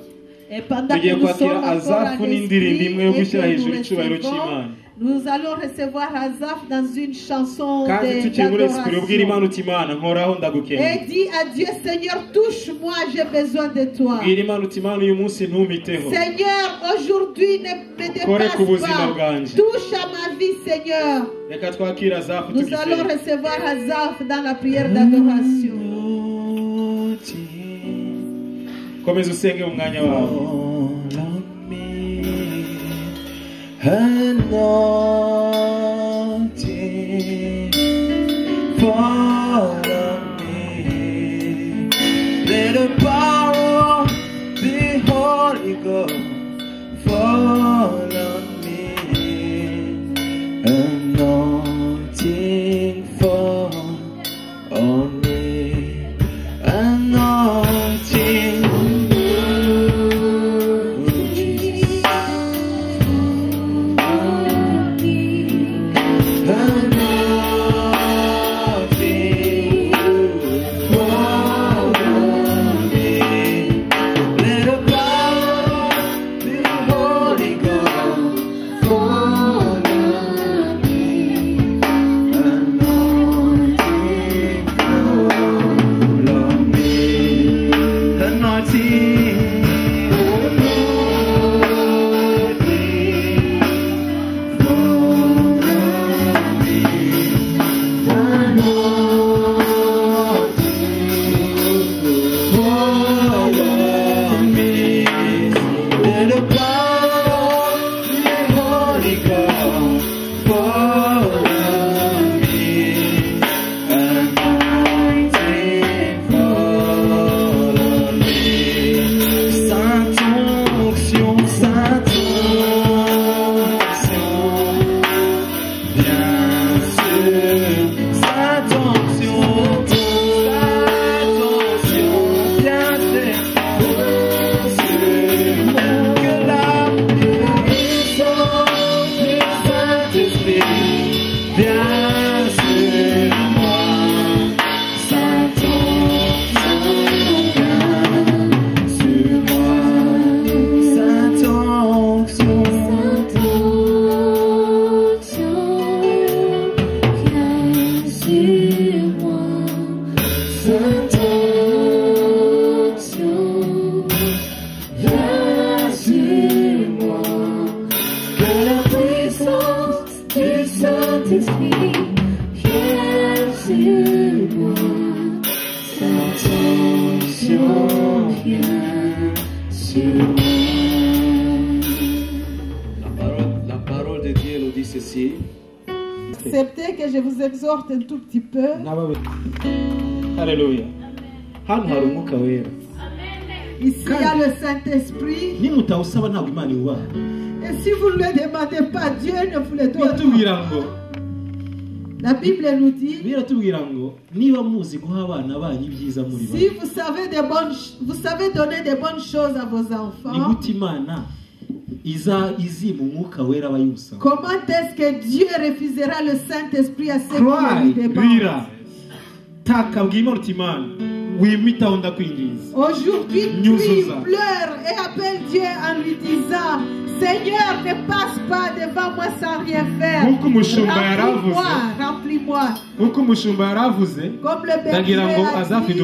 Et pendant tugiye que nous kwakira sommes encore azafu à n'indirimbo imwe yo l'esprit et gushyira que hejuru nous icyubahiro recevons, cy'Imana nous allons recevoir Azaf dans une chanson kandi tukiri muri esprit ubwira Imana d'adoration. uti Imana nkoraho ndagukeneye Et dis à Dieu, Seigneur, touche-moi, j'ai besoin de toi. bwira Imana uti Imana uyu munsi ntumpiteho Seigneur, aujourd'hui ne me Kore ku buzima dépasse pas. bwanjye. Touche à ma vie, Seigneur. reka twakira azafu Nous allons tugifite recevoir Azaf dans la prière d'adoration. komeza usenge mu mwanya wawe Let the power of the Holy Ghost fall on me. Anointing fall on me. Anointing. Anointing. Saint-Esprit, viens sur moi. Attention, viens sur moi. La parole de Dieu nous dit ceci. Acceptez que je vous exhorte un tout petit peu. Alléluia. Hano hari umwuka wera. Ici, il y a le Saint-Esprit. Nimutawusaba ntabwo Imana iwubaha. Et si vous ne le demandez pas, Dieu ne vous le donne Biratubwira pas. ngo La Bible nous dit, biratubwira ngo niba muzi guha abana banyu ibyiza muri si vous savez donner de bonnes choses à vos ni enfants, gute Imana izima umwuka wera abayusaba. comment est-ce que Dieu refusera le Saint-Esprit à ceux qui Cry, lui demandent? rira, taka bw'Imana uti Imana wimitaho ndakwinjiza. Aujourd'hui, crie, pleure et appelle Dieu en lui disant, Seigneur, ne passe pas devant moi sans rien faire. Remplis-moi. Comme le berger a dit,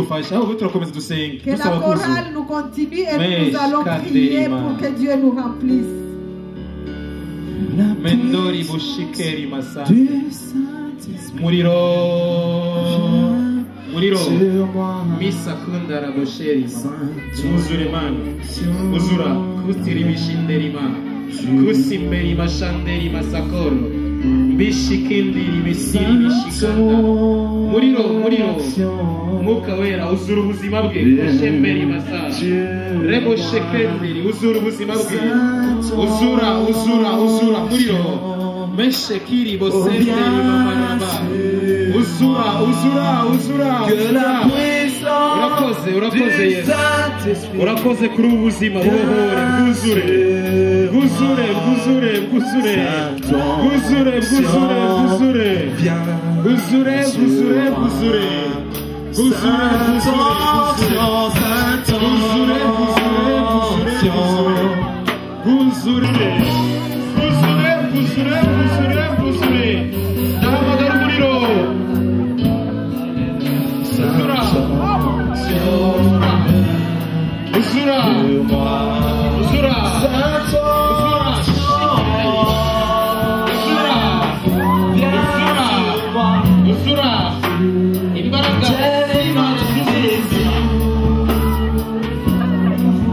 que la chorale nous continue et nous allons prier pour que Dieu nous remplisse. Mendori bushikeri masante Muriro Misa kundara bosheri Muzure manu Muzura Kustiri bishinderi ma Kusimberi mashanderi masakoro Bishikindiri bisiri bishikanda Muriro Muka wera uzura ubuzima bwe Boshemberi masara Rebo shekendiri uzura ubuzima bwe Uzura Muriro Meshekiri bosenderi mamaraba Uzura Urakoze Yesu Urakoze kuri ubuzima buhore Bwuzure Nahamagara umuriro Uzura imbaraga z'Imana z'ubuzima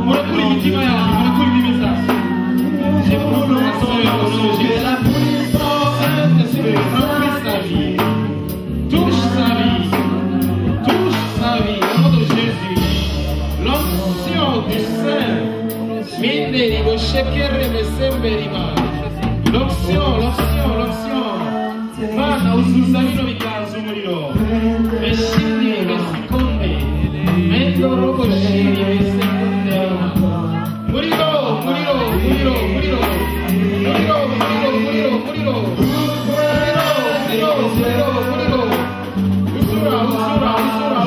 murakura imitima yanyu murakura indimi zanyu touche sa vie au nom de Jésus l'onction du Saint Minderi boshekere mesemberima l'onction Mana uzuza bino bikanzu umuriro Meshini mesikonde Mendoro boshiri mesekonde Muriro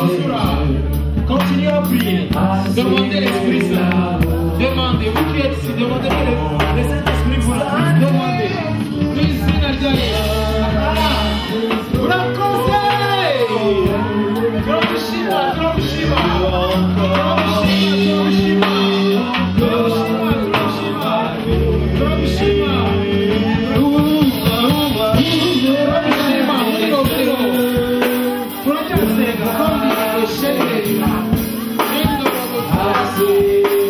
Usura Continuez à prier Demandez l'Esprit Saint Demandez, vous qui êtes ici, demandez le Saint-Esprit pour la demandez Luis Sinardali